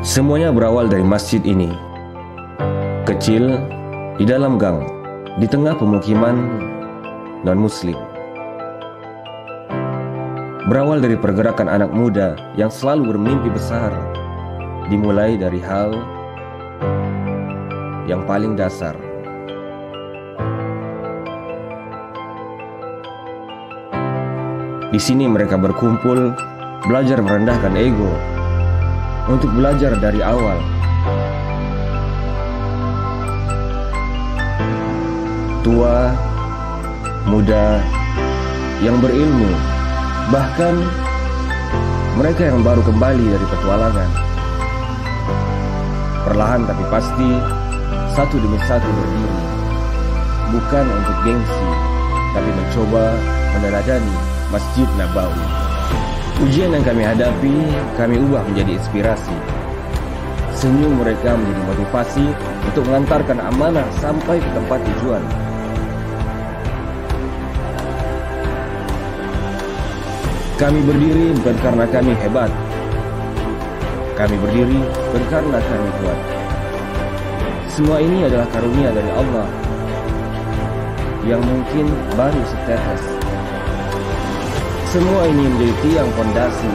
Semuanya berawal dari masjid ini. Kecil, di dalam gang, di tengah pemukiman non-muslim. Berawal dari pergerakan anak muda yang selalu bermimpi besar, dimulai dari hal yang paling dasar. Di sini mereka berkumpul, belajar merendahkan ego, untuk belajar dari awal. Tua, muda, yang berilmu, bahkan mereka yang baru kembali dari petualangan. Perlahan tapi pasti, satu demi satu berdiri, bukan untuk gengsi, tapi mencoba meneladani Masjid Nabawi. Ujian yang kami hadapi, kami ubah menjadi inspirasi. Senyum mereka menjadi motivasi untuk mengantarkan amanah sampai ke tempat tujuan. Kami berdiri bukan karena kami hebat. Kami berdiri bukan karena kami kuat. Semua ini adalah karunia dari Allah yang mungkin baru setetes. Semua ini menjadi tiang fondasi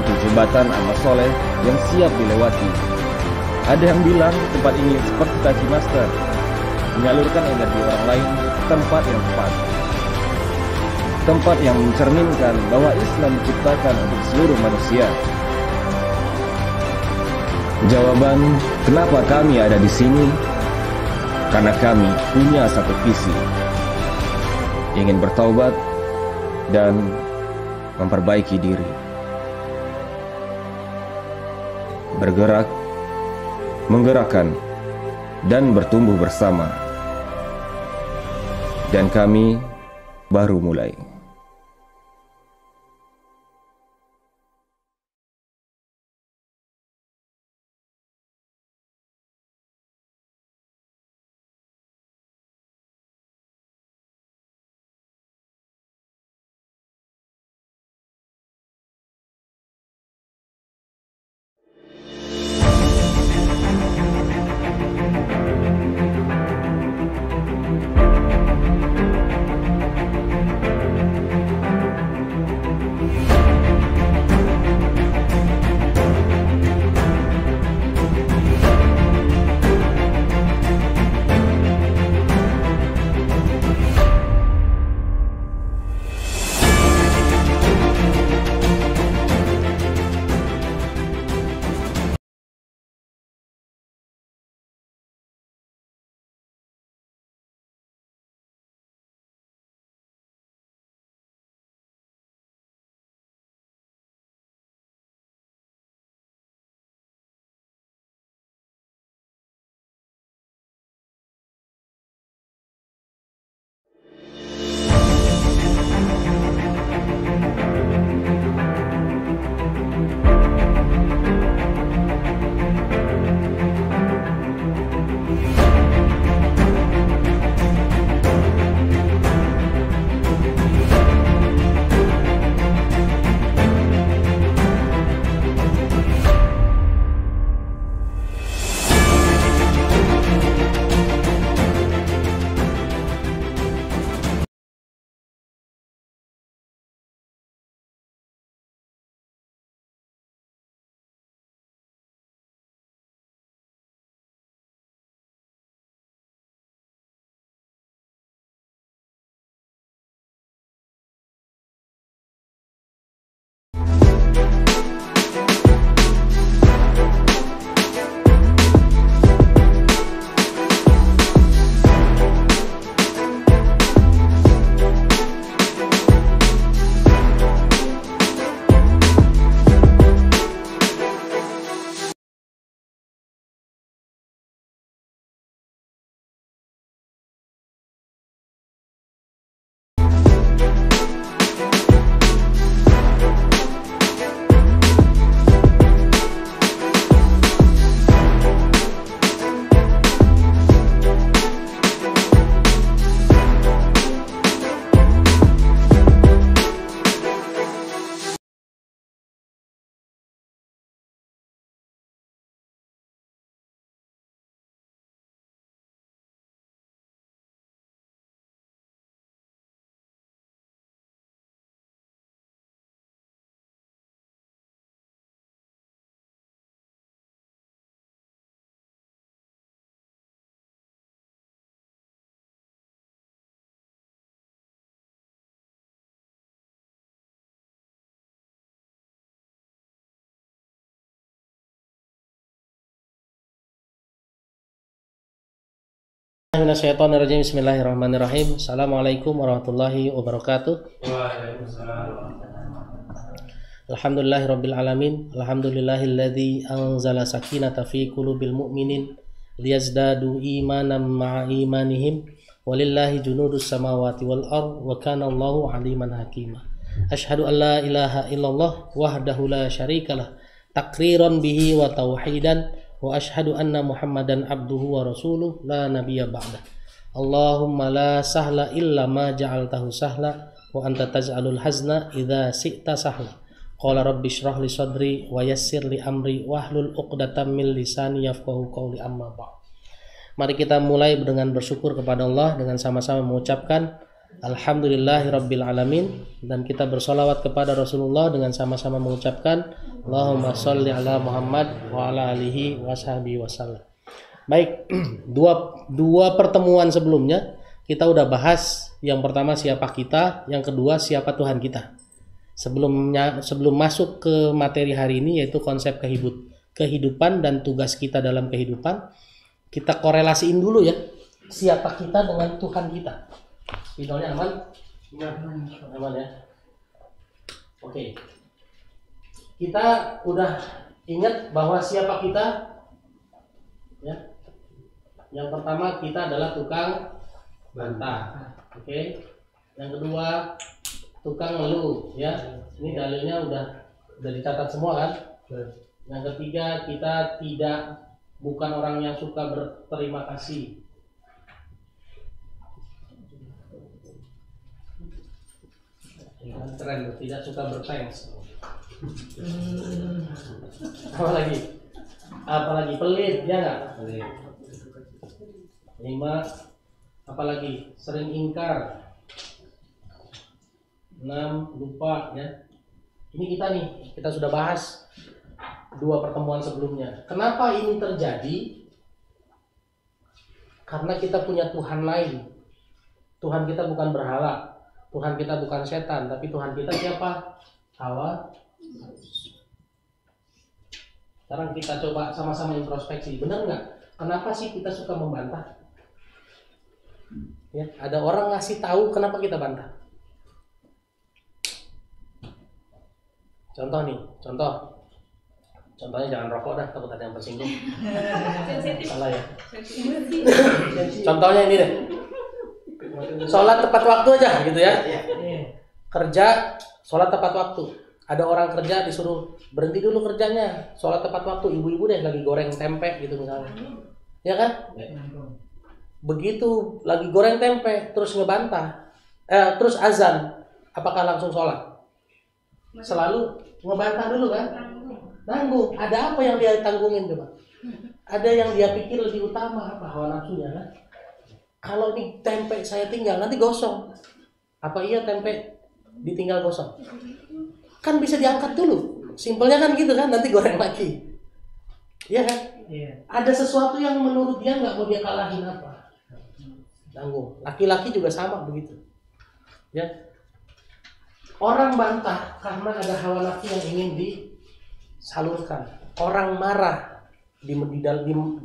untuk jembatan amal soleh yang siap dilewati. Ada yang bilang tempat ini seperti Taji Master, menyalurkan energi orang lain ke tempat yang tepat. Tempat yang mencerminkan bahwa Islam diciptakan untuk seluruh manusia. Jawaban kenapa kami ada di sini? Karena kami punya satu visi, ingin bertaubat dan memperbaiki diri. Bergerak, menggerakkan, dan bertumbuh bersama. Dan kami baru mulai. Minasyaitonirrajim. Bismillahirrahmanirrahim. Assalamualaikum warahmatullahi wabarakatuh. Alhamdulillahirabbil alamin. Alhamdulillahilladzi anzala sakinata fi qulubil mu'minin liyazdadu imanan ma'a imanihim. Walillahi junudus samawati wal ard wa kana Allahu aliman hakima. Asyhadu an la ilaha illallah wahdahu la syarikalah takriran bihi wa tauhidan. Wa asyhadu anna Muhammadan abduhu wa rasuluh la nabiyya ba'da. Allahumma la sahla illa ma ja'altahu sahla wa anta taj'alul hazna idza syi'ta sahla. Qala rabbi shrah li sadri wa yassir li amri wahlul 'uqdatam min lisani yafqahu qawli amma ba'd. Mari kita mulai dengan bersyukur kepada Allah dengan sama-sama mengucapkan Alhamdulillahirabbil alamin, dan kita bersolawat kepada Rasulullah dengan sama-sama mengucapkan Allahumma sholli ala Muhammad wa ala alihi washabihi wasallam. Baik, dua pertemuan sebelumnya kita udah bahas, yang pertama siapa kita, yang kedua siapa Tuhan kita. Sebelum masuk ke materi hari ini, yaitu konsep kehidupan dan tugas kita dalam kehidupan, kita korelasiin dulu ya, siapa kita dengan Tuhan kita. Videonya aman? Aman ya. Oke. Kita udah ingat bahwa siapa kita? Ya. Yang pertama, kita adalah tukang bantah. Oke. Yang kedua, tukang ngeluh ya. Ini dalilnya udah dicatat semua kan? Yang ketiga, kita bukan orang yang suka berterima kasih. Keren, tidak suka berthanks. Apalagi pelit, ya nggak? Pelit. 5. Apalagi sering ingkar. 6. Lupa ya. Ini kita sudah bahas 2 pertemuan sebelumnya. Kenapa ini terjadi? Karena kita punya Tuhan lain. Tuhan kita bukan berhala. Tuhan kita bukan setan, tapi Tuhan kita siapa? Hawa. Sekarang kita coba sama-sama introspeksi. Benar nggak? Kenapa sih kita suka membantah? Ya, ada orang ngasih tahu kenapa kita bantah. Contohnya jangan rokok dah, takut ada yang tersinggung. Salah ya. Contohnya ini deh. Sholat tepat waktu aja gitu ya. Kerja, sholat tepat waktu. Ada orang kerja disuruh berhenti dulu kerjanya, sholat tepat waktu. Ibu-ibu deh lagi goreng tempe gitu misalnya, ya kan? Begitu lagi goreng tempe terus ngebantah, terus azan, apakah langsung sholat? Selalu ngebantah dulu kan? Nanggung. Ada apa yang dia tanggungin coba? Ada yang dia pikir lebih utama, apa hawa nafsunya kan? Kalau nih tempe saya tinggal nanti gosong. Apa iya tempe ditinggal gosong? Kan bisa diangkat dulu. Simpelnya kan gitu kan, nanti goreng lagi. Iya kan? Iya. Ada sesuatu yang menurut dia nggak mau dia kalahin apa? Tanggung. Laki-laki juga sama begitu. Ya. Orang bantah karena ada hawa nafsu yang ingin disalurkan. Orang marah di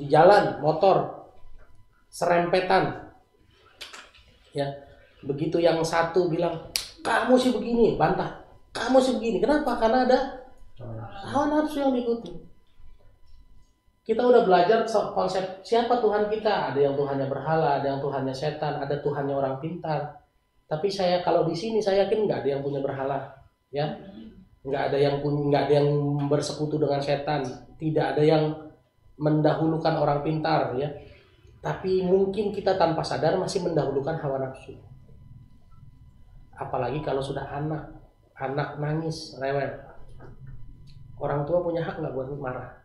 jalan motor serempetan. Ya, begitu yang satu bilang kamu sih begini, bantah, kamu sih begini. Kenapa? Karena ada hawa nafsu yang diikuti. Kita udah belajar konsep siapa Tuhan kita. Ada yang Tuhannya berhala, ada yang Tuhannya setan, ada Tuhannya orang pintar. Tapi kalau di sini saya yakin nggak ada yang punya berhala, ya, nggak ada yang bersekutu dengan setan, tidak ada yang mendahulukan orang pintar, ya. Tapi mungkin kita tanpa sadar masih mendahulukan hawa nafsu. Apalagi kalau sudah anak nangis, rewel. Orang tua punya hak nggak buat marah?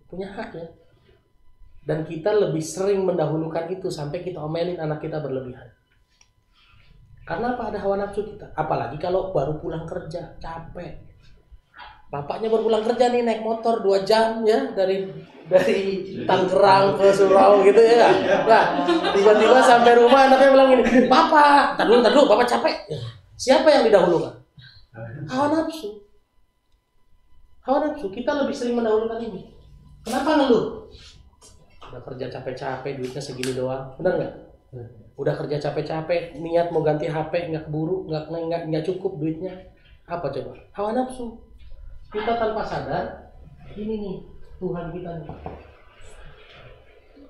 Punya hak ya. Dan kita lebih sering mendahulukan itu sampai kita omelin anak kita berlebihan. Karena apa? Ada hawa nafsu kita. Apalagi kalau baru pulang kerja, capek. Bapaknya baru pulang kerja nih naik motor 2 jam ya dari Tangerang ke Surau gitu ya. Nah, tiba-tiba sampai rumah anaknya bilang gini, "Papa, tar dulu, Papa capek." Siapa yang didahulukan? Hawa nafsu. Hawa nafsu. Kita lebih sering mendahulukan ini. Kenapa ngeluh? udah kerja capek-capek duitnya segini doang, benar nggak? Udah kerja capek-capek, niat mau ganti HP nggak keburu, nggak cukup duitnya. Apa coba? Hawa nafsu. Kita tanpa sadar, ini nih Tuhan kita nih.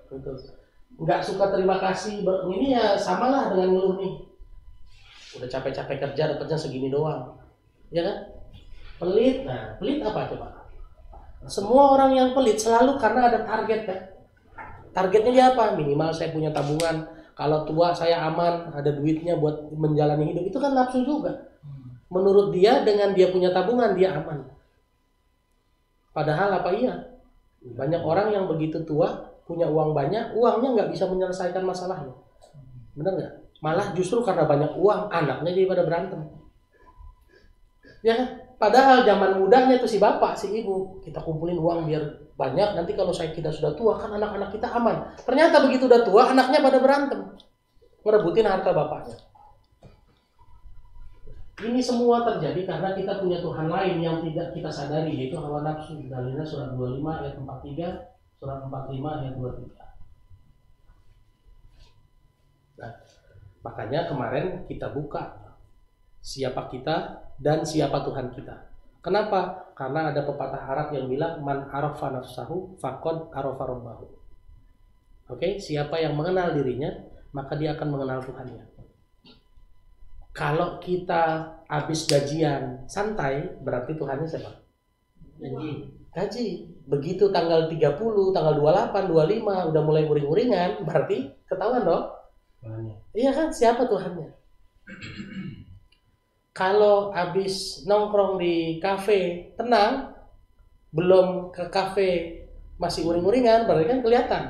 Betul. Nggak suka terima kasih, ini ya samalah dengan ngeluh nih. Udah capek-capek kerja dapatnya segini doang, ya kan? Pelit. Nah, pelit apa coba? Semua orang yang pelit selalu karena ada target kan. Targetnya dia apa? Minimal saya punya tabungan. Kalau tua saya aman, ada duitnya buat menjalani hidup. Itu kan nafsu juga. Menurut dia dengan dia punya tabungan dia aman. Padahal apa iya? Banyak orang yang begitu tua punya uang banyak, uangnya nggak bisa menyelesaikan masalahnya. Benar nggak? Malah justru karena banyak uang anaknya jadi pada berantem. Ya kan? Padahal zaman mudanya tuh si bapak, si ibu, kita kumpulin uang biar banyak, nanti kalau kita sudah tua kan anak-anak kita aman. Ternyata begitu udah tua anaknya pada berantem, merebutin harta bapaknya. Ini semua terjadi karena kita punya Tuhan lain yang tidak kita sadari, yaitu hawa nafsu. Dalilnya surat 25 ayat 43, surat 45 ayat 23. Nah, makanya kemarin kita buka siapa kita dan siapa Tuhan kita. Kenapa? Karena ada pepatah Arab yang bilang man arafa nafsahu faqad arafa rabbahu. Oke, siapa yang mengenal dirinya, maka dia akan mengenal Tuhannya. Kalau kita habis gajian santai, berarti Tuhannya siapa? Gaji. Begitu tanggal 30, tanggal 28, 25 udah mulai uring-uringan, berarti ketahuan dong. Iya kan, siapa Tuhannya? Kalau habis nongkrong di kafe tenang, belum ke kafe masih uring-uringan, berarti kan kelihatan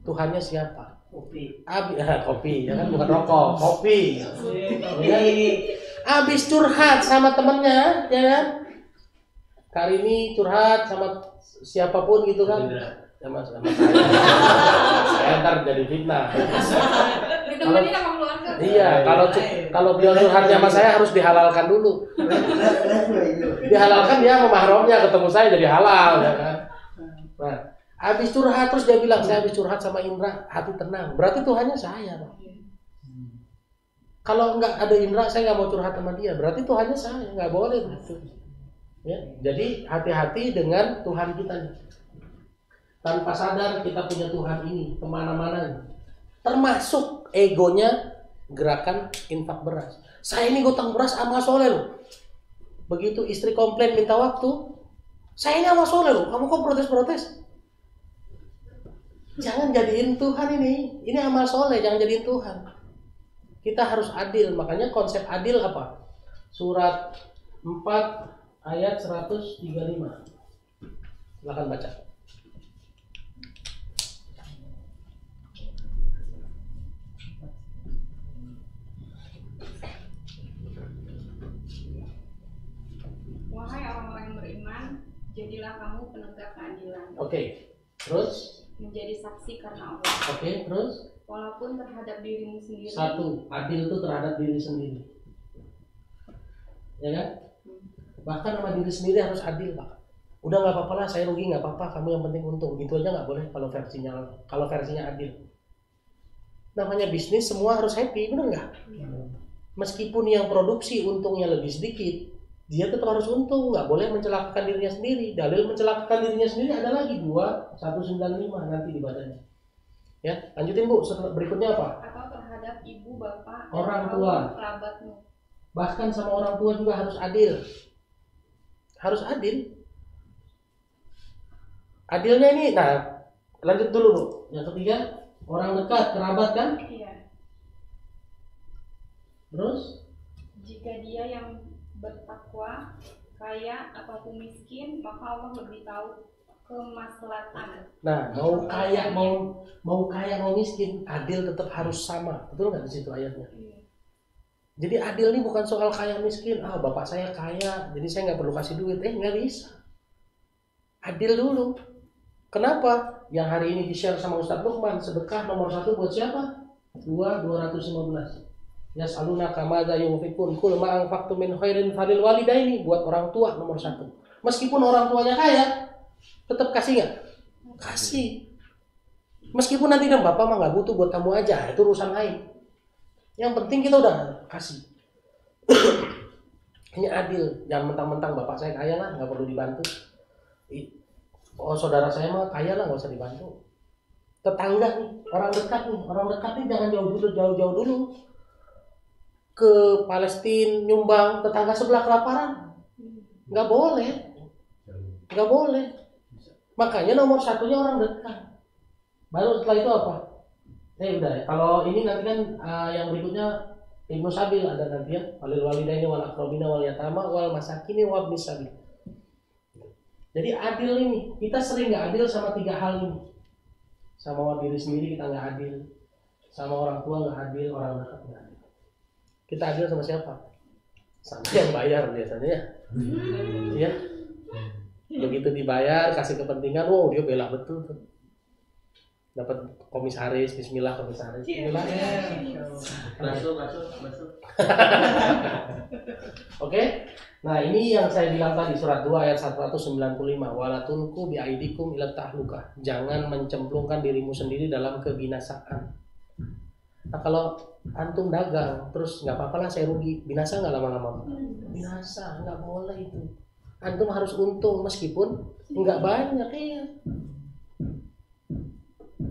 Tuhannya siapa. Kopi, ya kan, bukan rokok, kopi. Ya. Habis curhat sama temennya, ya kan? Kali ini curhat sama siapapun gitu kan? Sama saya. Saya ntar jadi fitnah. Ditemani sama keluarga. Iya, kalau beliau curhat sama saya harus dihalalkan dulu. Dihalalkan dia sama mahramnya ketemu saya jadi halal, ya kan? Nah, habis curhat terus dia bilang saya habis curhat sama Indra, hati tenang. Berarti Tuhannya saya, Pak. Kalau nggak ada Indra, saya nggak mau curhat sama dia. Berarti Tuhannya saya, nggak boleh begitu. Ya, jadi hati-hati dengan Tuhan kita. Tanpa sadar kita punya Tuhan ini kemana-mana. Termasuk egonya gerakan infak beras. Saya ini gotong beras amal soleh loh. Begitu istri komplain minta waktu, saya ini amal soleh loh. Kamu kok protes-protes? Jangan jadiin Tuhan ini amal soleh, jangan jadiin Tuhan. Kita harus adil, makanya konsep adil apa? Surat 4 ayat 135. Silakan baca. Wahai orang-orang yang beriman, jadilah kamu penegak keadilan. Oke, terus? Menjadi saksi karena Allah. Oke, terus? Walaupun terhadap dirimu sendiri. Satu, adil itu terhadap diri sendiri. Ya kan? Bahkan sama diri sendiri harus adil, Pak. Udah nggak apa-apa lah, saya rugi nggak apa-apa, kamu yang penting untung. Gitu aja nggak boleh kalau versinya adil. Namanya bisnis semua harus happy, benar nggak? Meskipun yang produksi untungnya lebih sedikit, dia tetap harus untung, nggak boleh mencelakakan dirinya sendiri. Dalil mencelakakan dirinya sendiri ada lagi 2:195 nanti dibacanya. Ya, lanjutin Bu. Setelah berikutnya apa? Atau terhadap ibu, bapak, orang tua, kerabatmu. Bahkan sama orang tua juga harus adil. Harus adil. Adilnya ini, nah, lanjut dulu Bu. Yang ketiga, orang dekat, kerabat kan? Iya. Terus? Jika dia yang bertakwa, kaya ataupun miskin, maka Allah lebih tahu kemaslahatan. Nah, mau kaya mau miskin, adil tetap harus sama. Betul nggak di situ ayatnya? Iya. Jadi adil ini bukan soal kaya miskin. Bapak saya kaya, jadi saya nggak perlu kasih duit. Nggak bisa. Adil dulu. Kenapa? Yang hari ini di-share sama Ustadz Lukman, sedekah nomor 1 buat siapa? 215. Yas'alunaka madza yunfikun qul ma anfaqtum min khairin falil walidaini, buat orang tua nomor 1. Meskipun orang tuanya kaya, tetap kasih nggak? Kasih. Meskipun nanti dan bapak mah nggak butuh buat kamu aja, itu urusan lain. Yang penting kita udah kasih. Ini adil, jangan mentang-mentang bapak saya kaya lah, nggak perlu dibantu. Oh saudara saya mah kaya lah, nggak usah dibantu. Tetangga nih, orang dekat nih jangan jauh-jauh dulu ke Palestina nyumbang, tetangga sebelah kelaparan, nggak boleh. Makanya nomor satunya orang dekat. Baru setelah itu apa? Udah ya. Kalau ini nanti kan yang berikutnya Ibnu Sabil ada nanti ya, walil walidaini wal aqrabina wal yatama wal masakini wa ibnis sabil. Jadi adil ini, kita sering nggak adil sama 3 hal ini. Sama diri sendiri kita nggak adil, sama orang tua nggak adil, orang dekat nggak adil. Kita adil sama siapa? Sama yang bayar biasanya ya. Ya. Begitu dibayar, kasih kepentingan, wow dia bela betul tuh. Dapat komisaris, bismillah komisaris. Bismillah. Masuk. Oke. Nah, ini yang saya bilang tadi surat 2 ayat 195. Wala tulqu biaidikum ila tahlukah. Jangan mencemplungkan dirimu sendiri dalam kebinasaan. Nah, kalau antum dagang terus nggak apa-apa lah saya rugi, binasa nggak lama-lama? Binasa, nggak boleh itu. Antum harus untung meskipun nggak banyak ya.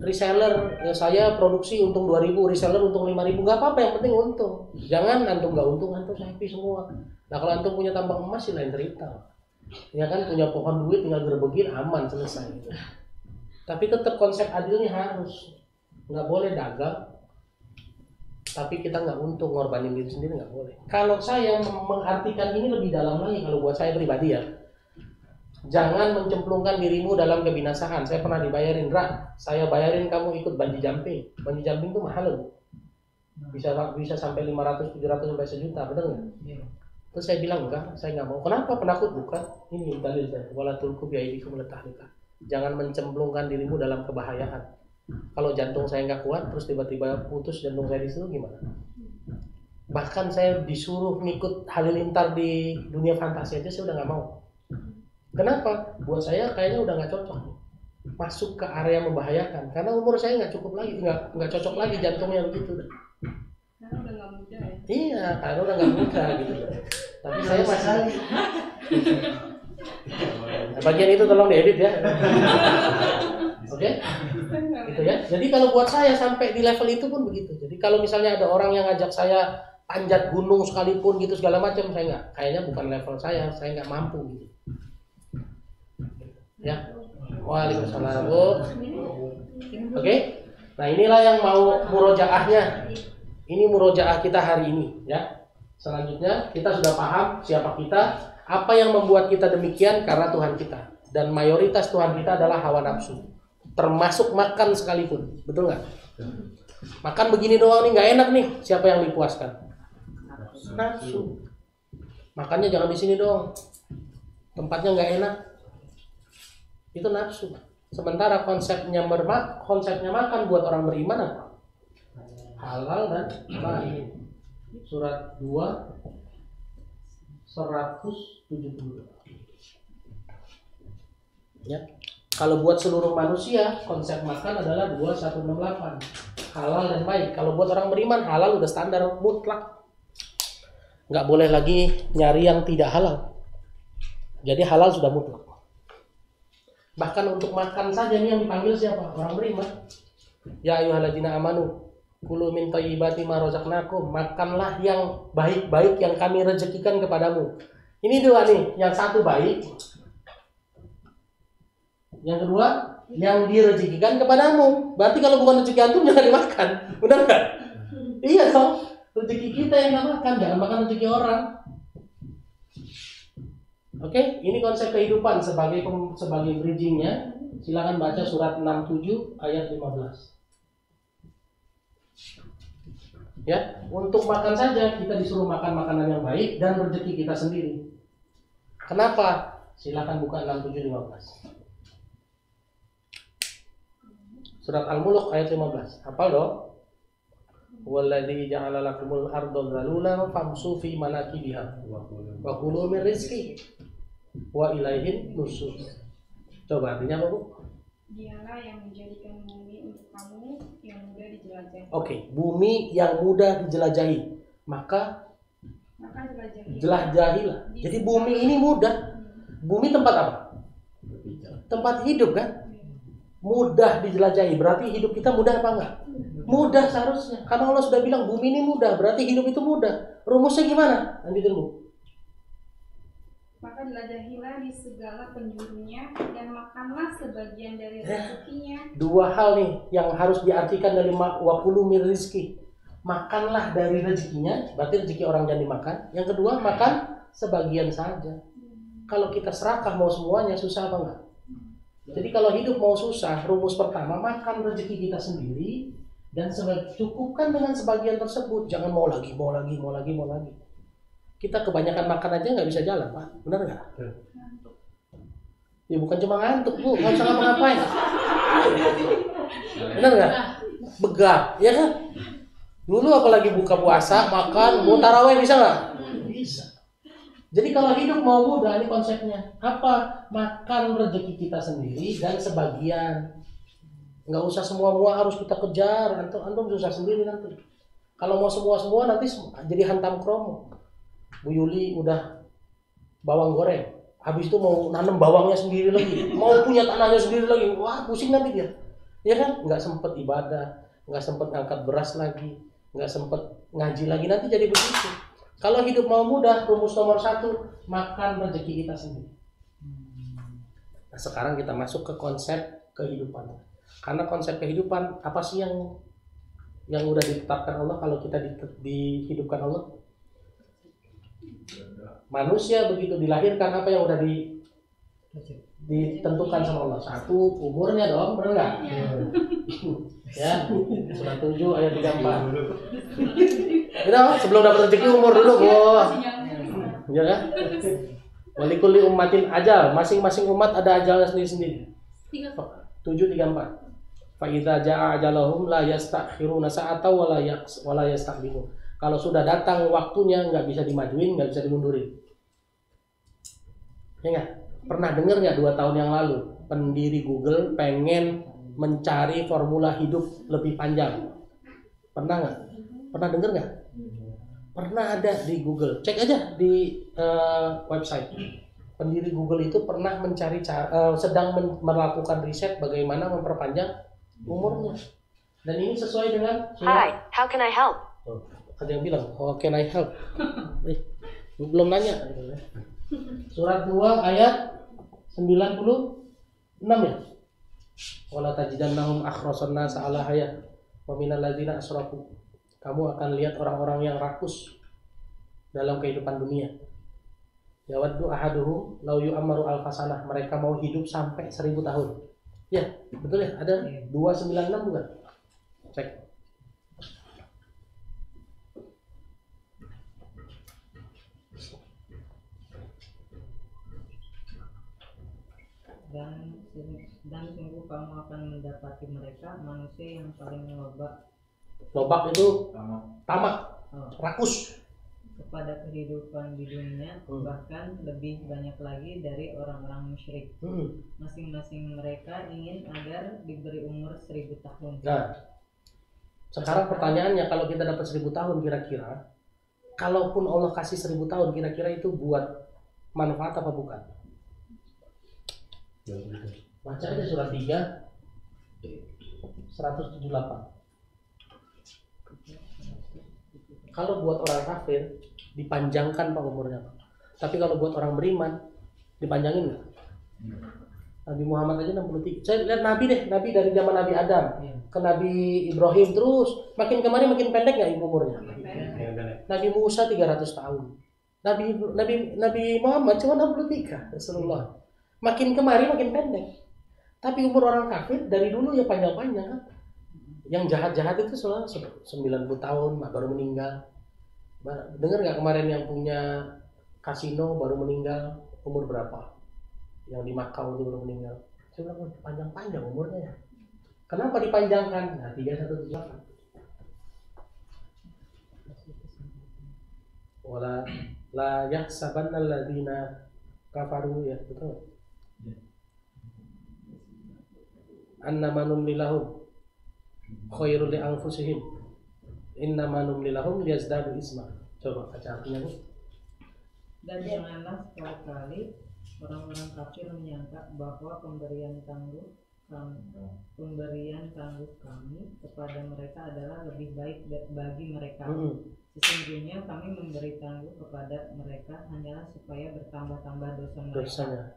Reseller ya saya produksi untung 2.000, reseller untung 5.000, nggak apa-apa, yang penting untung. Jangan antum nggak untung, antum happy semua. Nah kalau antum punya tambang emas sih lain cerita. Ya kan punya pohon duit tinggal gerbegin aman selesai. Gitu. Tapi tetap konsep adilnya harus, nggak boleh dagang. Tapi kita nggak untung, ngorbanin diri sendiri nggak boleh. Kalau saya mengartikan ini lebih dalam lagi, kalau buat saya pribadi ya. Jangan mencemplungkan dirimu dalam kebinasaan. Saya pernah dibayarin, saya bayarin kamu ikut bungee jumping. Bungee jumping itu mahal loh. Bisa sampai 500, 700 sampai 1 juta, benar nggak? Yeah. Terus saya bilang enggak, saya nggak mau. Kenapa? Penakut bukan? Ini dalil saya. Wala tulqu biaidikum ila tahlukah. Jangan mencemplungkan dirimu dalam kebahayaan. Kalau jantung saya nggak kuat, terus tiba-tiba putus jantung saya di situ gimana? Bahkan saya disuruh ngikut halilintar di dunia fantasi aja saya udah nggak mau. Kenapa? Buat saya kayaknya udah nggak cocok masuk ke area membahayakan karena umur saya nggak cukup lagi, nggak cocok lagi jantungnya begitu. Karena udah nggak muda ya. Iya, karena udah nggak muda gitu. Tapi saya masih. Nah, bagian itu tolong diedit ya. Oke? Gitu ya. Jadi kalau buat saya sampai di level itu pun begitu. Jadi kalau misalnya ada orang yang ngajak saya panjat gunung sekalipun gitu segala macam, saya nggak. Kayaknya bukan level saya nggak mampu gitu. Ya, waalaikumsalam Bu. Oke, nah inilah yang mau murojaahnya. Ini murojaah kita hari ini ya. Selanjutnya kita sudah paham siapa kita, apa yang membuat kita demikian karena Tuhan kita. Dan mayoritas Tuhan kita adalah hawa nafsu. Termasuk makan sekalipun, betul nggak? Makan begini doang nih nggak enak nih, siapa yang dipuaskan? Nafsu. Makannya jangan di sini doang, tempatnya nggak enak. Itu nafsu. Sementara konsepnya makan buat orang beriman apa? Halal dan baik. Surat 2 172. Ya. Kalau buat seluruh manusia konsep makan adalah 2168. Halal dan baik. Kalau buat orang beriman halal udah standar mutlak. Nggak boleh lagi nyari yang tidak halal. Jadi halal sudah mutlak. Bahkan untuk makan saja nih yang dipanggil siapa? Orang beriman. Ya ayyuhalladzina amanu kulu min thayyibati ma razaqnakum. Makanlah yang baik-baik yang kami rezekikan kepadamu. Ini dua nih, yang satu baik, yang kedua yang direzekikan kepadamu. Berarti kalau bukan rezeki antum jangan dimakan. Benar enggak? Iya dong. Rezeki kita yang enggak makan, jangan makan rezeki orang. Oke, ini konsep kehidupan sebagai bridgingnya. Silakan baca surat 67 ayat 15. Ya, untuk makan saja kita disuruh makan makanan yang baik dan rezeki kita sendiri. Kenapa? Silakan buka 67:15. Surat Al-Mulk ayat 15. Hafal dong? Walladzi ja'ala lakumul arda dhalulan famshu fi manakibiha wa kulu min rizqi wa ilaihin nusyur. Coba artinya apa, Bu? Dialah yang menjadikan bumi untuk kamu yang mudah dijelajahi. Oke, bumi yang mudah dijelajahi. Maka Jelajahi. jelajahilah. Jadi bumi ini mudah. Bumi tempat apa? Tempat hidup kan? Mudah dijelajahi. Berarti hidup kita mudah apa enggak? Mudah seharusnya. Karena Allah sudah bilang bumi ini mudah. Berarti hidup itu mudah. Rumusnya gimana? Lanjutin Bu. Maka jelajahilah di segala penjurunya dan makanlah sebagian dari rezekinya. Dua hal nih yang harus diartikan dari wakulu min rizki. Makanlah dari rezekinya, berarti rezeki orang jangan dimakan. Yang kedua, makan sebagian saja. Kalau kita serakah mau semuanya, susah apa enggak? Jadi kalau hidup mau susah, rumus pertama, makan rezeki kita sendiri dan cukupkan dengan sebagian tersebut. Jangan mau lagi. Kita kebanyakan makan aja nggak bisa jalan, Pak. Benar nggak? Ya bukan cuma ngantuk, Bu. Nggak usah ngapa-ngapain. Benar nggak? Begah, ya kan? Dulu apalagi buka puasa, makan, mau taraweh bisa nggak? Bisa. Jadi kalau hidup mau mudah, ini konsepnya. Apa? Makan rezeki kita sendiri dan sebagian. Nggak usah semua harus kita kejar. Antum susah sendiri nanti. Kalau mau semua nanti jadi hantam kromo. Bu Yuli udah bawang goreng, habis itu mau nanam bawangnya sendiri lagi, mau punya tanahnya sendiri lagi, wah pusing nanti dia, ya kan? Nggak sempet ibadah, nggak sempet ngangkat beras lagi, nggak sempet ngaji lagi, nanti jadi begitu. Kalau hidup mau mudah, rumus nomor 1, makan rezeki kita sendiri. Nah, sekarang kita masuk ke konsep kehidupan. Karena konsep kehidupan apa sih yang udah ditetapkan Allah kalau kita dihidupkan Allah? Manusia begitu dilahirkan, apa yang udah ditentukan sama Allah? 1, umurnya dong, benar nggak? Ya, surah 7 ayat 34. Kita sebelum dapat rezeki umur dulu, bos. Ya kan? Walikuli ummatin ajal, masing-masing umat ada ajalnya sendiri-sendiri. 7:34. Fa idza jaa ajalahum la yastakhiruna sa'atan wala yastaqdimun. Kalau sudah datang waktunya nggak bisa dimajuin, nggak bisa dimundurin. Ya nggak? Pernah dengar nggak 2 tahun yang lalu pendiri Google pengen mencari formula hidup lebih panjang? Pernah nggak? Pernah dengar nggak? Pernah ada di Google. Cek aja di website. Pendiri Google itu pernah mencari sedang melakukan riset bagaimana memperpanjang umurnya. Dan ini sesuai dengan Hi, how can I help? Ada yang bilang, how can I help? Belum nanya. Surat 2 ayat 96 ya. Wala tajidannahum akhrasan nas ala haya wa minal ladzina asrafu. Kamu akan lihat orang-orang yang rakus dalam kehidupan dunia. Yawaddu ahaduhum law yu'ammaru alfasanah. Mereka mau hidup sampai 1000 tahun. Ya, betul ya? Ada 296 bukan? Cek. Dan sungguh kamu akan mendapati mereka manusia yang paling lobak itu tamak, rakus kepada kehidupan di dunia, bahkan lebih banyak lagi dari orang-orang musyrik. Masing-masing mereka ingin agar diberi umur 1000 tahun. Nah, sekarang pertanyaannya, kalau kita dapat 1000 tahun kira-kira, kalaupun Allah kasih 1000 tahun, kira-kira itu buat manfaat apa bukan? Baca aja surat 3 178. Kalau buat orang kafir dipanjangkan Pak umurnya, Pak. Tapi kalau buat orang beriman dipanjangin nggak? Nabi Muhammad aja 63. Saya lihat Nabi dari zaman Nabi Adam ke Nabi Ibrahim, terus makin kemari makin pendek nggak umurnya? Nabi Musa 300 tahun. Nabi Muhammad cuma 63. Rasulullah. Makin kemari makin pendek. Tapi umur orang kafir dari dulu ya panjang-panjang kan. Yang jahat-jahat itu selalu 90 tahun baru meninggal. Dengar nggak kemarin yang punya kasino baru meninggal umur berapa? Yang di Makau itu baru meninggal. Saya bilang panjang-panjang umurnya ya. Kenapa dipanjangkan? Nah, 3178. Wala la yahsabanna alladziina kafaru, ya betul. annama numli lahum khairul li anfusihim innama numli lahum liyazdadu isma. Coba baca artinya nih. Dan janganlah sekali-kali orang-orang kafir menyangka bahwa pemberian tangguh kami kepada mereka adalah lebih baik bagi mereka. Sesungguhnya kami memberi tangguh kepada mereka hanyalah supaya bertambah-tambah dosa mereka.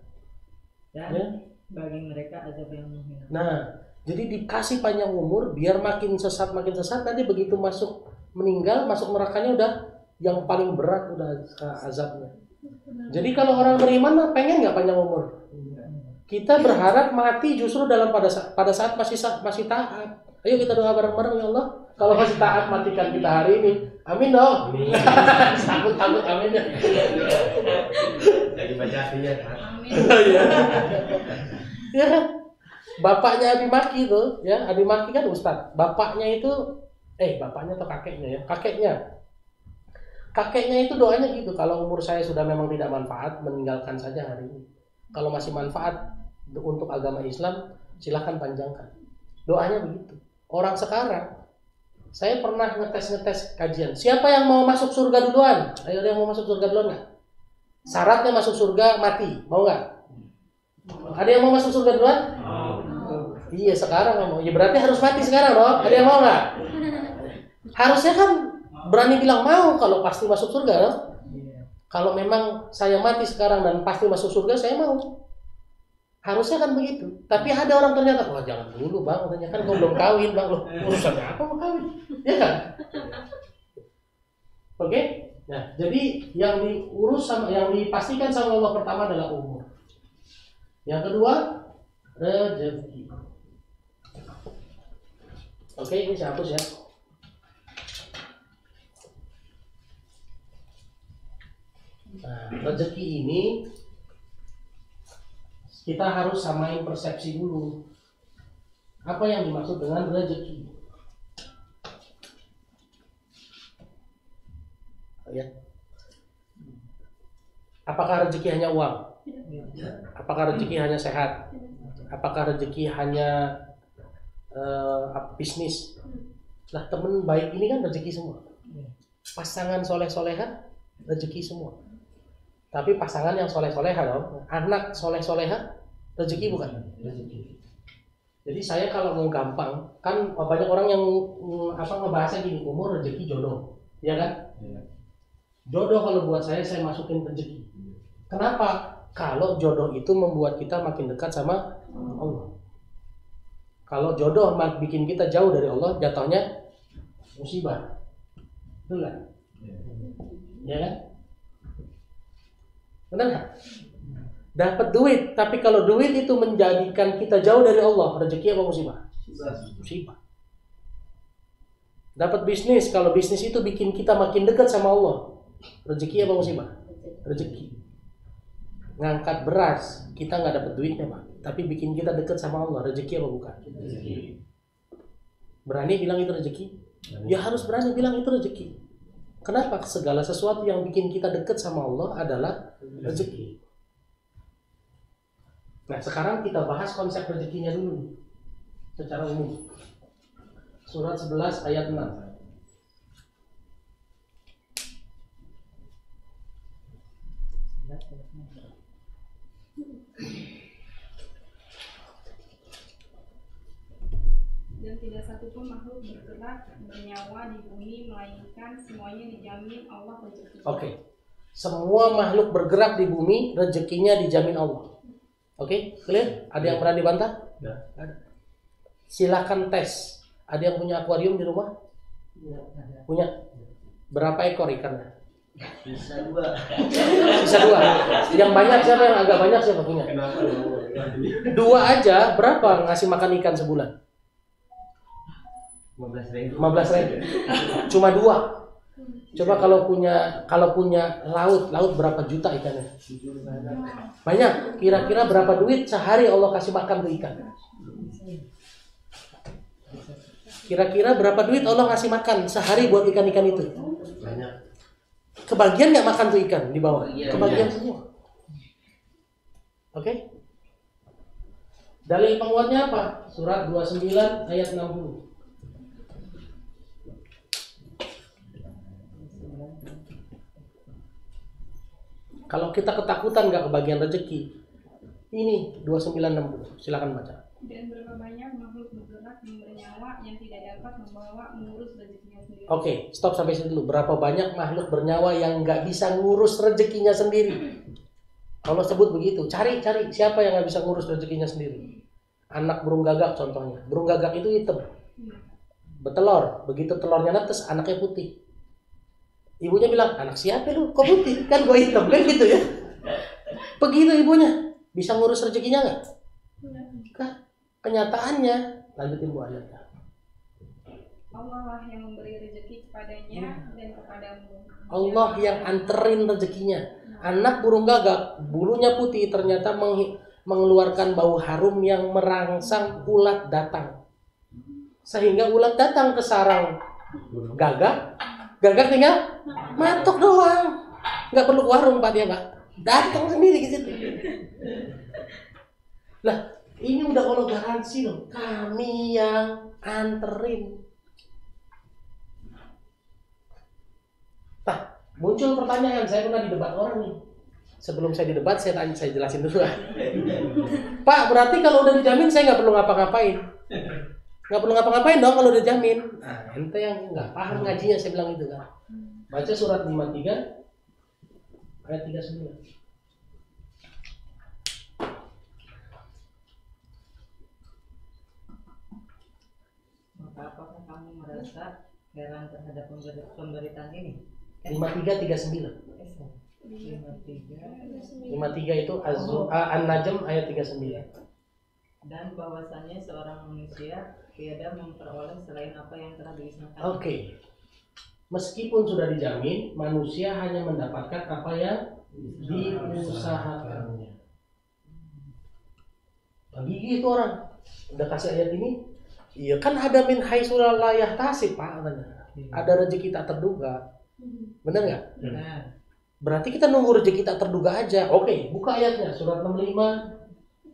Dan bagi mereka azab yang menghina. Nah, jadi dikasih panjang umur biar makin sesat, nanti begitu masuk meninggal, masuk nerakanya udah yang paling berat udah azabnya. Jadi kalau orang beriman pengen nggak panjang umur? Kita berharap mati justru pada saat masih taat. Ayo kita doa bareng-bareng, ya Allah. Kalau masih taat matikan kita hari ini. Amin dong. Takut amin ya. Lagi baca artinya. Amin. Ya kan? Bapaknya Abi Maki tuh, ya Abi Maki kan Ustadz. Bapaknya itu, bapaknya atau kakeknya ya? Kakeknya itu doanya gitu. Kalau umur saya sudah memang tidak manfaat, meninggalkan saja hari ini. Kalau masih manfaat untuk agama Islam, silahkan panjangkan. Doanya begitu. Orang sekarang, saya pernah ngetes kajian. Siapa yang mau masuk surga duluan? Ayo, ada yang mau masuk surga duluan nggak? Syaratnya masuk surga mati, mau nggak? Ada yang mau masuk surga duluan? Iya, sekarang mau. Ya berarti harus mati sekarang dong. Ada yang mau nggak? Harusnya kan berani bilang mau kalau pasti masuk surga dong. Kalau memang saya mati sekarang dan pasti masuk surga, saya mau. Harusnya kan begitu. Tapi ada orang ternyata, wah jangan dulu bang, katanya kan kau belum kawin bang, loh urusannya apa mau kawin? Ya kan? Oke? Nah, jadi yang dipastikan sama Allah pertama adalah umur. Yang kedua, rezeki. Oke, ini saya hapus ya. Nah, rezeki ini kita harus samain persepsi dulu. Apa yang dimaksud dengan rezeki? Ya. Apakah rezeki hanya uang? Apakah rezeki hanya sehat? Apakah rezeki hanya bisnis? Nah, teman baik ini kan rezeki semua. Pasangan soleh-soleha rezeki semua. Tapi pasangan yang soleh-soleha dong, anak soleh-soleha rezeki bukan? Rezeki. Jadi saya kalau mau gampang, kan banyak orang yang ngebahasnya gini, umur rezeki jodoh, ya kan? Jodoh kalau buat saya masukin rezeki. Kenapa? Kalau jodoh itu membuat kita makin dekat sama Allah. Kalau jodoh bikin kita jauh dari Allah, jatuhnya musibah. Betul kan? Ya kan? Benar nggak? Dapat duit, tapi kalau duit itu menjadikan kita jauh dari Allah, rezeki apa musibah? Musibah. Dapat bisnis, kalau bisnis itu bikin kita makin dekat sama Allah, rezeki apa musibah? Rezeki. Ngangkat beras, kita nggak dapat duitnya Pak, tapi bikin kita dekat sama Allah, rezeki apa bukan? Rezeki. Berani bilang itu rezeki? Ya harus berani bilang itu rezeki. Kenapa? Segala sesuatu yang bikin kita dekat sama Allah adalah rezeki. Nah, sekarang kita bahas konsep rezekinya dulu secara umum. Surat 11 ayat 6. Dan tidak satupun makhluk bergerak bernyawa di bumi melainkan semuanya dijamin Allah rezeki. Oke. Semua makhluk bergerak di bumi rezekinya dijamin Allah. Oke, clear? Ada yang berani bantah? Ada. Silakan tes. Ada yang punya akuarium di rumah? Punya. Berapa ekor ikannya? Bisa 2. Sisa 2. Yang banyak siapa? Yang agak banyak siapa punya? 2 aja berapa ngasih makan ikan sebulan? 15.000. Cuma 2. Coba kalau punya laut berapa juta ikannya? Banyak. Kira-kira berapa duit sehari Allah kasih makan tuh ikan? Kira-kira berapa duit Allah kasih makan sehari buat ikan-ikan itu? Banyak. Kebagian nggak makan tuh ikan di bawah? Kebagian semua. Oke? Dalil penguatnya apa? Surat 29 ayat 60. Kalau kita ketakutan nggak kebagian rezeki, ini 2960. Silakan baca. Dan berapa banyak makhluk bergerak yang bernyawa yang tidak dapat mengurus rezekinya sendiri. Oke, stop sampai situ dulu. Berapa banyak makhluk bernyawa yang nggak bisa ngurus rezekinya sendiri? Allah sebut begitu. Cari siapa yang nggak bisa ngurus rezekinya sendiri? Anak burung gagak contohnya. Burung gagak itu hitam, bertelur. Begitu telurnya netes, anaknya putih. Ibunya bilang, anak siapa lu? Kok putih? Kan gue hitam, kan gitu ya. Begitu ibunya. Bisa ngurus rezekinya nggak? Kenyataannya, lanjutin Bu ayatnya. Allah lah yang memberi rezeki kepadanya dan kepadamu. Allah yang anterin rezekinya. Anak burung gagak, bulunya putih, ternyata mengeluarkan bau harum yang merangsang ulat datang. Sehingga ulat datang ke sarang gagak. Gagak tinggal matok doang. Nggak perlu ke warung Pak dia Pak. Datang sendiri ke situ. Lah, ini udah Allah garansi loh. Kami yang anterin. Nah, muncul pertanyaan. Saya pernah didebat orang nih. Sebelum saya didebat, saya jelasin dulu. Pak, berarti kalau udah dijamin saya nggak perlu ngapa-ngapain. Nggak perlu ngapa-ngapain dong kalau udah dijamin. Nah, ente yang nggak paham ngajinya, saya bilang gitu kan. Baca surat 53 ayat 39. Maka apakah kamu merasa heran terhadap pemberitaan ini? 53 39. 53 itu An-Najm ayat 39. Dan bahwasannya seorang manusia tiada memperoleh selain apa yang telah diusahakan. Oke. Meskipun sudah dijamin, manusia hanya mendapatkan apa yang diusahakannya. Bagi itu orang udah kasih ayat ini, iya kan ada min haitsu la yahtasib Pak katanya. Ada rezeki tak terduga. Benar nggak? Benar. Berarti kita nunggu rezeki tak terduga aja. Oke, buka ayatnya surat 65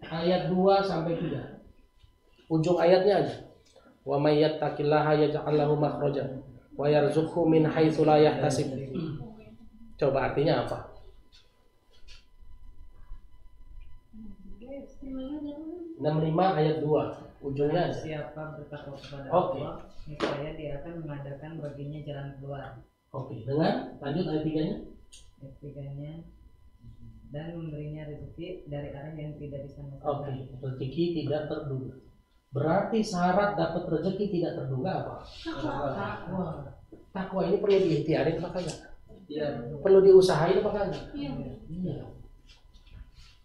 ayat 2 sampai 3. Ujung ayatnya aja. Wa may yattaqillaha yaj'al lahu makhrajan wa yarzuqhu min haitsu la yahtasib. Coba artinya apa? 65 ayat 2. Ujungnya aja. Siapa bertakwa kepada Oke. Allah, niscaya dia akan mengadakan baginya jalan keluar. Oke, dengan lanjut ayat 3-nya. Ketiganya, dan memberinya rezeki dari arah yang tidak disangka. Oke, rezeki tidak terduga. Berarti syarat dapat rezeki tidak terduga apa? Takwa. Takwa ini perlu diikhtiarin apa kagak? Iya. Perlu diusahain apa kagak? Iya.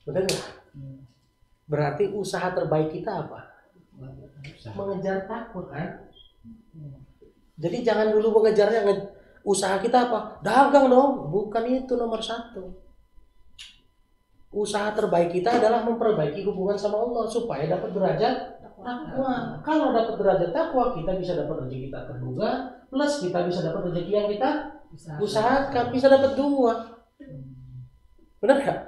Benar nggak? Berarti usaha terbaik kita apa? Mengejar takwa kan? Jadi jangan dulu mengejarnya. Usaha kita apa? Dagang dong. Bukan itu nomor 1. Usaha terbaik kita adalah memperbaiki hubungan sama Allah supaya dapat derajat takwa. Kalau dapat derajat takwa, kita bisa dapat rezeki tak terduga, plus kita bisa dapat rezeki yang kita usahakan, bisa dapat 2. Benar nggak?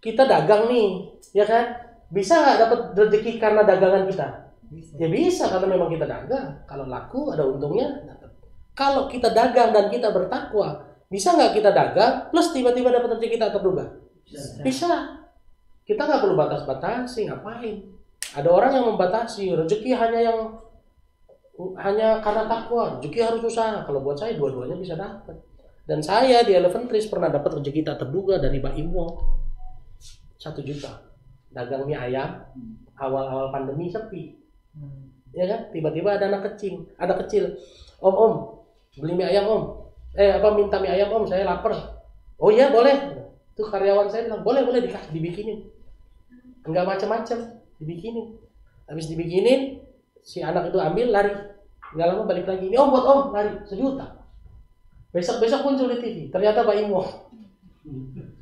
Kita dagang nih, ya kan? Bisa nggak dapat rezeki karena dagangan kita? Ya bisa, karena memang kita dagang. Kalau laku ada untungnya, dapat. Kalau kita dagang dan kita bertakwa, bisa nggak kita dagang plus tiba-tiba dapat rezeki tak terduga? Bisa. Kita nggak perlu batas-batasi, ngapain? Ada orang yang membatasi rezeki hanya karena takwa, rezeki harus usaha. Kalau buat saya dua-duanya bisa dapat. Dan saya di Elephant Trees pernah dapat rezeki tak terduga dari Mbak Imwo 1 juta. Dagang mie ayam, awal-awal pandemi sepi, ya kan? Tiba-tiba ada anak kecil, om, beli mie ayam om, minta mie ayam om, saya lapar. Oh iya boleh. Itu karyawan saya bilang boleh dibikinin, enggak macam-macam, dibikinin. Habis dibikinin, si anak itu ambil lari, nggak lama balik lagi. Ini om buat om, lari 1 juta. Besok muncul di TV, ternyata Mbak Imwo.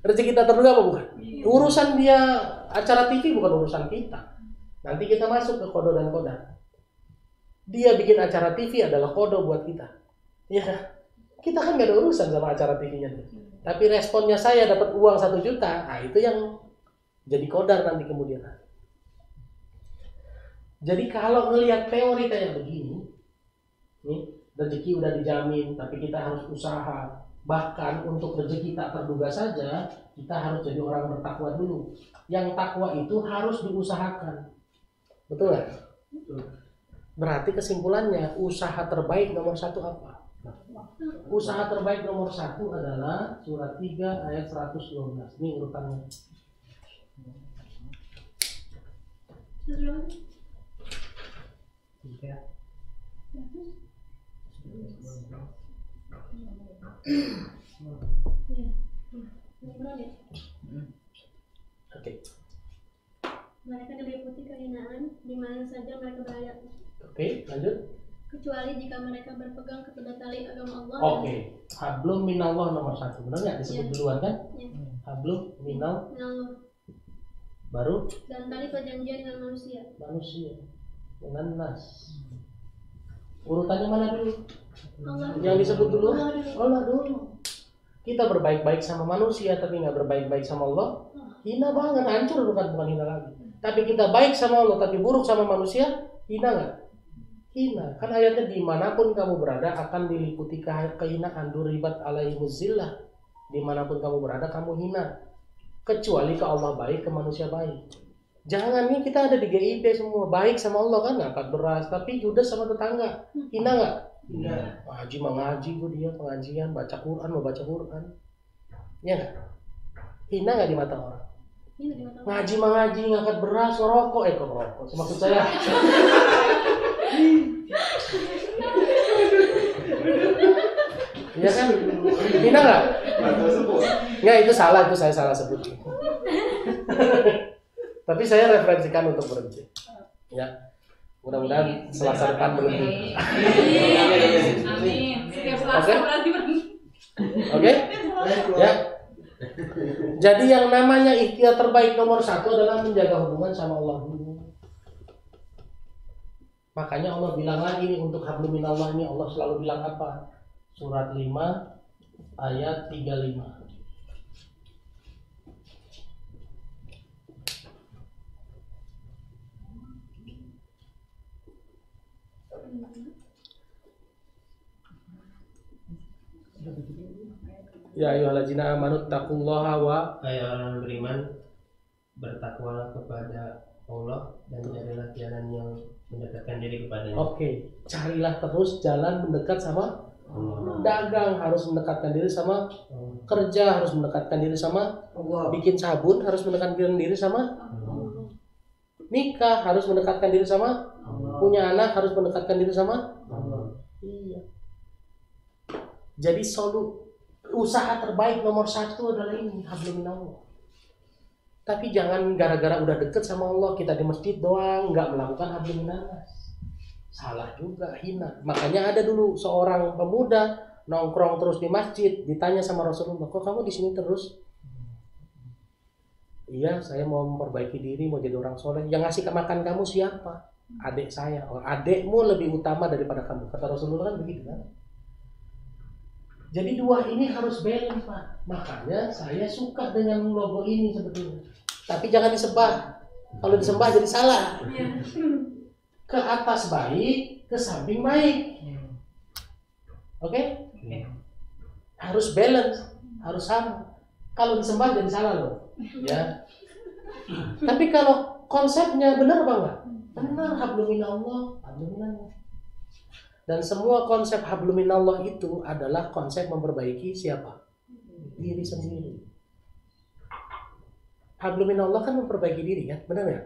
Rezeki kita terduga apa bukan? Urusan dia acara TV bukan urusan kita. Nanti kita masuk ke kodo dan koda. Dia bikin acara TV adalah kodo buat kita. Ya, kita kan nggak ada urusan sama acara TV-nya. Tapi responnya saya dapat uang 1 juta, nah itu yang jadi kodar nanti kemudian. Jadi kalau ngelihat teori kayak begini, nih rezeki udah dijamin, tapi kita harus usaha. Bahkan untuk rezeki tak terduga saja, kita harus jadi orang bertakwa dulu. Yang takwa itu harus diusahakan. Betul nggak? Berarti kesimpulannya, usaha terbaik nomor 1 apa? Usaha terbaik nomor 1 adalah surat 3 ayat 112. Ini urutannya. Oke. Mereka diliputi kehinaan di mana saja mereka berada. Oke, lanjut. Kecuali jika mereka berpegang kepada tali agama Allah. Oke, hablum minallah nomor 1. Benar nggak disebut duluan kan? Ya. Hablum minal, Minallah. baru Dan tali perjanjian dengan manusia. manusia, dengan nas. Urutannya mana dulu? Allah. Yang disebut dulu? Allah dulu. Kita berbaik-baik sama manusia tapi nggak berbaik-baik sama Allah, hina banget, hancur, bukan hina lagi. Tapi kita baik sama Allah tapi buruk sama manusia, hina nggak? Hina. Kan ayatnya dimanapun kamu berada akan diliputi kehinaan, duribat alaihimuz zillah. Dimanapun kamu berada kamu hina. Kecuali ke Allah baik, ke manusia baik. Jangan nih kita ada di GIP semua baik sama Allah kan ngangkat beras, tapi judes sama tetangga, hina nggak? Hina. Ngaji mah ngaji gue dia pengajian, baca Quran mau baca Quran, ya nggak? Hina nggak di mata orang? Ini di mata Allah. Ngaji mah ngaji, ngangkat beras, ngerokok, kok ngerokok? Maksud saya. Iya kan? Hina nggak? Nggak, itu salah, itu saya salah sebut. Tapi saya referensikan untuk berhenti. Ya, mudah-mudahan Selasa depan berhenti. Amin. Setiap Oke? Selasa berarti berhenti. Oke? Ya. Jadi yang namanya ikhtiar terbaik nomor 1 adalah menjaga hubungan sama Allah dulu. Makanya Allah bilang lagi nih untuk hablum minallah ini, Allah selalu bilang apa? Surat 5 ayat 35. Ya ayyuhallazina amanu taqullaha wa Hai orang beriman, bertakwalah kepada Allah dan carilah jalan yang mendekatkan diri kepadanya. Oke, carilah terus jalan mendekat sama Allah. dagang, harus mendekatkan diri sama kerja, harus mendekatkan diri sama bikin sabun, harus mendekatkan diri sama nikah, harus mendekatkan diri sama punya anak, harus mendekatkan diri sama iya. Jadi usaha terbaik nomor 1 adalah ini, hablum minallah. Tapi jangan gara-gara udah deket sama Allah kita di masjid doang nggak melakukan hablum minallah. Salah juga, hina. Makanya ada dulu seorang pemuda nongkrong terus di masjid, ditanya sama Rasulullah, kok kamu di sini terus? Iya, saya mau memperbaiki diri, mau jadi orang soleh. Yang ngasih makan kamu siapa? Adik saya. Oh, adikmu lebih utama daripada kamu. Kata Rasulullah kan begitu kan? Jadi dua ini harus balance, Pak. Makanya saya suka dengan logo ini sebetulnya. Tapi jangan disembah. Kalau disembah jadi salah. Ke atas baik, ke samping baik. Oke? Harus balance, harus sama. Kalau disembah jadi salah loh. Ya. Tapi kalau konsepnya benar apa enggak? Benar, hablum minallah, hablum minallah. Dan semua konsep hablum minallah itu adalah konsep memperbaiki siapa? Diri sendiri. Hablum minallah kan memperbaiki diri kan? Benar ya?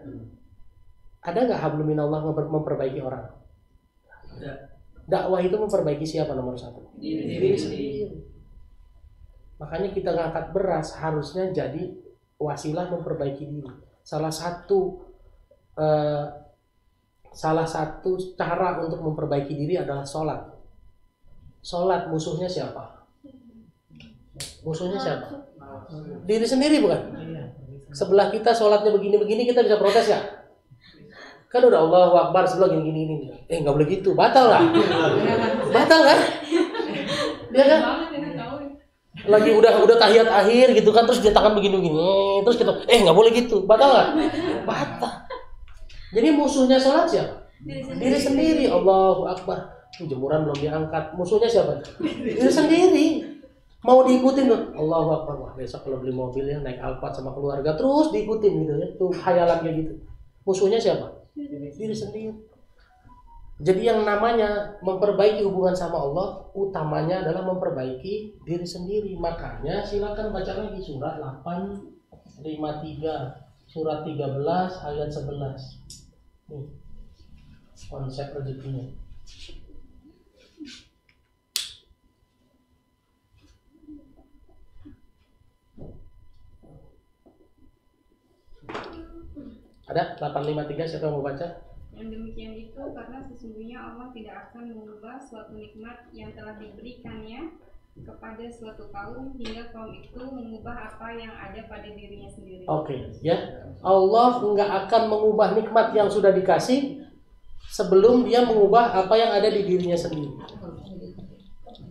Ada nggak hablum minallah memperbaiki orang? Dakwah itu memperbaiki siapa nomor 1? Diri sendiri. Makanya kita ngangkat beras harusnya jadi wasilah memperbaiki diri. Salah satu cara untuk memperbaiki diri adalah sholat. Sholat musuhnya siapa? Musuhnya siapa? Diri sendiri bukan? Sebelah kita sholatnya begini-begini kita bisa protes ya? Kan udah Allahu Akbar sebelah gini-gini. Nggak boleh gitu, batal nggak? Batal kan? Dia kan? Lagi udah tahiyat akhir gitu kan, terus dia tangan begini-begini, terus kita nggak boleh gitu, batal nggak? Batal. Jadi musuhnya sholat siapa? Diri Diri sendiri. Allahu Akbar. Jemuran belum diangkat. Musuhnya siapa? Diri sendiri. Mau diikutin tuh. Allahu Akbar. Wah, besok kalau beli mobil ya naik Alphard sama keluarga terus diikutin gitu ya. Tuh khayalan kayak gitu. Musuhnya siapa? Diri sendiri. Jadi yang namanya memperbaiki hubungan sama Allah, utamanya adalah memperbaiki diri sendiri. Makanya silakan baca lagi surat 853, surat 13 ayat 11. Nih, konsep rezekinya. Ada 853, siapa yang mau baca? Yang demikian itu karena sesungguhnya Allah tidak akan mengubah suatu nikmat yang telah diberikannya kepada suatu kaum hingga kaum itu mengubah apa yang ada pada dirinya sendiri. Oke, ya. Allah nggak akan mengubah nikmat yang sudah dikasih sebelum dia mengubah apa yang ada di dirinya sendiri.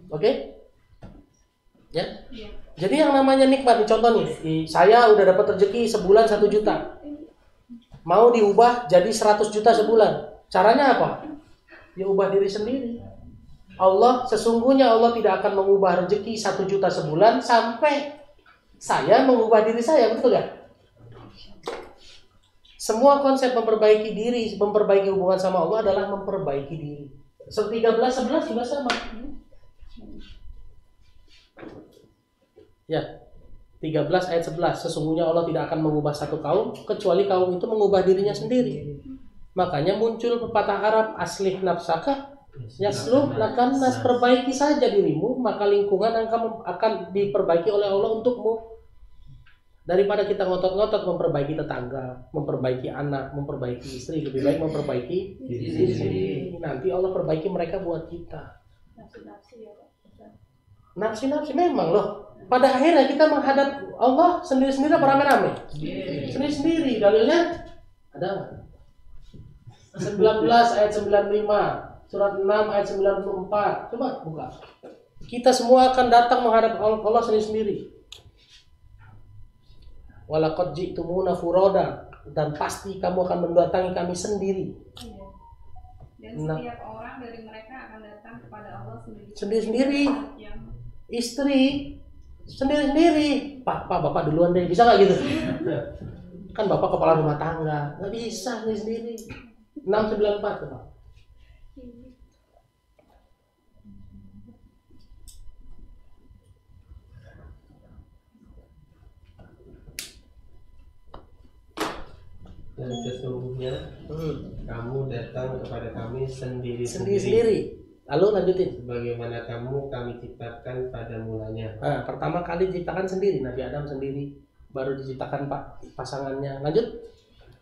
Oke? Ya. Iya. Jadi yang namanya nikmat, nih contoh nih, saya udah dapat rezeki sebulan 1 juta. Mau diubah jadi 100 juta sebulan. Caranya apa? Ya ubah diri sendiri. Sesungguhnya Allah tidak akan mengubah rezeki 1 juta sebulan sampai saya mengubah diri saya, betul gak? Semua konsep memperbaiki diri, memperbaiki hubungan sama Allah adalah memperbaiki diri. 13-11 juga sama. Ya. 13 ayat 11. Sesungguhnya Allah tidak akan mengubah satu kaum kecuali kaum itu mengubah dirinya sendiri. Makanya muncul pepatah Arab, aslih nafsaka yasluh lakan nas, perbaiki saja dirimu maka lingkungan akan diperbaiki oleh Allah untukmu. Daripada kita ngotot-ngotot memperbaiki tetangga, memperbaiki anak, memperbaiki istri, lebih baik memperbaiki diri sendiri. Nanti Allah perbaiki mereka buat kita. Nafsi-nafsi memang loh. Pada akhirnya kita menghadap Allah sendiri-sendiri apa rame-rame? Sendiri-sendiri. Dalilnya ada 19 ayat 95, surat 6 ayat 94. Coba buka. Kita semua akan datang menghadap Allah sendiri-sendiri. Walaqad ji'tumuna furoda, dan pasti kamu akan mendatangi kami sendiri. Dan setiap orang dari mereka akan datang kepada Allah sendiri-sendiri. Istri sendiri-sendiri. Pak, bapak duluan deh, bisa nggak gitu? Kan bapak kepala rumah tangga, nggak bisa sendiri. 694 Pak. Dan sesungguhnya kamu datang kepada kami sendiri-sendiri. Lalu lanjutin. Sebagaimana kami ciptakan pada mulanya. Nah, pertama kali diciptakan sendiri, Nabi Adam sendiri, baru diciptakan pasangannya. Lanjut.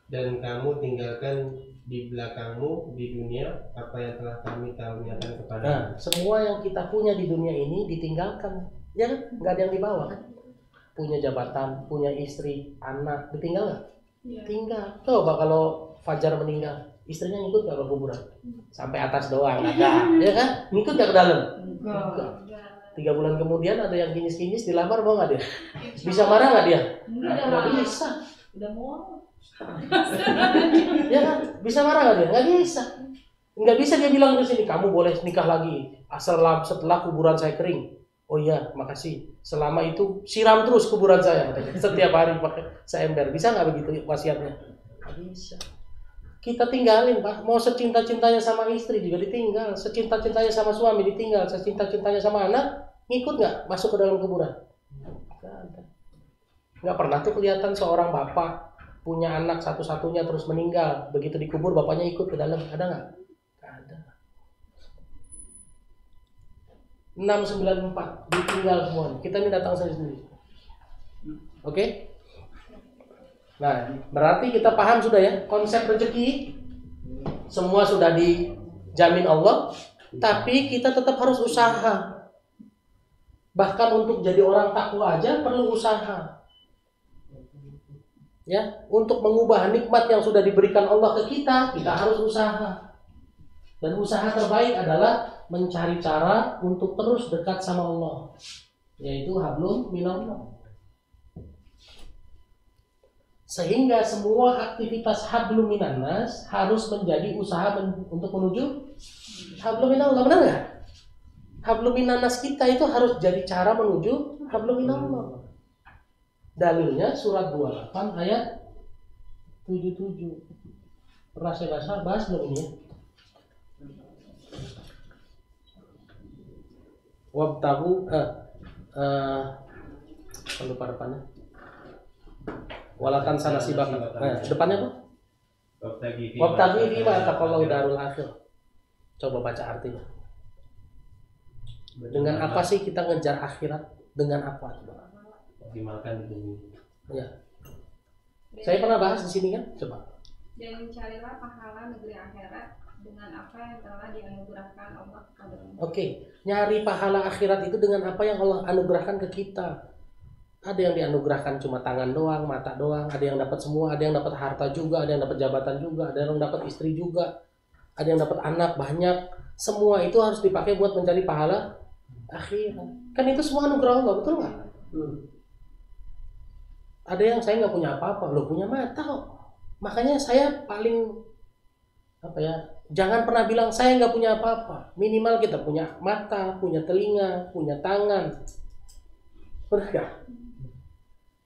Dan kamu tinggalkan di belakangmu di dunia apa yang telah kami karuniakan kepada. Nah, semua yang kita punya di dunia ini ditinggalkan, ya kan? Nggak ada yang dibawa kan? Punya jabatan, punya istri, anak, ditinggal nggak? Ya. Tinggal. Coba kalau Fajar meninggal, istrinya ngikut nggak ke kuburan? Sampai atas doang ada, ya kan? Ngikut nggak ke dalam? Enggak. 3 bulan kemudian ada yang kinyis-kinyis dilamar, mau nggak dia? Bisa marah nggak dia? Nggak bisa. Udah mau. Ya kan? Bisa marah nggak dia? Nggak bisa. Nggak bisa dia bilang di sini, kamu boleh nikah lagi asal setelah kuburan saya kering. Oh iya, makasih. Selama itu siram terus kuburan saya, setiap hari pakai seember. Bisa nggak begitu wasiatnya? Nggak bisa. Kita tinggalin, Pak. Mau secinta-cintanya sama istri juga ditinggal, secinta-cintanya sama suami ditinggal, secinta-cintanya sama anak, ngikut nggak masuk ke dalam kuburan? Nggak ada. Nggak pernah tuh kelihatan seorang bapak punya anak satu-satunya terus meninggal, begitu dikubur bapaknya ikut ke dalam, ada nggak? Nggak ada. 694 ditinggal semua. Kita ini datang sendiri. Oke? Nah, berarti kita paham sudah ya konsep rezeki. Semua sudah dijamin Allah, tapi kita tetap harus usaha. Bahkan untuk jadi orang takwa aja perlu usaha. Ya, untuk mengubah nikmat yang sudah diberikan Allah ke kita harus usaha. Dan usaha terbaik adalah mencari cara untuk terus dekat sama Allah, yaitu hablum minallah. Sehingga semua aktivitas hablum minan nas harus menjadi usaha untuk menuju hablum minallah, benar nggak? Hablum minan nas kita itu harus jadi cara menuju hablum minallah. Dalilnya surat 28 ayat 77. Pernah saya bahas belum ini? Wabtahu lupa depannya. Walatan sana sibak. Depannya apa? Wabtaghi bima ataqallahu darul akhir. Coba baca artinya. Dengan apa sih kita ngejar akhirat? Dengan apa? Optimalkan itu. Ya. Saya pernah bahas di sini kan? Coba. Dan mencarilah pahala negeri akhirat dengan apa yang telah dianugerahkan Allah kepadamu. Oke, nyari pahala akhirat itu dengan apa yang Allah anugerahkan ke kita. Ada yang dianugerahkan cuma tangan doang, mata doang, ada yang dapat semua, ada yang dapat harta juga, ada yang dapat jabatan juga, ada yang dapat istri juga, ada yang dapat anak banyak. Semua itu harus dipakai buat mencari pahala akhirat. Kan itu semua anugerah Allah, betul nggak? Ada yang saya nggak punya apa-apa, lo punya mata kok. Makanya saya paling jangan pernah bilang saya nggak punya apa-apa. Minimal kita punya mata, punya telinga, punya tangan. Benar nggak?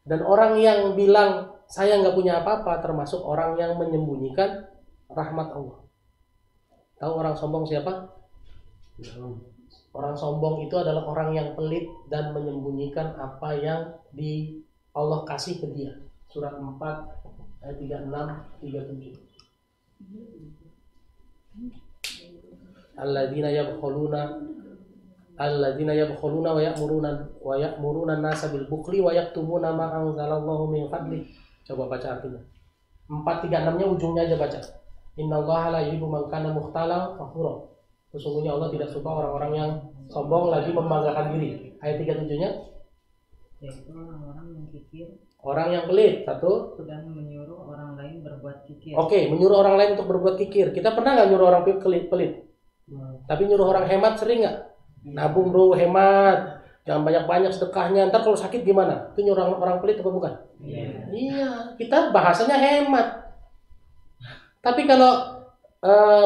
Dan orang yang bilang saya nggak punya apa-apa termasuk orang yang menyembunyikan rahmat Allah. Tahu orang sombong siapa? Orang sombong itu adalah orang yang pelit dan menyembunyikan apa yang Allah kasih ke dia. Surat 4 ayat 36 37. Alladzina yabkhuluna wa ya'muruna an-nasa bil bukhli wa yaktumuna ma anzalallahu min fadli. Coba baca artinya. 436-nya ujungnya aja baca. Innallaha la yuhibbu man kana mukhtalan fakhura. Sesungguhnya Allah tidak suka orang-orang yang sombong lagi membanggakan diri. Ayat 37-nya yaitu orang-orang yang kikir, orang yang pelit, satu, dan menyuruh orang lain berbuat kikir. Oke, menyuruh orang lain untuk berbuat kikir. Kita pernah nggak nyuruh orang pelit? Tapi nyuruh orang hemat sering nggak? Nabung bro, hemat, jangan banyak-banyak sedekahnya. Ntar kalau sakit gimana? Itu nyuruh orang pelit apa bukan? Iya, kita bahasanya hemat. Tapi kalau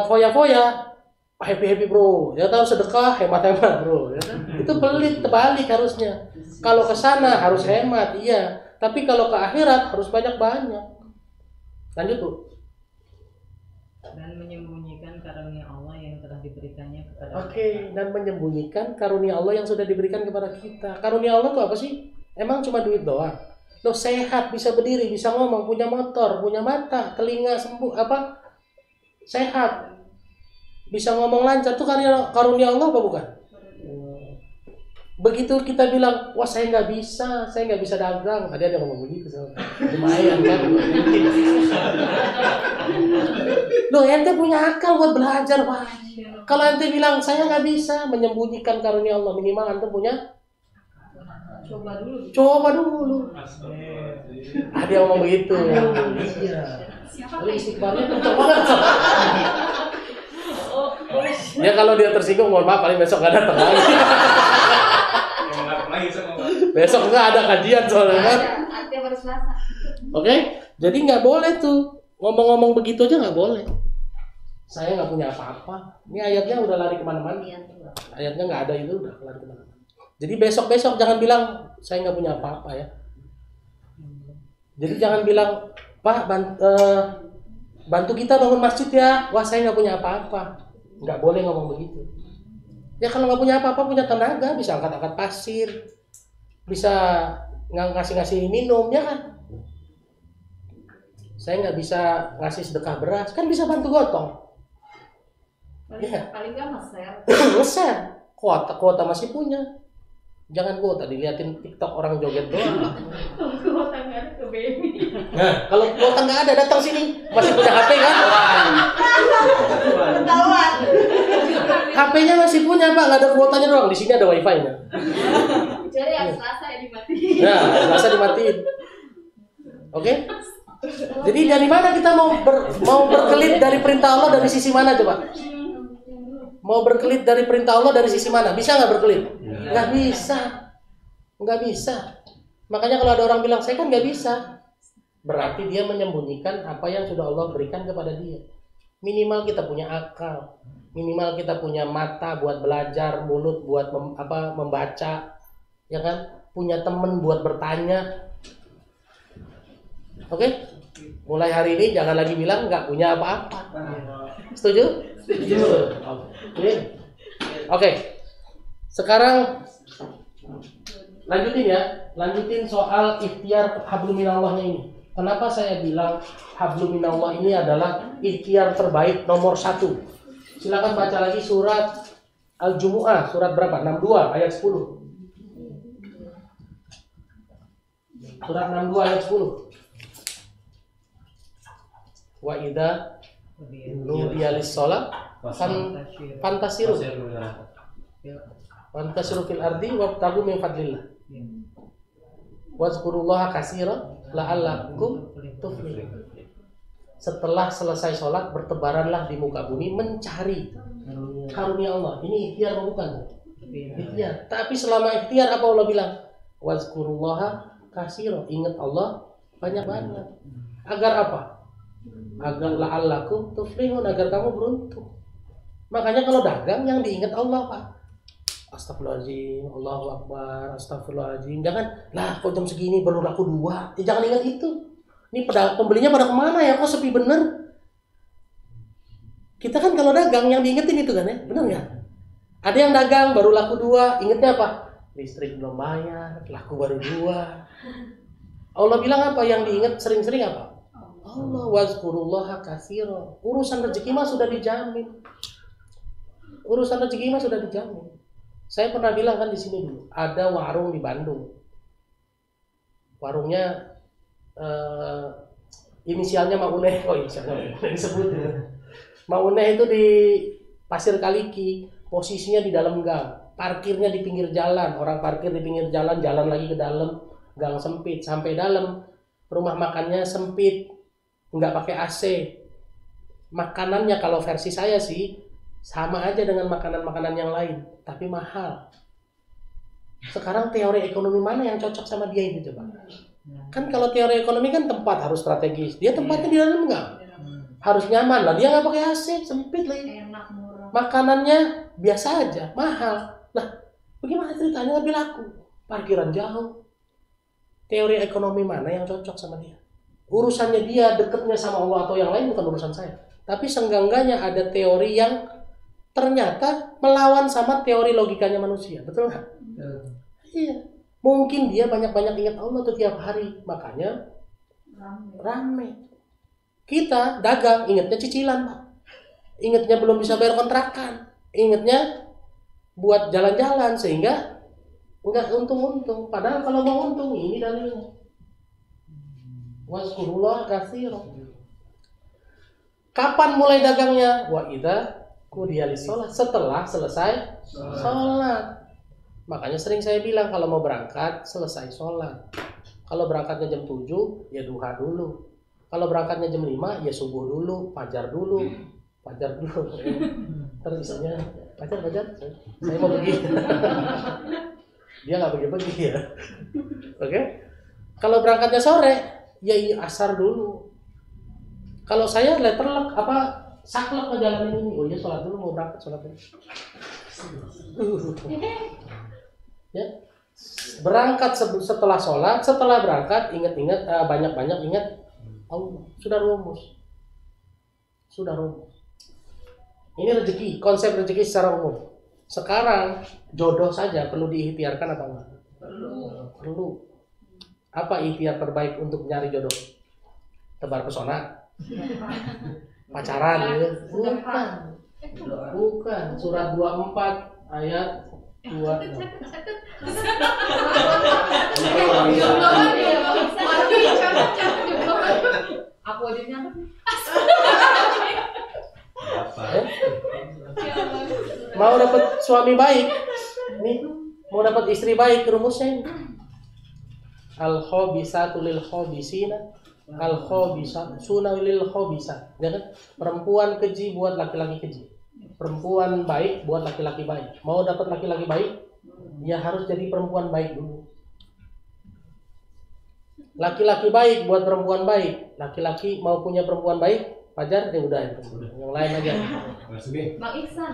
foya-foya, happy bro, ya tahu sedekah, hemat bro, ya kan? Itu pelit, terbalik harusnya. Kalau ke sana harus hemat, iya. Tapi kalau ke akhirat harus banyak-banyak. Lanjut Bu. Dan menyembunyikan karunia Allah yang telah diberikannya kepada Oke, dan menyembunyikan karunia Allah yang sudah diberikan kepada kita. Karunia Allah itu apa sih? Emang cuma duit doang? Lo sehat, bisa berdiri, bisa ngomong, punya motor, punya mata, telinga sembuh, sehat, bisa ngomong lancar, itu karunia Allah apa bukan? Begitu kita bilang, wah saya nggak bisa dagang. Tadi ada ngomong begitu, lumayan kan? Loh, ente punya akal buat belajar, Pak. Kalau ente bilang saya nggak bisa, menyembunyikan karunia Allah, minimal ente punya. Coba dulu. Ada yang ngomong begitu. Iya. Tapi istighfarnya kenceng banget. Ya kalau dia tersinggung, mohon maaf, paling besok nggak datang lagi. Besok nggak ada kajian soalnya kan. Oke, jadi nggak boleh tuh ngomong-ngomong begitu aja nggak boleh. Saya nggak punya apa-apa. Ini ayatnya udah lari kemana-mana. Ayatnya nggak ada itu udah lari kemana-mana. Jadi besok jangan bilang saya nggak punya apa-apa ya. Jadi jangan bilang Pak bantu kita bangun masjid ya. Wah saya nggak punya apa-apa. Nggak boleh ngomong begitu. Ya kalau nggak punya apa-apa, punya tenaga, bisa angkat-angkat pasir, bisa ngasih minum, ya kan? Saya nggak bisa ngasih sedekah beras, kan bisa bantu gotong. Paling nggak nge-share. Kuota masih punya. Jangan kuota diliatin TikTok orang joget doang. Kuota nggak ada ke baby. Nah, kalau kuota nggak ada, datang sini. Masih punya HP kan? Ketahuan. HP-nya masih punya Pak, nggak ada kuotanya doang. Di sini ada wifi-nya. Jadi Selasa ya dimatiin. Nah, Selasa dimatiin. Oke? Jadi dari mana kita mau berkelit dari perintah Allah, dari sisi mana coba? Mau berkelit dari perintah Allah dari sisi mana? Bisa nggak berkelit? Nggak bisa. Makanya kalau ada orang bilang saya kan nggak bisa, berarti dia menyembunyikan apa yang sudah Allah berikan kepada dia. Minimal kita punya akal, minimal kita punya mata buat belajar, mulut buat membaca, ya kan? Punya teman buat bertanya. Oke? Mulai hari ini jangan lagi bilang nggak punya apa-apa. Setuju? Setuju. Oke. Sekarang lanjutin soal ikhtiar hablum minallahnya ini. Kenapa saya bilang hablum minallah ini adalah ikhtiar terbaik nomor 1? Silakan baca lagi surat Al-Jumu'ah, surat berapa? 62 ayat 10. Surat 62 ayat 10. Wa idza nudiya lis-shalah fantasiru fil ardi wabtagu min fadlillah wazkurullaha katsiran la'allakum tuflihun. Setelah selesai sholat bertebaranlah di muka bumi mencari karunia Allah. Ini ikhtiar bukan? Ikhtiar. Tapi selama ikhtiar apa Allah bilang? Wazkurullaha katsiran. Ingat Allah banyak-banyak. Agar apa? Agar la'allakum tuflihun, agar kamu beruntung. Makanya kalau dagang yang diingat Allah, Pak. Astagfirullahaladzim, Allahu Akbar, astagfirullahaladzim. Jangan, lah kok jam segini baru laku 2. Jangan ingat itu. Ini pembelinya pada kemana ya? Kok sepi bener? Kita kan kalau dagang yang diingetin itu kan ya? Bener nggak? Ada yang dagang baru laku 2, ingetnya apa? Listrik belum bayar, laku baru 2. Allah bilang apa? Yang diingat sering-sering apa? Allah, wazkurullaha katsiran. Urusan rezeki mah sudah dijamin. Urusan rezeki mah sudah dijamin. Saya pernah bilang kan di sini dulu, ada warung di Bandung. Warungnya inisialnya Mauneh. Oh, inisialnya disebut. Mauneh itu di Pasir Kaliki, posisinya di dalam gang. Parkirnya di pinggir jalan, orang parkir di pinggir jalan, jalan lagi ke dalam, gang sempit sampai dalam. Rumah makannya sempit. Nggak pakai AC. Makanannya kalau versi saya sih sama aja dengan makanan-makanan yang lain, tapi mahal. Sekarang teori ekonomi mana yang cocok sama dia itu coba? Kan kalau teori ekonomi kan tempat harus strategis. Dia tempatnya di dalam enggak? Harus nyaman lah. Dia nggak pakai AC, sempit lagi. Makanannya biasa aja, mahal. Lah, bagaimana ceritanya lebih laku? Parkiran jauh. Teori ekonomi mana yang cocok sama dia? Urusannya dia dekatnya sama Allah atau yang lain bukan urusan saya. Tapi senggangganya ada teori yang ternyata melawan sama teori logikanya manusia. Betul nggak? Iya. Mungkin dia banyak-banyak ingat Allah tuh tiap hari. Makanya rame. Kita dagang ingatnya cicilan, Pak. Ingatnya belum bisa bayar kontrakan. Ingatnya buat jalan-jalan sehingga nggak untung-untung. Padahal kalau mau untung ini dalilnya. Wazkurullah katsiran. Kapan mulai dagangnya? Wa idza qudiya lis-shalah, setelah selesai sholat. Makanya sering saya bilang kalau mau berangkat selesai sholat. Kalau berangkatnya jam 7 ya duha dulu. Kalau berangkatnya jam 5 ya subuh dulu, fajar dulu. Terus misalnya fajar. Saya mau pergi. Dia nggak pergi ya. Oke? Kalau berangkatnya sore ya asar dulu. Kalau saya letterlek saklek ngejalanin ini. Oh iya sholat dulu mau berangkat sholat dulu. Ya. Berangkat setelah sholat, setelah berangkat ingat-ingat banyak-banyak ingat Allah. Sudah rumus. Ini rezeki, konsep rezeki secara umum. Sekarang jodoh saja perlu diikhtiarkan apa enggak? Perlu. Apa ikhtiar terbaik untuk nyari jodoh? Tebar pesona? Pacaran gitu? Bukan. Surat 24 ayat 2. Aku aja nyaman. Mau dapat suami baik? Nih, mau dapat istri baik rumusnya ini. Al-khabisatu lil khabisina, al-khabisuna lil khabisat. Jangan perempuan keji buat laki-laki keji. Perempuan baik buat laki-laki baik. Mau dapat laki-laki baik, ya harus jadi perempuan baik dulu. Laki-laki baik buat perempuan baik. Laki-laki mau punya perempuan baik, Fajar ya udah itu. Yang lain aja. Bang Iksan,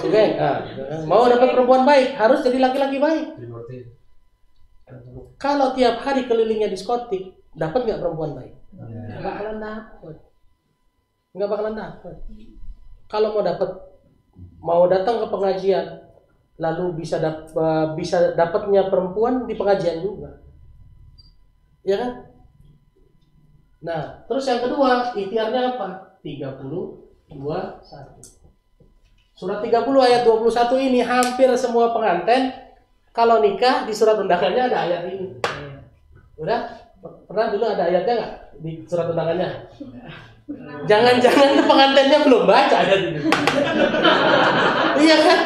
Sugeng. Mau dapat perempuan baik harus jadi laki-laki baik. Kalau tiap hari kelilingnya diskotik, dapat nggak perempuan baik? Nggak bakalan dapat. Kalau mau datang ke pengajian, lalu bisa dapatnya perempuan di pengajian juga, ya kan? Nah, terus yang kedua, ikhtiarnya apa? 30, 21. Surat 30 ayat 21 ini hampir semua pengantin kalau nikah di surat undangannya ada ayat ini. Udah? Pernah dulu ada ayatnya nggak di surat undangannya? Jangan-jangan pengantinnya belum baca ayat ini. Iya kan?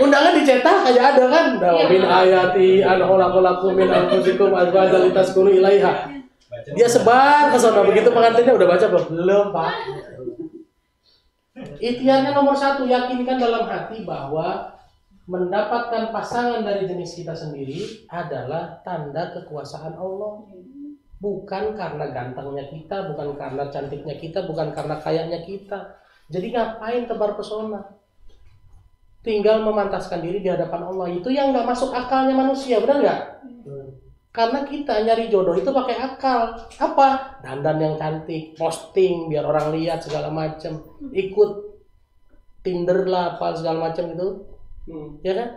Undangan dicetak aja ada kan? Min ayati an khalaqalakum min anfusikum azwajan litaskunu ilaiha. Dia sebar ke sana, begitu pengantinnya udah baca belum? Belum, Pak. Ikhtiarnya nomor 1, yakinkan dalam hati bahwa mendapatkan pasangan dari jenis kita sendiri adalah tanda kekuasaan Allah. Bukan karena gantengnya kita, bukan karena cantiknya kita, bukan karena kayanya kita. Jadi ngapain tebar pesona? Tinggal memantaskan diri di hadapan Allah. Itu yang nggak masuk akalnya manusia, benar nggak? Karena kita nyari jodoh itu pakai akal. Apa? Dandan yang cantik, posting biar orang lihat segala macam, ikut Tinder lah, apa segala macam itu, ya kan?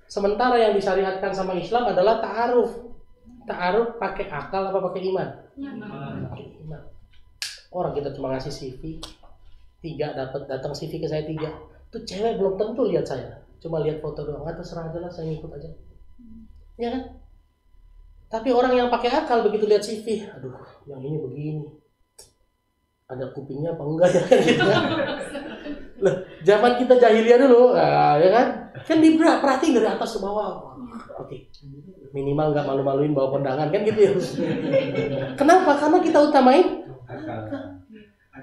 Sementara yang disyariatkan sama Islam adalah ta'aruf. Ta'aruf pakai akal apa pakai iman? Pakai iman. Orang kita cuma ngasih CV 3, datang CV ke saya 3. Tuh cewek belum tentu lihat saya, cuma lihat foto doang. Terserah aja lah, saya ngikut aja. Ya kan? Tapi orang yang pakai akal begitu lihat CV, aduh, yang ini begini, ada kupingnya apa enggak ya kan gitu kan? Loh, zaman kita jahiliyah dulu, ya kan? Kan diperhatiin dari atas ke bawah. Oke, minimal nggak malu-maluin bawa kondangan kan gitu ya. Kenapa? Karena kita utamain akal.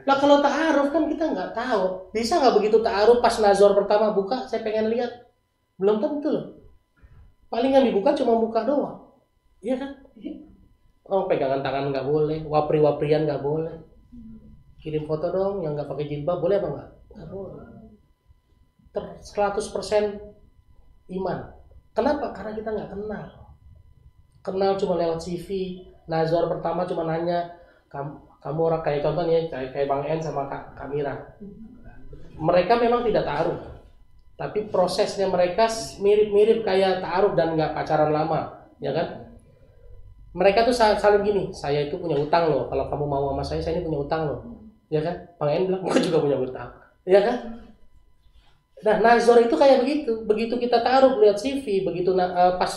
Lah kalau ta'aruf kan kita nggak tahu. Bisa nggak begitu ta'aruf pas nazar pertama buka, saya pengen lihat, belum tentu loh. Paling yang dibuka cuma muka doang. Iya kan? Oh, pegangan tangan nggak boleh, wapri-waprian nggak boleh. Kirim foto dong, yang nggak pakai jilbab boleh apa nggak? Nggak boleh. 100% iman. Kenapa? Karena kita nggak kenal. Kenal cuma lewat CV. Nazar pertama cuma nanya, kamu orang kayak contohnya kayak Bang En sama Kak Mira. Mereka memang tidak ta'aruf, tapi prosesnya mereka mirip-mirip kayak ta'aruf dan nggak pacaran lama, ya kan? Mereka tuh saling gini, saya itu punya utang loh, kalau kamu mau sama saya ini punya utang loh, ya kan? Bang En bilang, gue juga punya utang, ya kan? Nah, nazar itu kayak begitu kita ta'aruf lihat CV, begitu pas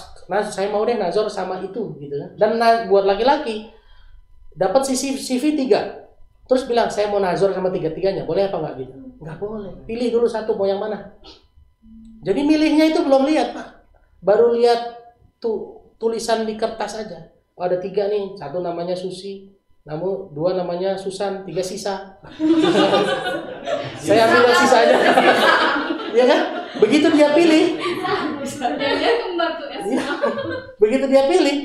saya mau deh nazar sama itu, gitu kan? Dan buat laki-laki dapat CV 3, terus bilang saya mau nazar sama 3-3-nya, boleh apa nggak gitu? Nggak boleh, pilih dulu satu, mau yang mana? Jadi milihnya itu belum lihat, Pak, baru lihat tulisan di kertas aja. Oh, ada 3 nih, 1 namanya Susi, 2 namanya Susan, 3 sisa. Saya ambil yang sisa aja. Ya kan? Begitu dia pilih. Begitu dia pilih,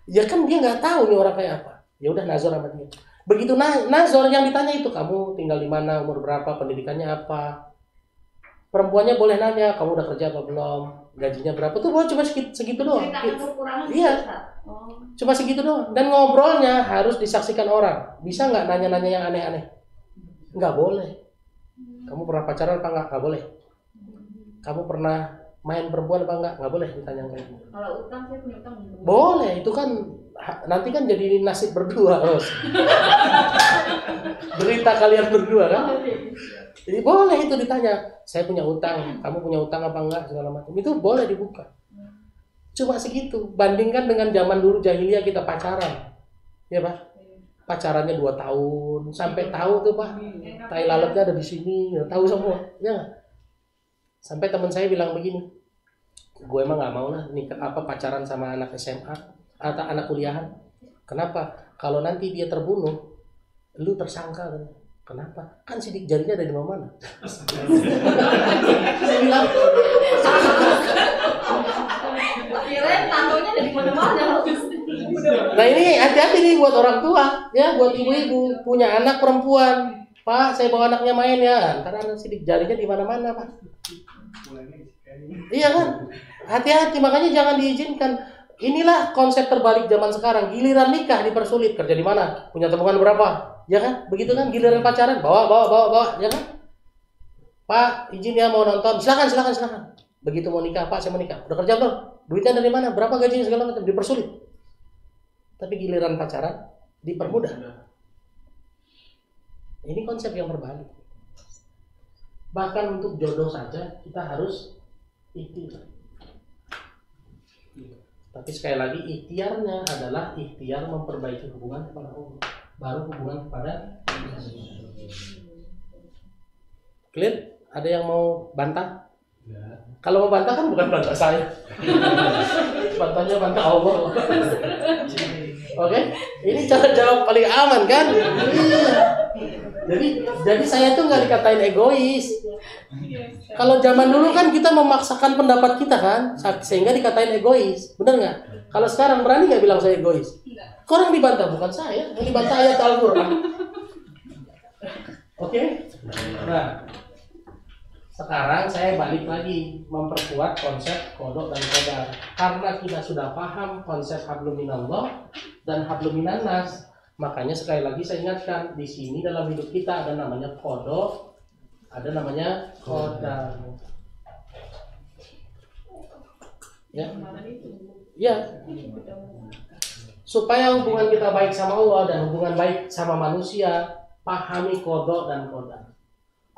ya kan dia nggak tahu nih orang kayak apa. Ya udah nazar sama dia. Begitu nazar yang ditanya itu, kamu tinggal di mana, umur berapa, pendidikannya apa. Perempuannya boleh nanya, kamu udah kerja apa belum, gajinya berapa, tuh boleh cuma segitu doang. Iya, cuma segitu doang. Dan ngobrolnya harus disaksikan orang. Bisa nggak nanya-nanya yang aneh-aneh? Nggak boleh. Kamu pernah pacaran apa nggak? Nggak boleh. Kamu pernah main perempuan apa nggak? Nggak boleh ditanya kayak gitu. Kalau utang, saya punya utang. Boleh, itu kan nanti kan jadi nasib berdua, berita kalian berdua kan? Jadi boleh itu ditanya, saya punya utang, kamu punya utang apa enggak, segala macam. Itu boleh dibuka. Cuma segitu. Bandingkan dengan zaman dulu jahiliyah kita pacaran, ya Pak? Pacarannya 2 tahun, sampai tahu tuh Pak, tai lalatnya ada di sini, ya, tahu semua, ya nggak? Sampai teman saya bilang begini, gue emang nggak mau lah nikah pacaran sama anak SMA atau anak kuliahan. Kenapa? Kalau nanti dia terbunuh, lu tersangka kan? Kenapa? Kan sidik jarinya ada di mana? Saya bilang, Kirain tatonya dari mana-mana. Nah ini hati-hati nih buat orang tua, ya buat ibu-ibu punya anak perempuan. Pak, saya bawa anaknya main ya. Karena sidik jarinya di mana-mana, Pak. Iya kan? Hati-hati, makanya jangan diizinkan. Inilah konsep terbalik zaman sekarang. Giliran nikah dipersulit. Kerja di mana? Punya tabungan berapa? Ya kan? Begitu kan? Giliran pacaran, bawa, ya kan? Pak, izin ya mau nonton. Silakan. Begitu mau nikah, Pak, saya mau nikah. Udah kerja belum? Duitnya dari mana? Berapa gajinya segala macam? Dipersulit. Tapi giliran pacaran dipermudah. Ini konsep yang berbalik. Bahkan untuk jodoh saja kita harus ikhtiar. Tapi sekali lagi ikhtiarnya adalah ikhtiar memperbaiki hubungan kepada Allah, baru hubungan kepada clear? Ada yang mau bantah? Ya. Kalau mau bantah kan bukan bantah saya. Bantahnya bantah Allah. Oke? Ini cara jawab paling aman kan? Jadi saya tuh nggak dikatain egois. Kalau zaman dulu kan kita memaksakan pendapat kita kan, sehingga dikatain egois, bener nggak? Kalau sekarang berani nggak bilang saya egois? Orang dibantah bukan saya, yang dibantah ayat Al-Quran. Oke? Nah, sekarang saya balik lagi memperkuat konsep kodok dan qadar. Karena kita sudah paham konsep hablum minallah dan hablum minannas, makanya sekali lagi saya ingatkan, di sini dalam hidup kita ada namanya kodok, ada namanya qadar. Ya. Supaya hubungan kita baik sama Allah dan hubungan baik sama manusia, pahami kodok dan qadar.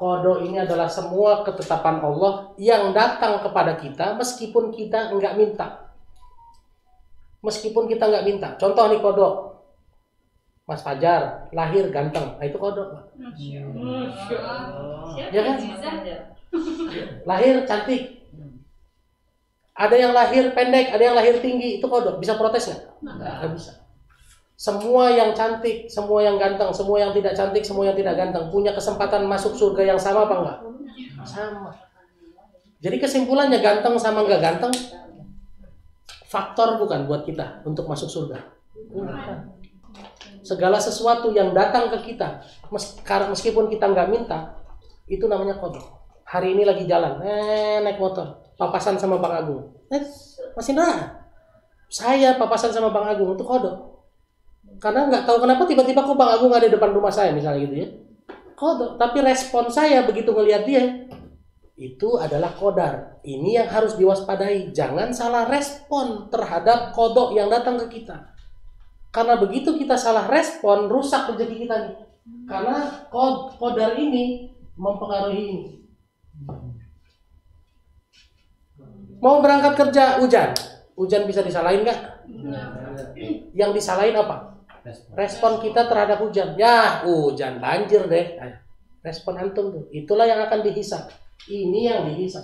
Qada ini adalah semua ketetapan Allah yang datang kepada kita meskipun kita enggak minta. Meskipun kita enggak minta. Contoh nih qada. Mas Fajar lahir ganteng. Nah itu qada, Pak. Ya kan? Lahir cantik. Ada yang lahir pendek, ada yang lahir tinggi. Itu qada. Bisa protes enggak? Enggak bisa. Semua yang cantik, semua yang ganteng, semua yang tidak cantik, semua yang tidak ganteng punya kesempatan masuk surga yang sama apa enggak? Sama. Jadi kesimpulannya ganteng sama enggak ganteng faktor bukan buat kita untuk masuk surga. Bukan. Segala sesuatu yang datang ke kita meskipun kita enggak minta, itu namanya qada. Hari ini lagi jalan, naik motor, papasan sama Bang Agung. Mas Indra, saya papasan sama Bang Agung, itu qada. Karena nggak tahu kenapa tiba-tiba kok Bang Agung ada di depan rumah saya misalnya gitu ya. Qada. Tapi respon saya begitu ngelihat dia itu adalah qadar. Ini yang harus diwaspadai. Jangan salah respon terhadap qada yang datang ke kita. Karena begitu kita salah respon, rusak rezeki kita nih. Karena qadar ini mempengaruhi ini. Mau berangkat kerja hujan. Hujan bisa disalahin nggak? Yang disalahin apa? Respon kita terhadap hujan. Ya, hujan banjir deh. Respon antum tuh. Itulah yang akan dihisap. Ini yang dihisap.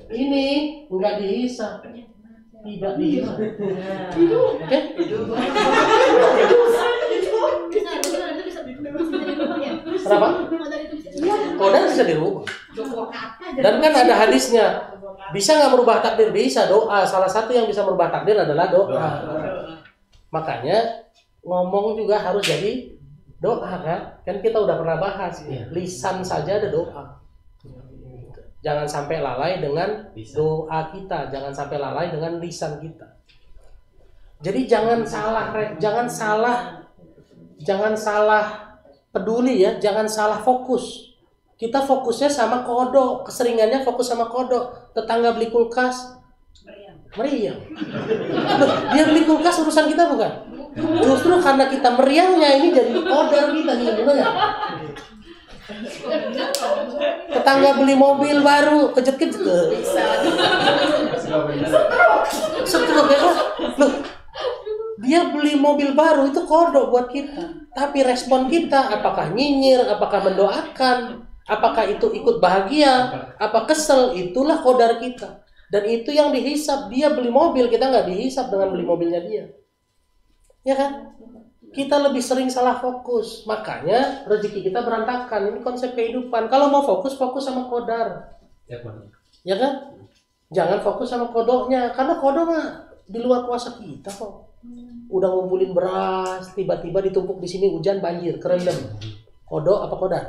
Ini enggak dihisap. Tidak dihisap. Oke? Kenapa? Qadar bisa dirubah. Dan kan ada hadisnya. Bisa nggak merubah takdir? Bisa, doa. Salah satu yang bisa merubah takdir adalah doa. Makanya ngomong juga harus jadi doa kan? Kan kita udah pernah bahas. Lisan saja ada doa. Jangan sampai lalai dengan doa kita. Jangan sampai lalai dengan lisan kita. Jadi jangan salah peduli ya. Jangan salah fokus. Kita fokusnya sama kodok, keseringannya fokus sama kodok. Tetangga beli kulkas, meriang. Dia beli kulkas urusan kita bukan? Justru karena kita meriangnya ini jadi kodar kita nih, benar nggak? Tetangga beli mobil baru, kejut-kejut. Setelah loh, dia beli mobil baru itu kodok buat kita. Tapi respon kita, apakah nyinyir, apakah mendoakan? Apakah itu ikut bahagia? Apa kesel? Itulah qadar kita. Dan itu yang dihisap. Dia beli mobil, kita nggak dihisap dengan beli mobilnya dia. Ya kan? Kita lebih sering salah fokus. Makanya rezeki kita berantakan. Ini konsep kehidupan. Kalau mau fokus sama qadar. Ya kan? Jangan fokus sama kodoknya, karena kodok mah di luar kuasa kita kok. Udah ngumpulin beras, tiba-tiba ditumpuk di sini hujan banjir, kerendam. Kodok apa kodar?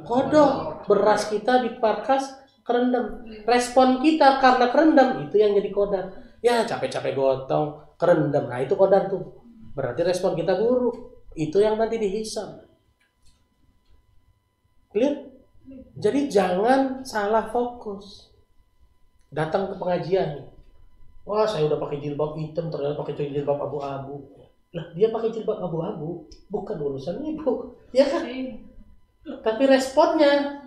Kodok. Beras kita diparkas, kerendam. Respon kita karena kerendam itu yang jadi kodar. Ya capek-capek gotong, kerendam. Nah itu kodar tuh. Berarti respon kita buruk. Itu yang nanti dihisap. Clear? Jadi jangan salah fokus. Datang ke pengajian, wah saya udah pakai jilbab hitam, ternyata pakai jilbab abu-abu. Lah dia pakai jilbab abu-abu, bukan urusan ibu, ya kan? Tapi responnya,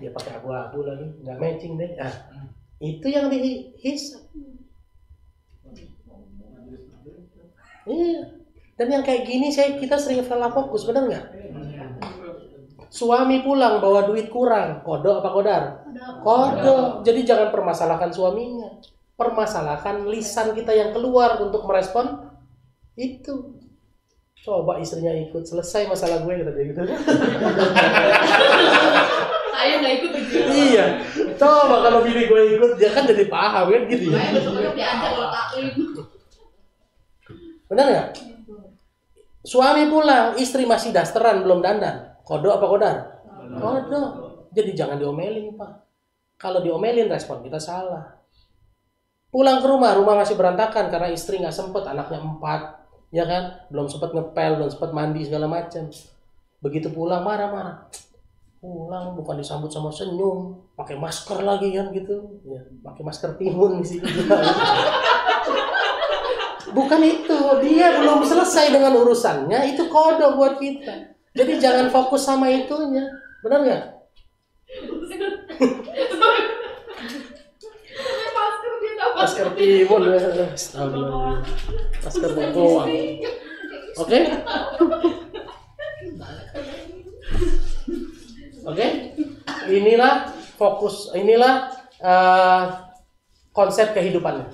dia pakai abu-abu lagi, nggak matching deh. Nah, itu yang dihisap. Iya. Dan yang kayak gini kita sering salah fokus, benar nggak? Suami pulang bawa duit kurang, kodok apa kodar? Kodok. Jadi jangan permasalahkan suaminya, permasalahkan lisan kita yang keluar untuk merespon itu. Coba istrinya ikut, selesai masalah gue kata dia gitu. Saya nggak ikut begitu. Iya. Coba kalau bini gue ikut, dia kan jadi paham kan gitu. Saya besok-besok diajak kalau taklim. Benar nggak? Suami pulang, istri masih dasteran belum dandan. Kodok apa kodar? Kodok. Jadi jangan diomelin pak. Kalau diomelin respon kita salah. Pulang ke rumah masih berantakan karena istri nggak sempet, anaknya 4, ya kan? Belum sempet ngepel, belum sempet mandi segala macam. Begitu pulang marah-marah. Pulang bukan disambut sama senyum, pakai masker lagi kan gitu. Ya, pakai masker timun di sini. Bukan itu, dia belum selesai dengan urusannya, itu kodok buat kita. Jadi jangan fokus sama itunya, benar nggak? Masker timun, masker bengkoang. Oke? Oke? Inilah fokus, inilah konsep kehidupannya.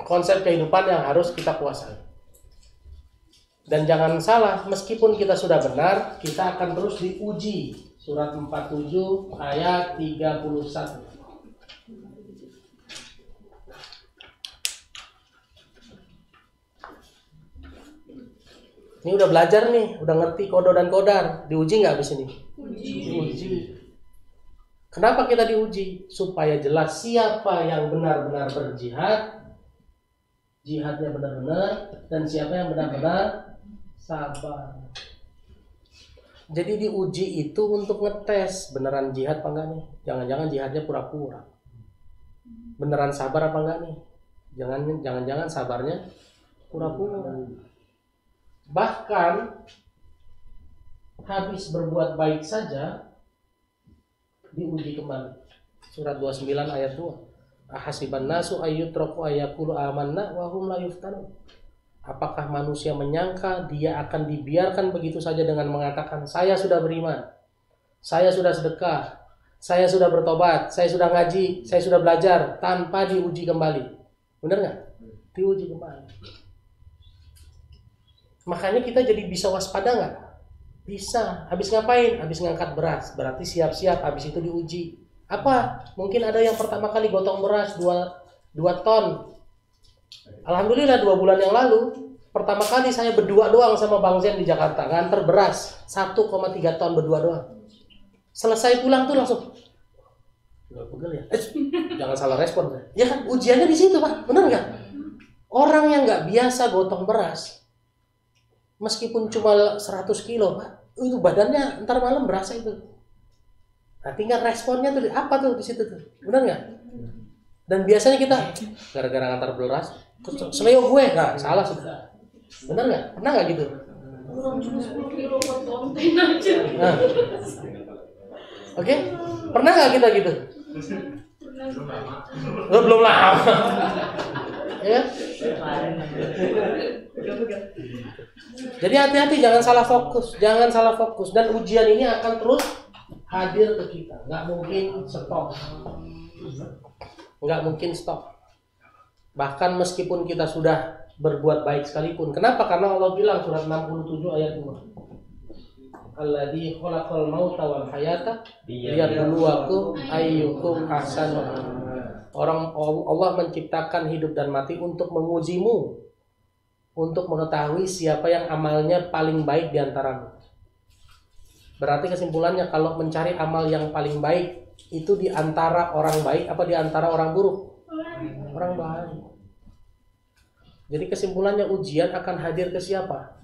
Konsep kehidupan yang harus kita kuasai. Dan jangan salah, meskipun kita sudah benar, kita akan terus diuji. Surat 47 ayat 31. Ini udah belajar nih, udah ngerti kodo dan kodar. Diuji nggak abis ini? Diuji. Kenapa kita diuji? Supaya jelas siapa yang benar-benar berjihad, jihadnya benar-benar, dan siapa yang benar-benar sabar. Jadi diuji itu untuk ngetes beneran jihad apa enggak nih. Jangan-jangan jihadnya pura-pura. Beneran sabar apa enggak nih? Jangan-jangan sabarnya pura-pura. Bahkan habis berbuat baik saja diuji kembali. Surat 29 ayat 2. Ahasiban nasu ayyutraku ayyaqulu amanna wa hum la yuftanun. Apakah manusia menyangka dia akan dibiarkan begitu saja dengan mengatakan saya sudah beriman, saya sudah sedekah, saya sudah bertobat, saya sudah ngaji, saya sudah belajar tanpa diuji kembali? Benar nggak? Diuji kembali. Makanya kita jadi bisa waspada nggak? Bisa. Habis ngapain? Habis ngangkat beras. Berarti siap-siap. Habis itu diuji. Apa? Mungkin ada yang pertama kali gotong beras 2 ton. Alhamdulillah 2 bulan yang lalu pertama kali saya berdua doang sama Bang Zen di Jakarta nganter beras 1,3 ton berdua doang. Selesai pulang tuh langsung pegel ya. Jangan salah respon. Ya kan ujiannya di situ Pak. Benar nggak? Orang yang nggak biasa gotong beras, meskipun cuma 100 kilo Pak, itu badannya ntar malam berasa itu. Nah tinggal responnya tuh apa tuh di situ tuh. Benar nggak? Dan biasanya kita gara-gara ngantar beras, seleo gue, nggak salah sudah. Benar nggak? Pernah nggak gitu? Orang cuma 10 kilo buat konten aja. Nah. Oke, pernah nggak kita gitu? Belum lama. Ya. Jadi hati-hati, jangan salah fokus, dan ujian ini akan terus hadir ke kita, nggak mungkin stop. Bahkan meskipun kita sudah berbuat baik sekalipun. Kenapa? Karena Allah bilang surat 67 ayat 2. alladzi khalaqal mauta wal hayata liyabluwakum ayyukum ahsanu amala. Allah menciptakan hidup dan mati untuk mengujimu, untuk mengetahui siapa yang amalnya paling baik di antaramu. Berarti kesimpulannya kalau mencari amal yang paling baik itu di antara orang baik apa di antara orang buruk? Orang baik. Jadi kesimpulannya ujian akan hadir ke siapa?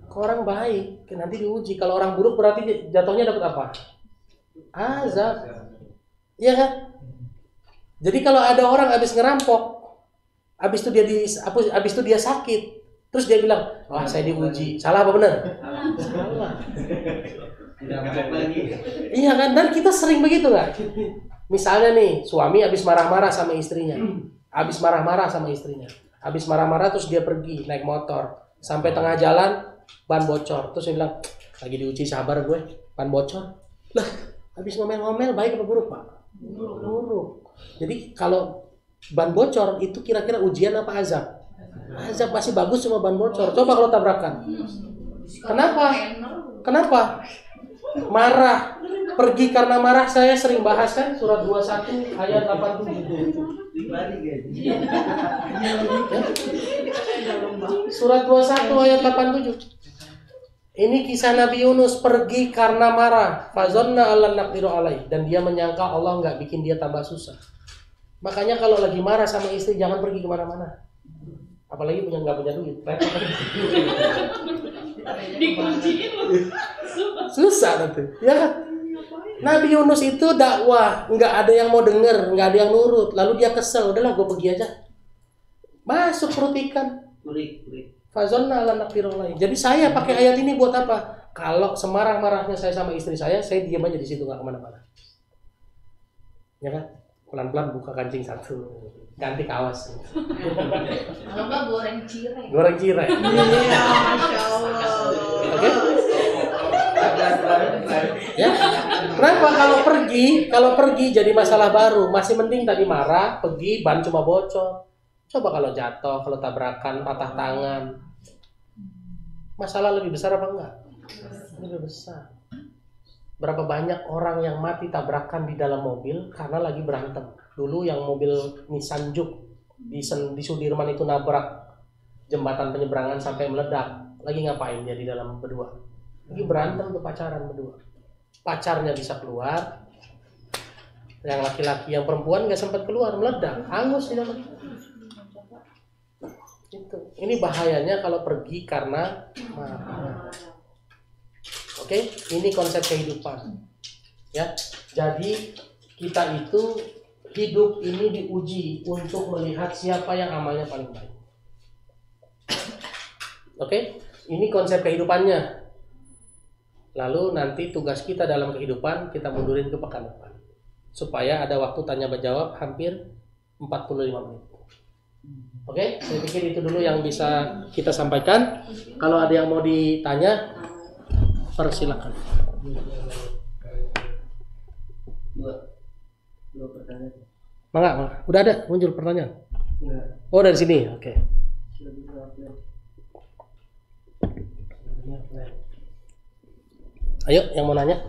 Ke orang baik. Nanti diuji. Kalau orang buruk berarti jatuhnya dapat apa? Azab. Iya kan? Jadi kalau ada orang habis ngerampok, habis itu dia sakit, terus dia bilang, wah saya diuji. Salah apa benar? Salah. Iya kan? Dan kita sering begitu nggak? Misalnya nih, suami habis marah-marah sama istrinya. Habis marah-marah terus dia pergi naik motor. Sampai tengah jalan, ban bocor. Terus dia bilang, lagi diuji sabar gue, ban bocor. Lah, habis ngomel-ngomel baik apa buruk, Pak? Buruk. Jadi kalau ban bocor itu kira-kira ujian apa azab? Azab masih bagus cuma ban bocor. Coba kalau tabrakan. Kenapa? Marah. Pergi karena marah, saya sering bahas kan surat 21 ayat 87. Surat 21 ayat 87. Ini kisah Nabi Yunus pergi karena marah. Fazonna allan naqdiru alai, dan dia menyangka Allah nggak bikin dia tambah susah. Makanya kalau lagi marah sama istri jangan pergi kemana-mana. Apalagi nggak punya duit. Dikunciin Susah nanti. Ya kan? Nabi Yunus itu dakwah, nggak ada yang mau denger, nggak ada yang nurut. Lalu dia kesel, udahlah gue pergi aja. Masuk perut ikan. Fazonna ala naqdirullah. Jadi saya pakai ayat ini buat apa? Kalau semarah-marahnya saya sama istri saya diam aja di situ, nggak kemana-mana. Ya kan? Pelan-pelan buka kancing satu, ganti kaos. Kalau nggak goreng cireng. Goreng cireng. Iya, Masya Allah. Oke? Ya. Kenapa kalau pergi jadi masalah baru? Masih mending tadi marah, pergi ban cuma bocor. Coba kalau jatuh, kalau tabrakan, patah tangan. Masalah lebih besar apa enggak? Lebih besar. Berapa banyak orang yang mati tabrakan di dalam mobil karena lagi berantem. Dulu yang mobil Nissan Juke di Sudirman itu nabrak jembatan penyeberangan sampai meledak. Lagi ngapain dia di dalam berdua? Lagi berantem tuh pacaran berdua. Pacarnya bisa keluar, yang laki-laki, yang perempuan nggak sempat keluar, meledak, hangus di dalam. Itu. Ini bahayanya kalau pergi karena marah. Oke, ini konsep kehidupan. Ya, jadi kita itu hidup ini diuji untuk melihat siapa yang amalnya paling baik. Oke, ini konsep kehidupannya. Lalu nanti tugas kita dalam kehidupan kita mundurin ke pekan depan supaya ada waktu tanya jawab hampir 45 menit. Oke, saya pikir itu dulu yang bisa kita sampaikan. Kalau ada yang mau ditanya, persilakan. Dua pertanyaan. Mangga. Udah ada muncul pertanyaan? Oh, dari sini. Oke. Ayo, yang mau nanya?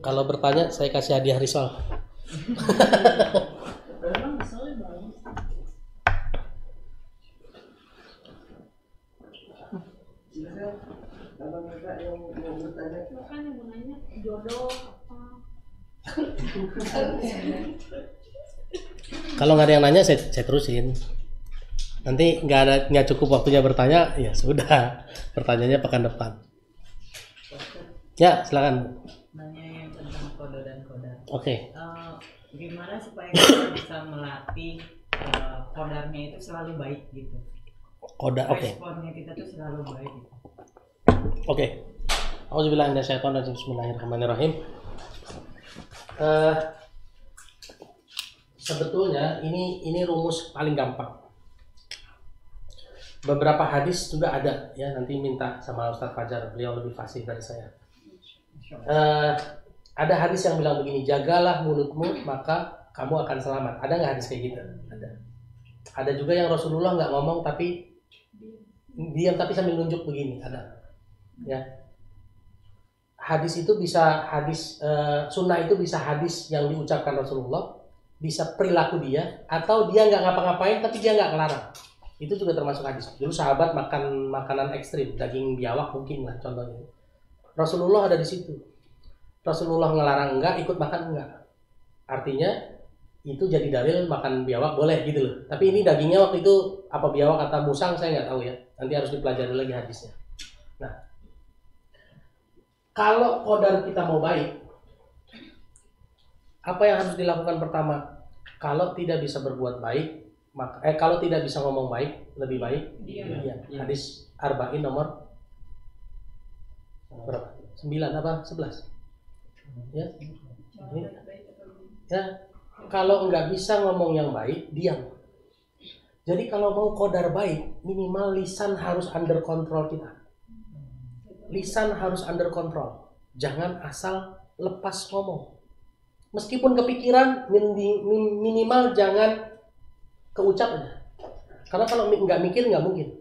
Kalau bertanya, saya kasih hadiah risol. Bukan yang mau nanya jodoh apa? Kalau nggak ada yang nanya, saya terusin. Nanti nggak cukup waktunya bertanya, ya sudah. Pertanyaannya pekan depan. Ya, silakan. Nanya yang tentang kode dan kodar. Oke. Gimana supaya kita bisa melatih kodarnya itu selalu baik gitu? Kodar, oke. Responnya kita tuh selalu baik. Gitu. Oke. Auzubillahi minasyaitonir rajim. Bismillahirrahmanirrahim. Sebetulnya ini rumus paling gampang. Beberapa hadis juga ada ya, nanti minta sama Ustaz Fajar, beliau lebih fasih dari saya. Ada hadis yang bilang begini, jagalah mulutmu maka kamu akan selamat. Ada nggak hadis kayak gitu? Ada juga yang Rasulullah nggak ngomong tapi diam tapi sambil nunjuk begini, ada. Ya. Hadis itu bisa sunnah itu bisa hadis yang diucapkan Rasulullah, bisa perilaku dia, atau dia nggak ngapa-ngapain tapi dia nggak ngelarang. Itu juga termasuk hadis. Dulu sahabat makan makanan ekstrim, daging biawak mungkin lah contohnya. Rasulullah ada di situ. Rasulullah ngelarang enggak, ikut makan enggak. Artinya itu jadi dalil makan biawak boleh gitu loh. Tapi ini dagingnya waktu itu apa biawak atau musang saya nggak tahu ya. Nanti harus dipelajari lagi hadisnya. Nah, kalau qadar kita mau baik, apa yang harus dilakukan pertama? Kalau tidak bisa berbuat baik, kalau tidak bisa ngomong baik, lebih baik iya. Hadis Arba'in nomor berapa? 9 apa 11? Ya. Ya. Kalau nggak bisa ngomong yang baik, diam. Jadi kalau mau qadar baik, minimal lisan harus under control kita. Lisan harus under control. Jangan asal lepas ngomong. Meskipun kepikiran, minimal jangan keucap aja. Karena kalau nggak mikir nggak mungkin.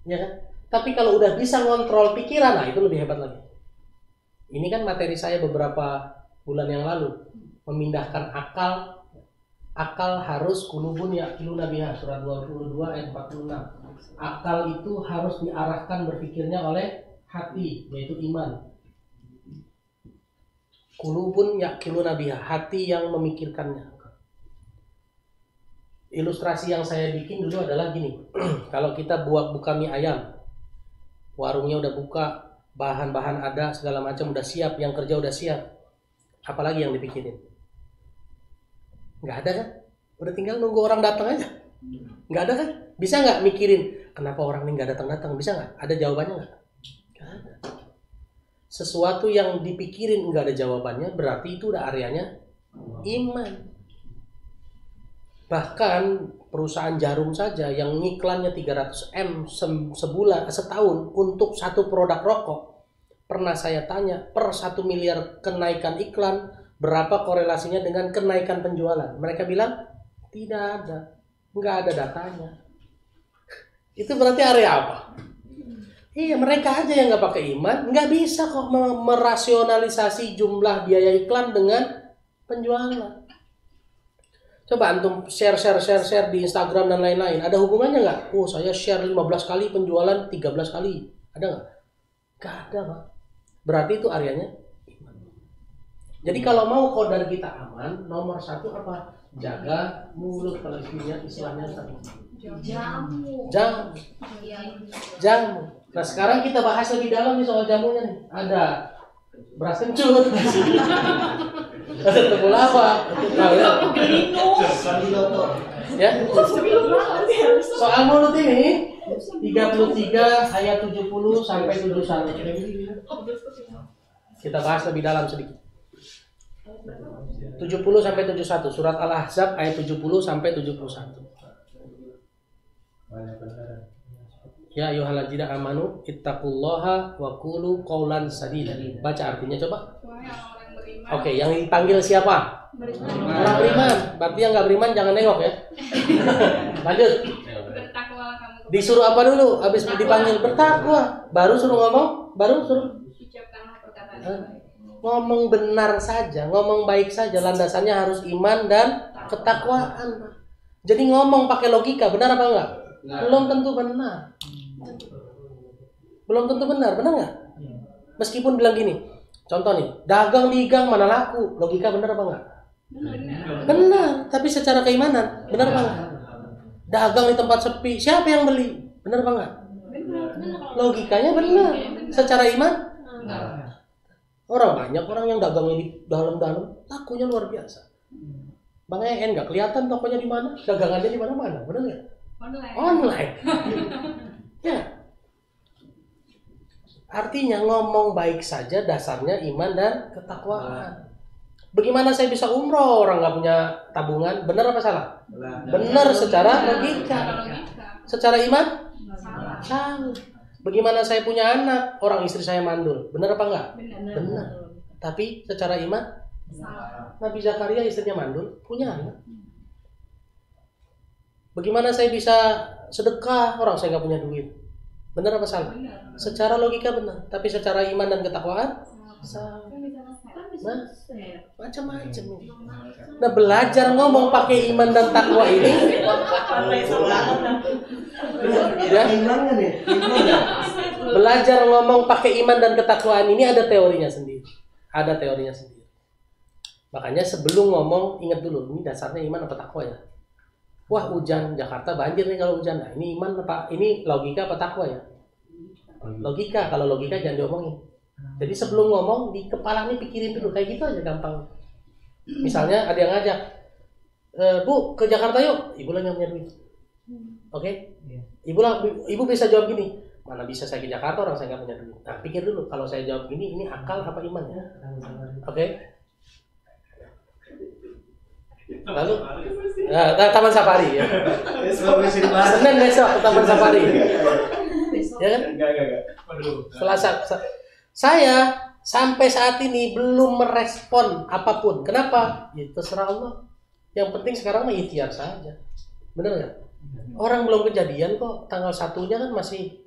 Ya kan? Tapi kalau udah bisa ngontrol pikiran, nah itu lebih hebat lagi. Ini kan materi saya beberapa bulan yang lalu. Memindahkan akal. Akal harus kulubun ya'qiluna biha, surat 22 ayat 46. Akal itu harus diarahkan berpikirnya oleh hati, yaitu iman. Kulubun ya'qiluna biha, hati yang memikirkannya. Ilustrasi yang saya bikin dulu adalah gini. Kalau kita buka mie ayam, warungnya udah buka, bahan-bahan ada, segala macam udah siap, yang kerja udah siap. Apalagi yang dipikirin? Nggak ada kan? Udah tinggal nunggu orang datang aja. Nggak ada kan? Bisa nggak mikirin kenapa orang ini nggak datang-datang? Bisa nggak? Ada jawabannya nggak? Nggak ada. Sesuatu yang dipikirin nggak ada jawabannya, berarti itu udah areanya iman. Bahkan perusahaan jarum saja yang ngiklannya 300M setahun untuk satu produk rokok. Pernah saya tanya, per 1 miliar kenaikan iklan, berapa korelasinya dengan kenaikan penjualan? Mereka bilang, tidak ada. Nggak ada datanya. Itu berarti area apa? Iya, mereka aja yang nggak pakai iman, nggak bisa kok merasionalisasi jumlah biaya iklan dengan penjualan. Coba antum share di Instagram dan lain-lain. Ada hubungannya nggak? Oh, saya share 15 kali, penjualan 13 kali. Ada nggak? Nggak ada, Pak. Berarti itu areanya iman. Jadi kalau mau qadar kita aman, nomor 1 apa? Jaga mulut, kalau istilahnya jamu. Nah, sekarang kita bahas lebih dalam nih soal jamunya nih. Ada beras kencur. Ada temulawak. Ya. Soal mulut ini 33 ayat 70 sampai 71. Kita bahas lebih dalam sedikit. 70 sampai 71, surat Al-Ahzab ayat 70 sampai 71. Ya ayyuhalladzina amanu ittaqullaha wa qulu qaulan sadida. Baca artinya coba. Oke, yang dipanggil siapa? Orang beriman. Berarti yang nggak beriman jangan nengok ya. Lanjut. Disuruh apa dulu? Habis dipanggil bertakwa, baru suruh ngomong, baru suruh ngomong benar saja, ngomong baik saja. Landasannya harus iman dan ketakwaan. Jadi ngomong pakai logika, benar apa enggak? Belum tentu benar. Belum tentu benar nggak? Meskipun bilang gini, contoh nih, dagang di gang mana laku, logika benar apa enggak? Benar. Tapi secara keimanan, benar apa enggak? Dagang di tempat sepi, siapa yang beli? Benar apa enggak? Logikanya benar. Secara iman? Banyak orang yang dagangnya di dalam-dalam, lakunya luar biasa. Bang En nggak kelihatan tokonya di mana, dagangannya di mana-mana, benar nggak? Online. Ya. Artinya ngomong baik saja dasarnya iman dan ketakwaan. Bagaimana saya bisa umroh orang nggak punya tabungan? Benar apa salah? Benar secara logika. Secara iman? Salah. Bagaimana saya punya anak, orang istri saya mandul? Benar apa enggak? Benar. Tapi secara iman? Salah. Nabi Zakaria istrinya mandul, punya anak. Bagaimana saya bisa sedekah, orang saya nggak punya duit? Benar apa salah? Benar. Secara logika benar, tapi secara iman dan ketakwaan salah. Nah, macam-macam ini. Nah, belajar ngomong pakai iman dan takwa ini ya, belajar ngomong pakai iman dan ketakwaan ini ada teorinya sendiri. Ada teorinya sendiri. Makanya sebelum ngomong ingat dulu, ini dasarnya iman apa takwa ya? Wah, hujan Jakarta banjir nih kalau hujan. Nah, ini iman apa? Ini logika apa takwa ya? Logika. Kalau logika jangan diomongin. Jadi sebelum ngomong di kepala ini pikirin dulu, kayak gitu aja gampang. Misalnya ada yang ngajak, Bu ke Jakarta yuk. Ibu lagi punya duit. Oke? Ibu bisa jawab gini. Mana bisa saya ke Jakarta orang saya nggak punya duit. Nah, pikir dulu kalau saya jawab gini, ini akal apa iman ya? Oke? Lalu Taman Safari ya. Senin besok ke Taman Safari. Ya kan? Selasa. Saya sampai saat ini belum merespon apapun. Kenapa? Ya terserah Allah. Yang penting sekarang mah ikhtiar saja. Benar nggak? Orang belum kejadian kok. Tanggal 1-nya kan masih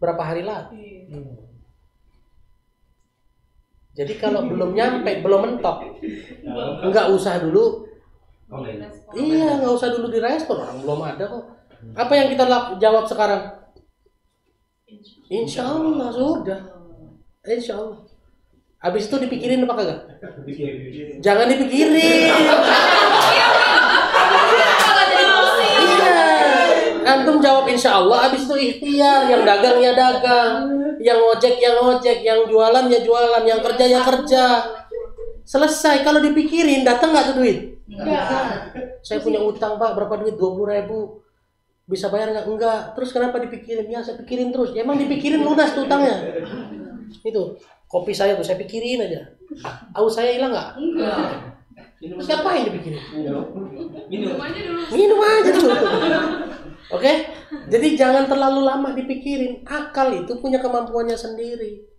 berapa hari lagi. Jadi kalau belum nyampe, belum mentok, nggak usah dulu. Iya, nggak usah dulu direspon. Orang belum ada kok. Apa yang kita jawab sekarang? Insya Allah sudah. Insya Allah. Habis itu dipikirin apa kagak? Jangan dipikirin. Iya. Antum jawab insya Allah. Habis itu ikhtiar. Yang dagang ya dagang. Yang ngojek ya ngojek. Yang jualan ya jualan. Yang kerja ya kerja. Selesai. Kalau dipikirin datang nggak tuh duit? Enggak. Saya punya utang Pak. Berapa duit? 20.000. Bisa bayar nggak? Enggak. Terus kenapa dipikirin? Ya saya pikirin terus. Ya, emang dipikirin lunas tuh utangnya. Itu kopi saya tuh saya pikirin aja. Aus saya hilang nggak? Enggak. Terus ngapain dipikirin? Minum aja dulu. Oke? Jadi jangan terlalu lama dipikirin. Akal itu punya kemampuannya sendiri.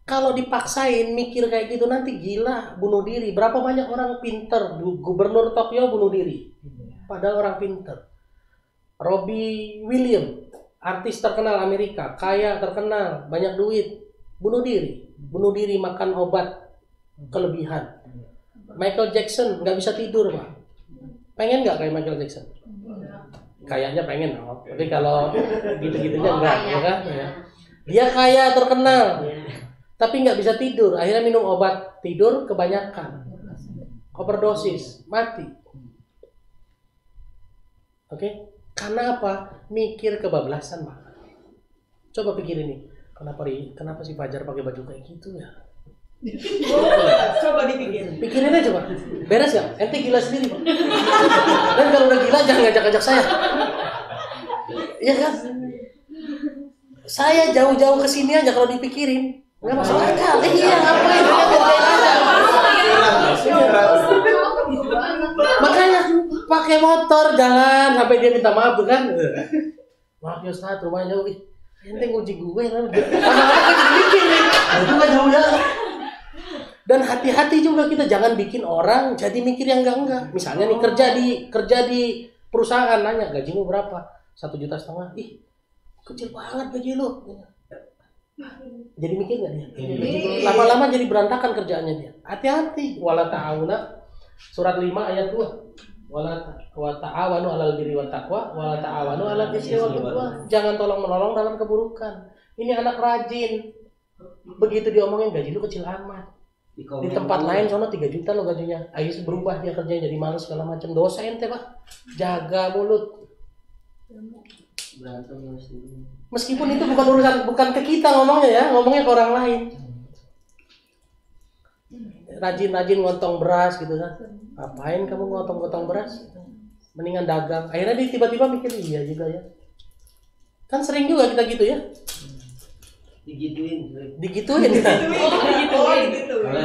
Kalau dipaksain mikir kayak gitu nanti gila, bunuh diri. Berapa banyak orang pinter, gubernur Tokyo bunuh diri. Padahal orang pinter. Robbie Williams, artis terkenal Amerika, kaya, terkenal, banyak duit, bunuh diri makan obat kelebihan. Michael Jackson nggak bisa tidur Pak. Pengen nggak kayak Michael Jackson? Kayaknya pengen, tapi kalau gitu-gitunya enggak, ya kan? Dia kaya, terkenal, tapi nggak bisa tidur. Akhirnya minum obat tidur kebanyakan, overdosis, mati. Oke? Karena apa? Mikir kebablasan, Pak. Coba pikir ini. Kenapa si Fajar pakai baju kayak gitu ya? Coba dipikir. Pikirin aja, Pak. Beres gak? Ente gila sendiri, Pak. Dan kalau udah gila jangan ngajak-ngajak saya. Iya kan? Saya jauh-jauh ke sini aja kalau dipikirin. Enggak masuk akal. Iya, ngapain? Makanya pakai motor jalan sampai dia minta maaf tuh kan. Maaf ya Ustaz, rumahnya jauh. Ente nguji gue kan. Lama-lama jadi mikir nih. Itu enggak jauh ya. Dan hati-hati juga kita jangan bikin orang jadi mikir yang enggak. Misalnya nih kerja di perusahaan nanya gajimu berapa? 1,5 juta. Ih, kecil banget gaji lu. Jadi mikir nggak dia? Lama-lama jadi berantakan kerjaannya dia. Hati-hati. Wala ta'awuna surat 5 ayat 2. Wala ta'awanu 'alal birri wat taqwa wala ta'awanu 'alal ismi wal 'udwan. Jangan tolong-menolong dalam keburukan. Ini anak rajin. Begitu diomongin gaji lu kecil amat. Di tempat lain sono 3 juta lo gajinya. Ayo berubah dia kerjanya jadi malas segala macam. Dosa ente, Pak. Jaga mulut. Meskipun itu bukan ke kita ngomongnya ya, ngomongnya ke orang lain. Rajin-rajin ngontong beras gitu kan. Ngapain kamu ngotong-ngotong beras? Mendingan dagang. Akhirnya dia tiba-tiba mikir iya juga ya. Kan sering juga kita gitu ya. Digituin.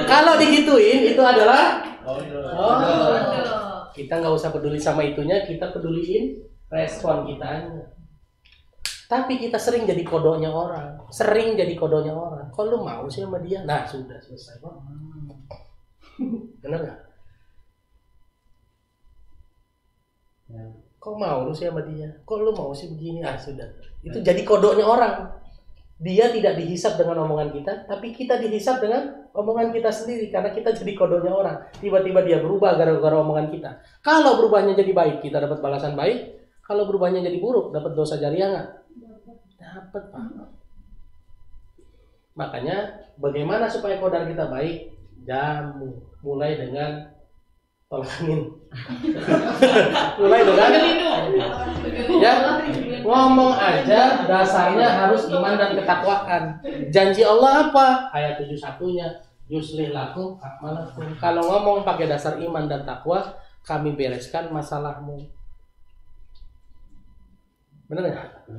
Kalau digituin itu adalah kita nggak usah peduli sama itunya, kita peduliin respon kita. Tapi kita sering jadi kodonya orang. Kalau lu mau sih sama dia, nah sudah selesai. Benar nggak? Kok mau lu sih sama dia? Kok lu mau sih begini? Sudah. Itu jadi kodoknya orang. Dia tidak dihisap dengan omongan kita, tapi kita dihisap dengan omongan kita sendiri karena kita jadi kodoknya orang. Tiba-tiba dia berubah gara-gara omongan kita. Kalau berubahnya jadi baik, kita dapat balasan baik. Kalau berubahnya jadi buruk, dapat dosa jariah nggak? Dapat, Pak. Makanya bagaimana supaya kodar kita baik? Jamu. Mulai dengan tolak angin. Mulai dengan ya, ngomong aja dasarnya harus iman dan ketakwaan. Janji Allah apa? Ayat 71-nya yuslih lakum a'malakum. Kalau ngomong pakai dasar iman dan takwa, kami bereskan masalahmu. Benar nggak?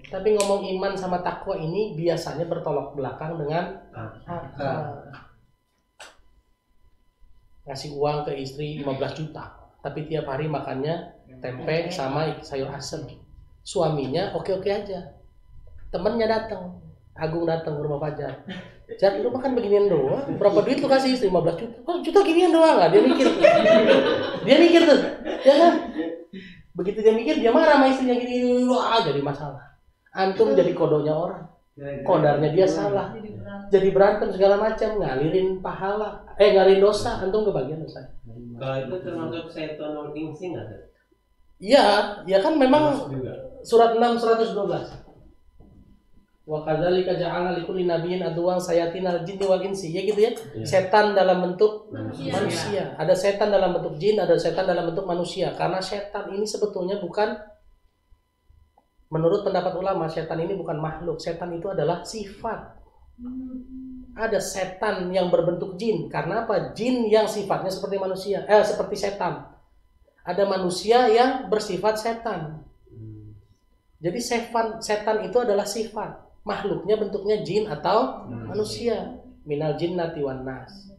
Tapi ngomong iman sama takwa ini biasanya bertolak belakang dengan akal. Ngasih uang ke istri 15 juta, tapi tiap hari makannya tempe sama sayur asem. Suaminya oke-oke aja. Temennya datang, Agung datang ke rumah Fajar. Jar, lu makan beginian doang. Berapa duit lu kasih istri? 15 juta. Oh, juta ginian doang nggak? Dia mikir. Dia mikir tuh, ya kan? Begitu dia mikir, dia marah sama istrinya gini, wah jadi masalah. Antum jadi kodoknya orang. Kodarnya dia salah. Jadi berantem segala macam, ngalirin pahala, ngalirin dosa, antum kebagian dosa. Kalau itu termasuk Syaitonul Insi nggak? Iya, ya kan memang surat 6 112. Wa kadzalika ja'alna likulli nabiyyin aduwwan sayatinal jinni wal insi. Ya gitu ya. Setan dalam bentuk manusia. Ada setan dalam bentuk jin, ada setan dalam bentuk manusia. Karena setan ini sebetulnya bukan, menurut pendapat ulama, setan ini bukan makhluk. Setan itu adalah sifat. Ada setan yang berbentuk jin. Karena apa? Jin yang sifatnya seperti manusia, seperti setan. Ada manusia yang bersifat setan. Jadi setan itu adalah sifat. Makhluknya bentuknya jin atau manusia. Minal jinnati wan nas.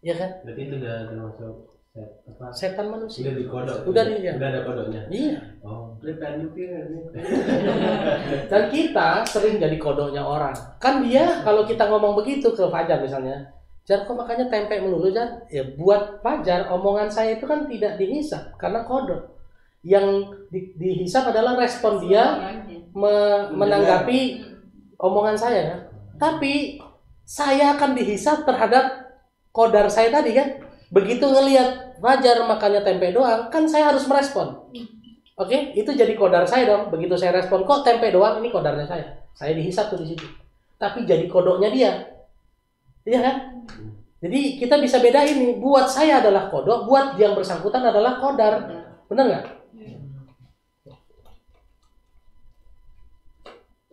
Ya kan? Berarti itu udah termasuk setan manusia. Udah dikodok. Udah ada kodoknya. Iya. Oh. Dan kita sering jadi kodoknya orang. Kan dia kalau kita ngomong begitu ke Fajar misalnya, Jar kok makanya tempe melulu Jar? Ya buat Fajar omongan saya itu kan tidak dihisap karena kodok. Yang dihisap adalah respon dia menanggapi omongan saya kan. Tapi saya akan dihisap terhadap kodar saya tadi kan. Begitu ngelihat Fajar makannya tempe doang, kan saya harus merespon. Oke, itu jadi kodar saya dong. Begitu saya respon, kok tempe doang, ini kodarnya saya. Saya dihisap tuh di situ. Tapi jadi kodoknya dia. Iya kan? Jadi kita bisa bedain nih. Buat saya adalah kodok, buat yang bersangkutan adalah kodar. Benar nggak?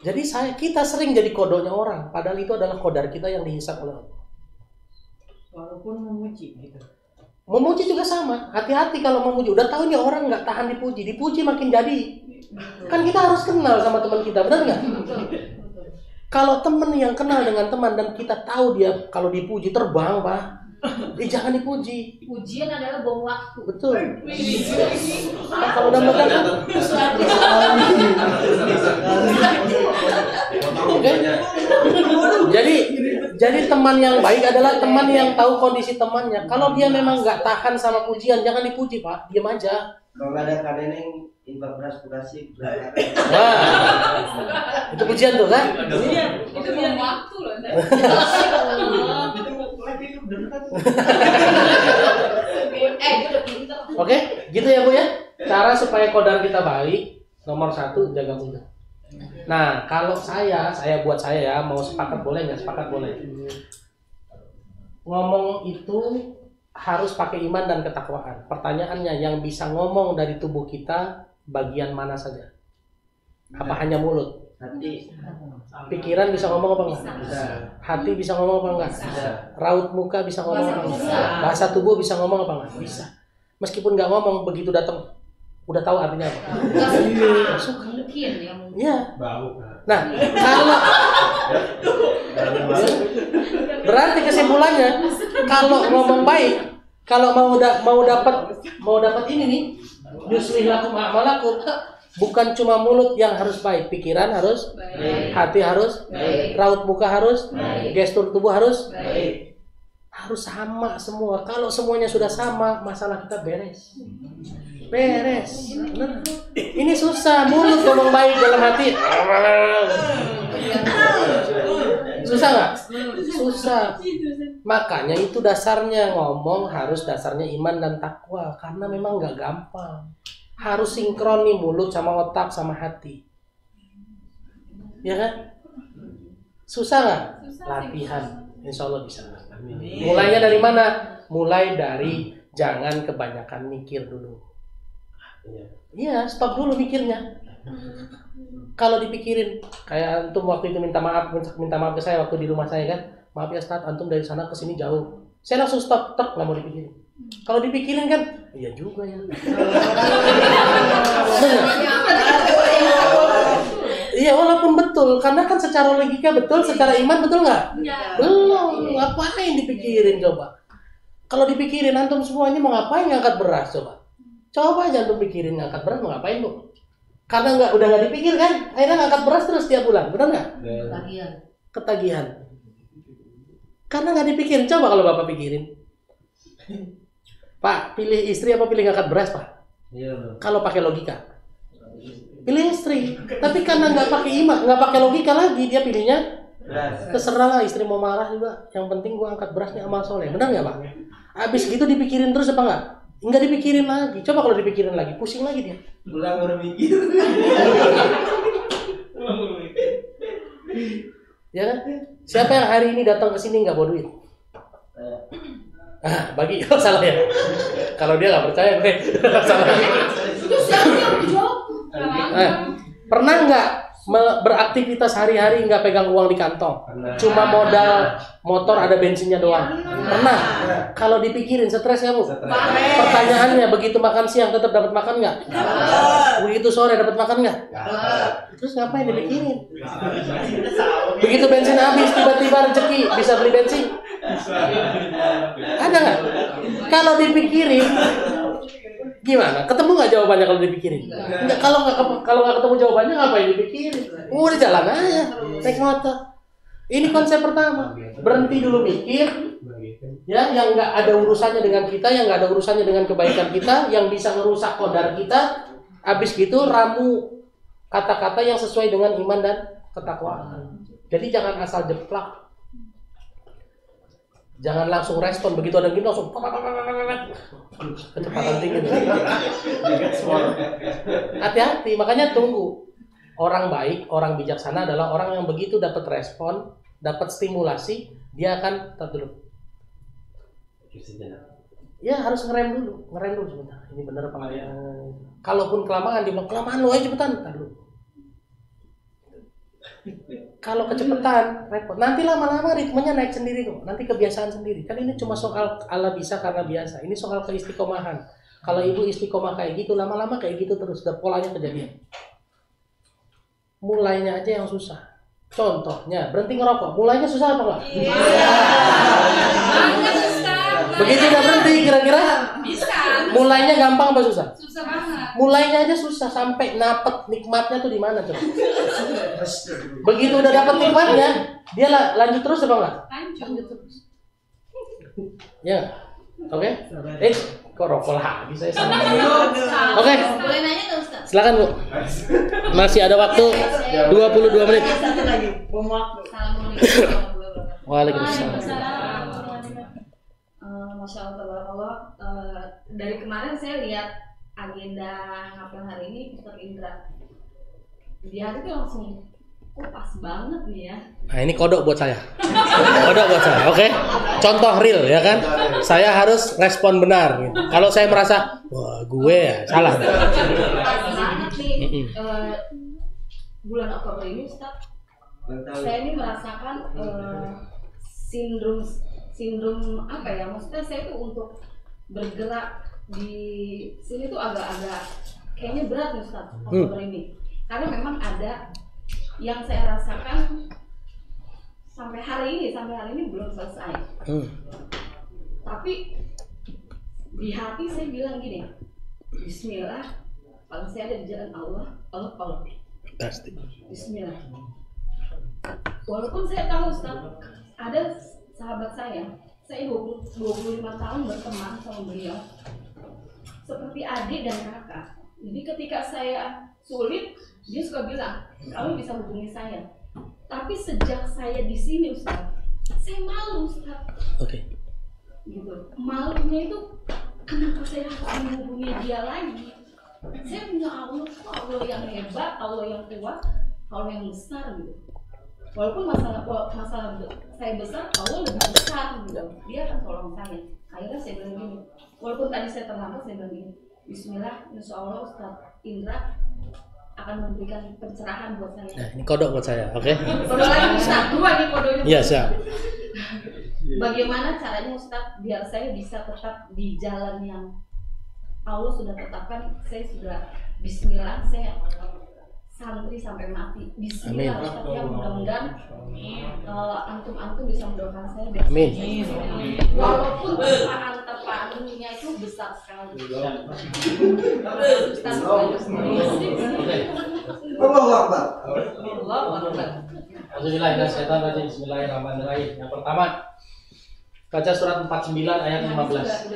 Jadi kita sering jadi kodoknya orang, padahal itu adalah kodar kita yang dihisap oleh Allah. Walaupun memuji gitu. Memuji juga sama. Hati-hati kalau memuji. Udah tahu nih orang nggak tahan dipuji, dipuji makin jadi. Kan kita harus kenal sama teman kita, benar nggak? Kalau teman yang kenal dengan teman dan kita tahu dia kalau dipuji terbang, Pak. Jangan dipuji. Pujian adalah buang waktu. Betul. Kalau udah megang oke. Jadi teman yang baik adalah teman yang tahu kondisi temannya. Kalau dia memang nggak tahan sama pujian, jangan dipuji, Pak. Diam aja. Kalau nggak ada kadang infak beras bekasi. Wah, itu pujian tuh kan? Itu buang waktu loh. Oke, gitu ya Bu ya. Cara supaya kodar kita baik, nomor 1 jaga mulut. Nah, kalau saya buat saya ya, mau sepakat boleh nggak? Sepakat boleh. Ngomong itu harus pakai iman dan ketakwaan. Pertanyaannya, yang bisa ngomong dari tubuh kita bagian mana saja? Apa hanya mulut? Hati. Pikiran bisa ngomong apa enggak? Bisa. Hati bisa ngomong apa enggak? Bisa. Raut muka bisa ngomong apa enggak? Bahasa tubuh bisa ngomong apa enggak? Bisa. Meskipun nggak ngomong, begitu datang udah tahu artinya apa? Mungkin ya. Iya. Bau. Nah, kalau berarti kesimpulannya, kalau ngomong baik, kalau mau dapat ini nih, yuslih lakum a'malakum, bukan cuma mulut yang harus baik, pikiran harus baik, hati harus baik, raut muka harus baik, gestur tubuh harus baik. Harus sama semua. Kalau semuanya sudah sama, masalah kita beres. beres. Bener. Ini susah, mulut ngomong baik dalam hati. Susah nggak? Susah. Makanya itu dasarnya ngomong harus dasarnya iman dan takwa, karena memang nggak gampang. Harus sinkron nih mulut sama otak sama hati. Ya kan? Susah nggak? Latihan. Insya Allah bisa. Mulainya dari mana? Mulai dari jangan kebanyakan mikir dulu. Iya, stop dulu mikirnya. Kalau dipikirin, kayak antum waktu itu minta maaf ke saya waktu di rumah saya kan, maaf ya Ustaz, antum dari sana ke sini jauh. Saya langsung stop, nggak mau dipikirin. Kalau dipikirin kan, iya juga ya. Iya walaupun betul, karena kan secara logika betul, secara iman betul nggak? Belum, ngapain dipikirin coba? Kalau dipikirin antum semuanya mau ngapain ngangkat beras coba? Coba aja antum pikirin ngangkat beras mau ngapain bu? Karena udah nggak dipikir kan, akhirnya ngangkat beras terus tiap bulan, benar nggak? Ketagihan. Karena nggak dipikirin, coba kalau bapak pikirin. Pak, pilih istri apa pilih ngangkat beras pak? Kalau pakai logika. Pilih istri, tapi karena nggak pakai iman, nggak pakai logika lagi, dia pilihnya terserah lah, istri mau marah juga, yang penting gua angkat berasnya amal soleh, benar nggak pak? Abis gitu dipikirin terus apa nggak? Nggak dipikirin lagi, coba kalau dipikirin lagi, pusing lagi dia. Pulang baru mikir. Ya kan? Siapa yang hari ini datang ke sini nggak bawa duit? Bagi salah ya. Kalau dia nggak percaya, salah. Pernah nggak beraktivitas hari-hari nggak pegang uang di kantong, cuma modal motor ada bensinnya doang? Pernah? Kalau dipikirin stres nggak bu? Pertanyaannya, begitu makan siang tetap dapat makan nggak? Begitu sore dapat makan nggak? Terus ngapain dipikirin? Begitu bensin habis tiba-tiba rezeki bisa beli bensin? Ada nggak? Kalau dipikirin gimana? Ketemu nggak jawabannya kalau dipikirin? Enggak, kalau nggak ketemu jawabannya ngapain dipikirin? Udah jalan aja, naik motor. Ini konsep pertama. Berhenti dulu mikir, ya, yang nggak ada urusannya dengan kita, yang nggak ada urusannya dengan kebaikan kita, yang bisa merusak qadar kita. Habis gitu ramu kata-kata yang sesuai dengan iman dan ketakwaan. Jadi jangan asal jeplak. Jangan langsung respon, begitu ada gini langsung kecepatan tinggi. Hati-hati, makanya tunggu. Orang baik, orang bijaksana adalah orang yang begitu dapat respon, dapat stimulasi, dia akan dulu. Ya harus ngerem dulu sebentar. Ini benar apa enggak ya? Kalaupun kelamaan, dia bilang kelamaan lo aja cepetan, tar dulu. Kalau kecepatan repot, nanti lama-lama ritmenya naik sendiri kok, nanti kebiasaan sendiri. Kan ini cuma soal Allah bisa karena biasa. Ini soal keistiqomahan. Kalau ibu istiqomah kayak gitu, lama-lama kayak gitu terus, dan polanya kejadian. Mulainya aja yang susah. Contohnya berhenti ngerokok, mulainya susah apa enggak? Iya. Begitu udah berhenti kira-kira? Bisa. Mulainya gampang apa susah? Susah banget. Mulainya aja susah, sampai napet nikmatnya tuh di mana coba? Begitu udah dapat nikmatnya, dia lanjut terus apa enggak? Lanjut terus. Ya. Oke? Kok rokok lagi saya sama. Oke. Boleh nanya nggak Ustaz? Silakan Bu. Masih ada waktu 22 menit. Satu lagi, bom waktu. Assalamualaikum. Waalaikumsalam. Masya Allah, dari kemarin saya lihat agenda ngapel hari ini Ustaz Indra. Dia itu langsung pas banget nih ya. Nah ini kodok buat saya. Kodok buat saya, oke? Contoh real ya kan? Saya harus respon benar gitu. Kalau saya merasa, wah gue ya salah. Pas banget nih bulan Oktober ini Ustaz. Saya ini merasakan sindrom apa ya? Maksudnya saya tuh untuk bergerak di sini tuh agak-agak kayaknya berat nih Ustaz Oktober ini. Karena memang ada yang saya rasakan sampai hari ini belum selesai. Tapi di hati saya bilang gini, Bismillah, kalau saya ada di jalan Allah pasti. Bismillah. Walaupun saya tahu Ustaz, ada sahabat saya 25 tahun berteman sama beliau. seperti adik dan kakak. Jadi ketika saya sulit, dia suka bilang, kamu bisa hubungi saya. Tapi sejak saya di sini Ustaz, saya malu Ustaz. Oke. Gitu. Malunya itu kenapa saya harus menghubungi dia lagi? Saya punya Allah yang hebat, Allah yang kuat, Allah yang besar gitu. Walaupun masalah saya besar, Allah lebih besar gitu. Dia akan tolong saya. Akhirnya saya bilang gini, walaupun tadi saya terlambat, saya bilang gini, Bismillah, insya Allah Ustaz Indra akan memberikan pencerahan buat saya. Nah, ini kodok buat saya, oke? Kode lagi Ustaz, dua nih kodenya. Iya, siap. Bagaimana caranya Ustaz biar saya bisa tetap di jalan yang Allah sudah tetapkan? Saya sudah Bismillah, saya santri sampai mati. Bismillah Ustaz, ya mudah-mudahan antum-antum bisa mendoakan saya biar Amin. walaupun tepaannya itu besar sekali. Ustaz, Allahu Akbar. Allahu Akbar. Bismillahirrahmanirrahim. Yang pertama, baca surat 49 ayat 15.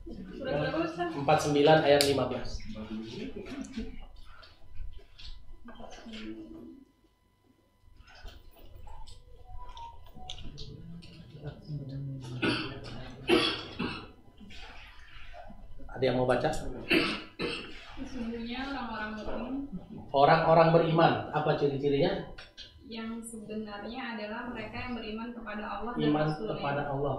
49 ayat 15. Ada yang mau baca? Sesungguhnya Orang-orang beriman, apa ciri-cirinya? yang sebenarnya adalah mereka yang beriman kepada Allah dan Iman Rasulnya. kepada Allah.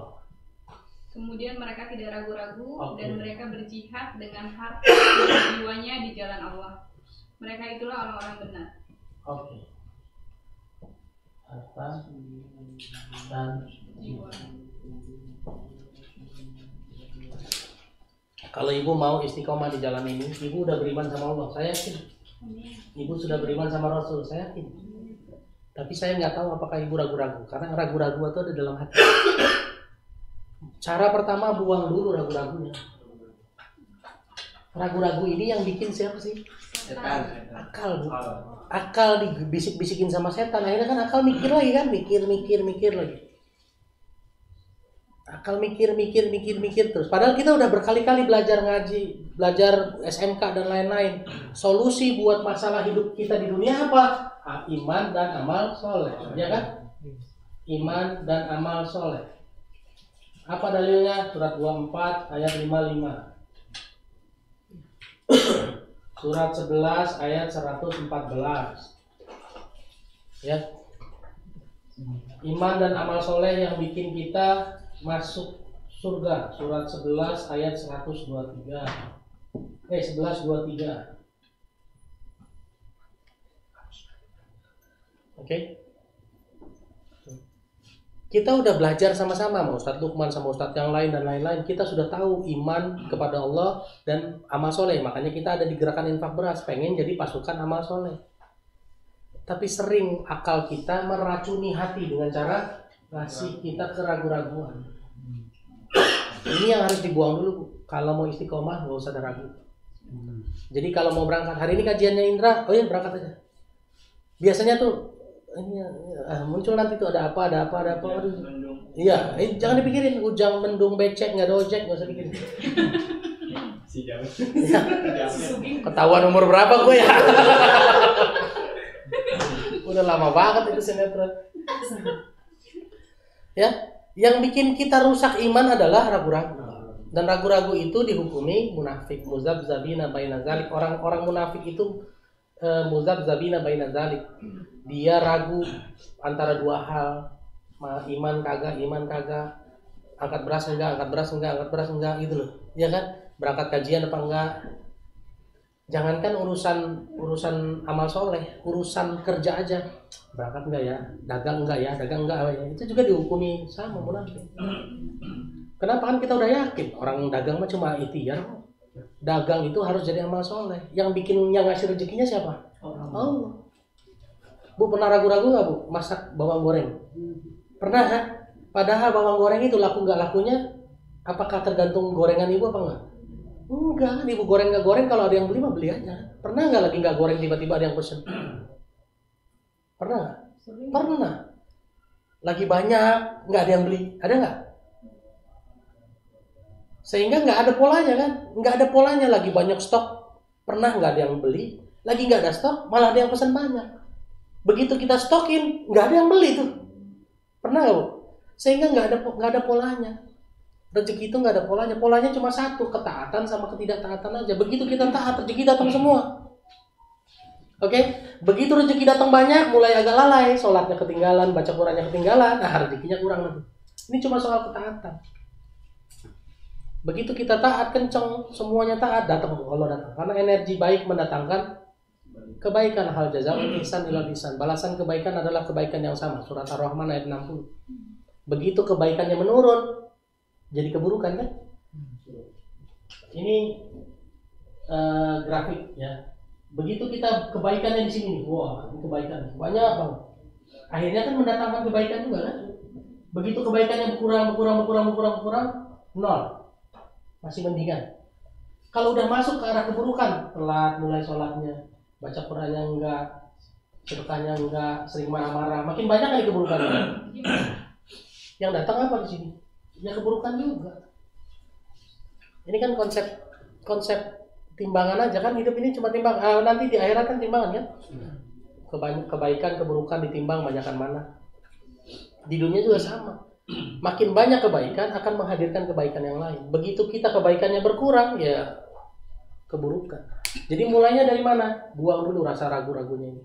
Kemudian mereka tidak ragu-ragu Oke. dan mereka berjihad dengan harta dan jiwanya di jalan Allah. Mereka itulah orang-orang benar. Oke. Harta dan Jiwa. kalau ibu mau istiqomah di jalan ini, ibu udah beriman sama Allah, saya yakin. Ibu sudah beriman sama Rasul, saya yakin. Tapi saya nggak tahu apakah ibu ragu-ragu, karena ragu-ragu itu ada dalam hati. Cara pertama, buang dulu ragu-ragunya. Ragu-ragu ini yang bikin siapa sih? Akal, Bu. Akal dibisik-bisikin sama setan, akhirnya kan akal mikir lagi kan, mikir lagi. Akal mikir terus. Padahal kita udah berkali-kali belajar ngaji, belajar SMK dan lain-lain. Solusi buat masalah hidup kita di dunia apa? Iman dan amal soleh, ya kan? Iman dan amal soleh. Apa dalilnya? Surat 24 ayat 55. Surat 11 ayat 114. Ya. Iman dan amal soleh yang bikin kita masuk surga. Surat 11 ayat 123. 11:23. Oke. Kita udah belajar sama-sama sama Ustadz Lukman sama Ustadz yang lain dan lain-lain. Kita sudah tahu iman kepada Allah dan amal soleh. Makanya kita ada di gerakan infak beras, pengen jadi pasukan amal soleh. Tapi sering akal kita meracuni hati dengan cara ngasih kita keraguan-raguan. Ini yang harus dibuang dulu. Kalau mau istiqomah nggak usah ada ragu. Jadi kalau mau berangkat hari ini kajiannya Indra, oh ya berangkat aja. Biasanya tuh ini muncul nanti tuh ada apa. Aduh. Iya, jangan dipikirin. Ujang, mendung, becek, nggak ada ojek, nggak usah pikirin. Ya. Ketahuan umur berapa gue ya? Udah lama banget itu sinetron. Ya, yang bikin kita rusak iman adalah ragu-ragu. Dan ragu-ragu itu dihukumi munafik, muzabzabina baina zalik. Orang-orang munafik itu muzabzabina baina zalik. Dia ragu antara dua hal, iman kagak, angkat beras enggak gitu loh. Ya kan? Berangkat kajian apa enggak? Jangankan urusan amal soleh, urusan kerja aja. Berangkat enggak ya? Dagang enggak ya? Itu juga dihukumi sama munafik. Kenapa? Kan kita udah yakin orang dagang mah cuma ikhtiar. Dagang itu harus jadi amal soleh. Yang ngasih rezekinya siapa? Allah. Bu pernah ragu-ragu nggak Bu masak bawang goreng? Pernah kan? Padahal bawang goreng itu laku nggak lakunya, apakah tergantung gorengan ibu apa enggak? Enggak, ibu goreng nggak goreng, kalau ada yang beli mah beli aja. Pernah nggak lagi nggak goreng tiba-tiba ada yang pesen? Pernah nggak? Pernah. Lagi banyak nggak ada yang beli, ada nggak? Sehingga nggak ada polanya kan, nggak ada polanya, lagi banyak stok, pernah nggak ada yang beli, lagi nggak ada stok, malah ada yang pesan banyak. Begitu kita stokin, nggak ada yang beli tuh, pernah nggak Bu? Sehingga nggak ada polanya. Rezeki itu nggak ada polanya cuma satu, ketaatan sama ketidaktaatan aja. Begitu kita taat, rezeki datang semua. Oke, begitu rezeki datang banyak, mulai agak lalai, sholatnya ketinggalan, baca Qurannya ketinggalan, nah rezekinya kurang lagi. Ini cuma soal ketaatan. Begitu kita taat kenceng, semuanya taat, datang Allah datang. Karena energi baik mendatangkan kebaikan. Hal jazaa'ul ihsan ilal ihsan. Balasan kebaikan adalah kebaikan yang sama. Surat Ar-Rahman ayat 60. Begitu kebaikannya menurun, jadi keburukan kan? Ini grafik ya. Begitu kita kebaikannya di sini nih, wah ini kebaikan banyak banget. Akhirnya kan mendatangkan kebaikan juga kan? Begitu kebaikannya berkurang, nol. Masih mendingan. Kalau udah masuk ke arah keburukan, telat mulai sholatnya, baca Qurannya enggak, sedekahnya enggak, sering marah-marah, makin banyak kali keburukannya. Yang datang apa di sini? Ya keburukan juga. Ini kan konsep timbangan aja kan, hidup ini cuma timbang. Nanti di akhirat kan timbangan kan? Kebaikan, keburukan ditimbang banyakan mana. Di dunia juga sama. Makin banyak kebaikan akan menghadirkan kebaikan yang lain. Begitu kita kebaikannya berkurang, ya keburukan. Jadi mulainya dari mana? Buang dulu rasa ragu-ragunya ini.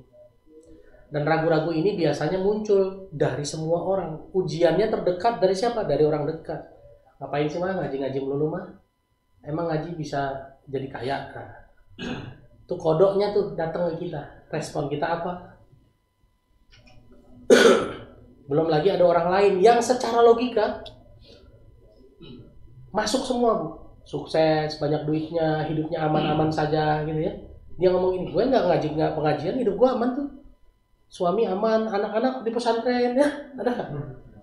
Dan ragu-ragu ini biasanya muncul dari semua orang. Ujiannya terdekat dari siapa? Dari orang dekat. Ngapain sih mah ngaji-ngaji melulu mah? Emang ngaji bisa jadi kaya? Nah, tuh kodoknya tuh datang ke kita. Respon kita apa? Belum lagi ada orang lain yang secara logika masuk semua Bu. Sukses, banyak duitnya, hidupnya aman-aman saja gitu ya. Dia ngomong ini, gue nggak pengajian, hidup gue aman tuh. Suami aman, anak-anak di pesantren ya, ada nggak?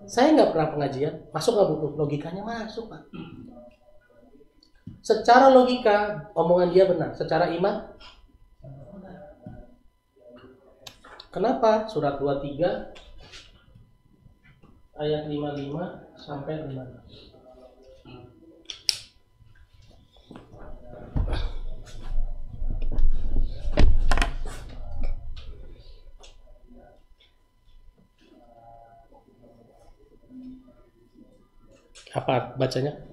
Saya nggak pernah pengajian, masuk nggak Bu? Logikanya masuk Pak. Secara logika omongan dia benar, secara iman kenapa? Surat 23 ayat 55 sampai 56. Apa bacanya?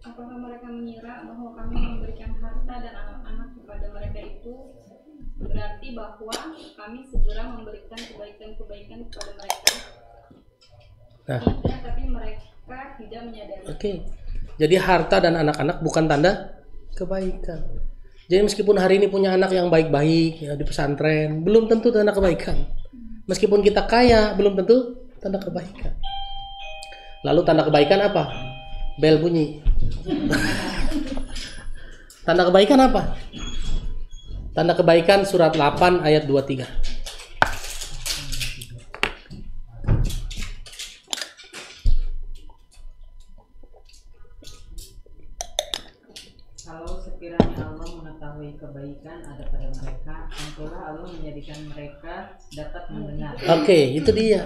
Apakah mereka mengira bahwa kami memberikan harta dan anak-anak kepada mereka itu berarti bahwa kami segera memberikan kebaikan-kebaikan kepada mereka? Nah. Tidak, tapi mereka tidak menyadari. Oke. Jadi harta dan anak-anak bukan tanda kebaikan. Jadi meskipun hari ini punya anak yang baik-baik ya, di pesantren, belum tentu tanda kebaikan. Meskipun kita kaya, belum tentu tanda kebaikan. Lalu tanda kebaikan apa? Bel bunyi. Tanda kebaikan apa? Tanda kebaikan surat 8 ayat 23. Kalau sekiranya Allah mengetahui kebaikan ada pada mereka, tentulah Allah menjadikan mereka dapat mendengar. Oke, itu dia.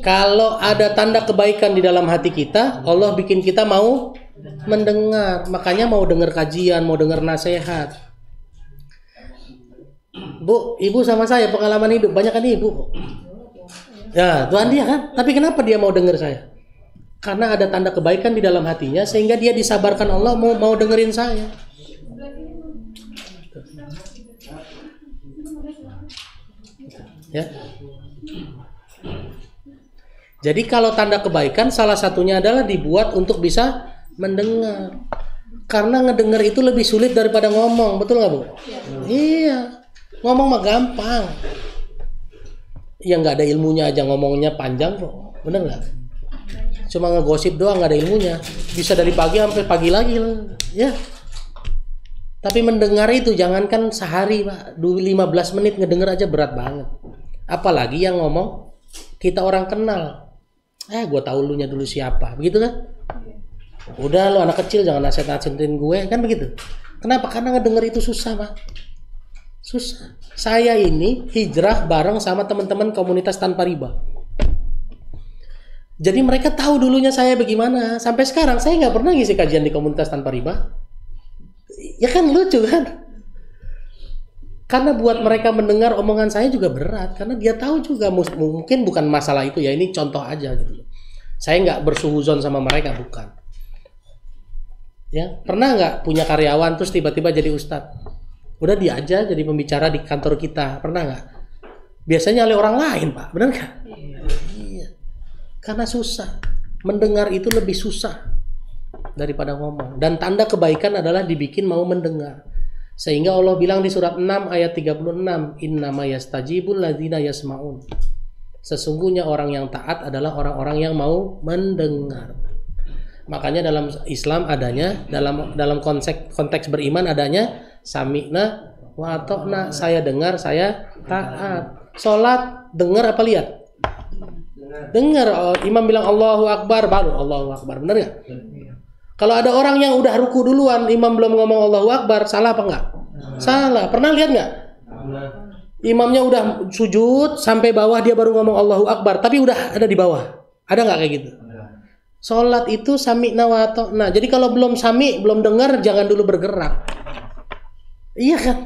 Kalau ada tanda kebaikan di dalam hati kita, Allah bikin kita mau mendengar. Makanya mau dengar kajian, mau dengar nasihat. Bu, ibu sama saya pengalaman hidup banyak kan ibu. Ya, Tuhan dia kan. Tapi kenapa dia mau dengar saya? Karena ada tanda kebaikan di dalam hatinya sehingga dia disabarkan Allah mau dengerin saya. Ya. Jadi kalau tanda kebaikan salah satunya adalah dibuat untuk bisa mendengar. Karena ngedengar itu lebih sulit daripada ngomong, betul nggak Bu? Iya, ngomong mah gampang. Yang nggak ada ilmunya aja ngomongnya panjang kok, bener nggak? Cuma ngegosip doang nggak ada ilmunya, bisa dari pagi sampai pagi lagi loh, ya. Tapi mendengar itu jangankan sehari Pak, 15 menit ngedengar aja berat banget. Apalagi yang ngomong kita orang kenal. Gue tahu lu nya dulu siapa, begitu kan? Udah lu anak kecil jangan nasihat-nasihatin gue, kan begitu? Kenapa? Karena ngedenger itu susah Pak. Susah. Saya ini hijrah bareng sama teman-teman komunitas tanpa riba. Jadi mereka tahu dulunya saya bagaimana. Sampai sekarang saya nggak pernah ngisi kajian di komunitas tanpa riba. Ya kan lucu kan? Karena buat mereka mendengar omongan saya juga berat. Karena dia tahu juga mungkin bukan masalah itu ya. Ini contoh aja gitu. Saya nggak bersuhuzon sama mereka, bukan. Ya, pernah nggak punya karyawan terus tiba-tiba jadi ustadz? Udah dia aja jadi pembicara di kantor kita. Pernah nggak? Biasanya oleh orang lain, Pak. Benar nggak? Iya. Karena susah. Mendengar itu lebih susah daripada ngomong. Dan tanda kebaikan adalah dibikin mau mendengar. Sehingga Allah bilang di surat 6 ayat 36, innama yastajibul ladzina yasmaun. Sesungguhnya orang yang taat adalah orang-orang yang mau mendengar. Makanya dalam Islam adanya, dalam konteks beriman adanya sami'na wa ata'na, saya dengar, saya taat. Salat dengar apa lihat? Dengar. Imam bilang Allahu Akbar, baru Allahu Akbar. Benar nggak? Kalau ada orang yang udah ruku duluan, imam belum ngomong Allahu Akbar, salah apa nggak? Salah. Pernah lihat nggak? Imamnya udah sujud sampai bawah, dia baru ngomong Allahu Akbar, tapi udah ada di bawah. Ada nggak kayak gitu? Salat itu sami'na wa ata'na. Jadi kalau belum sami, belum dengar, jangan dulu bergerak. Iya kan?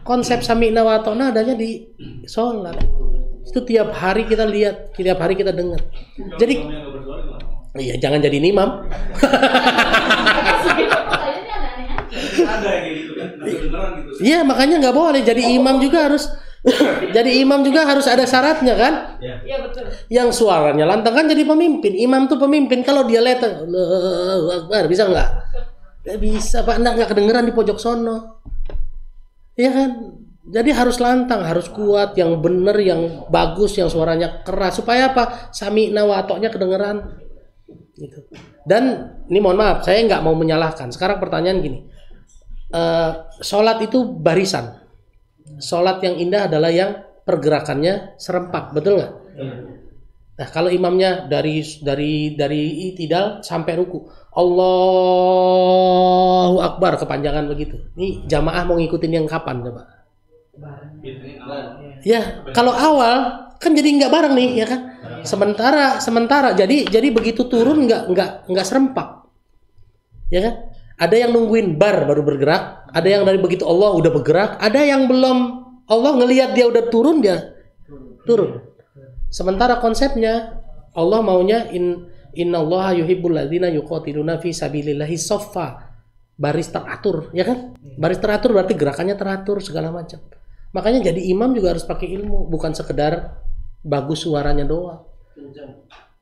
Konsep sami'na wa ata'na adanya di salat. Itu tiap hari kita lihat, tiap hari kita dengar. Jadi iya, jangan jadi imam. Iya, makanya nggak boleh. Jadi imam juga harus jadi imam juga harus ada syaratnya kan? Iya betul. Yang suaranya lantang kan jadi pemimpin. Imam tuh pemimpin. Kalau dia leteng, Allahu Akbar, bisa nggak? Bisa, Pak. Nggak kedengeran di pojok sono. Iya kan? Jadi harus lantang, harus kuat, yang benar, yang bagus, yang suaranya keras. Supaya apa? Sami'na wa ata'nya kedengeran. Gitu. Dan ini mohon maaf, saya nggak mau menyalahkan. Sekarang pertanyaan gini, sholat itu barisan. Sholat yang indah adalah yang pergerakannya serempak, betul nggak? Nah, kalau imamnya dari i'tidal sampai ruku, Allahu Akbar, kepanjangan begitu. Ini jamaah mau ngikutin yang kapan coba? Ya, kalau awal kan jadi nggak bareng nih, ya kan? Sementara jadi begitu turun nggak serempak, ya kan? Ada yang nungguin bar baru bergerak, ada yang dari begitu Allah udah bergerak, ada yang belum Allah ngelihat dia udah turun, dia turun. Sementara konsepnya Allah maunya innallaha yuhibbul ladzina yuqatiluna fi sabilillahi shaffa, baris teratur, ya kan? Baris teratur berarti gerakannya teratur segala macam. Makanya jadi imam juga harus pakai ilmu, bukan sekedar bagus suaranya doang.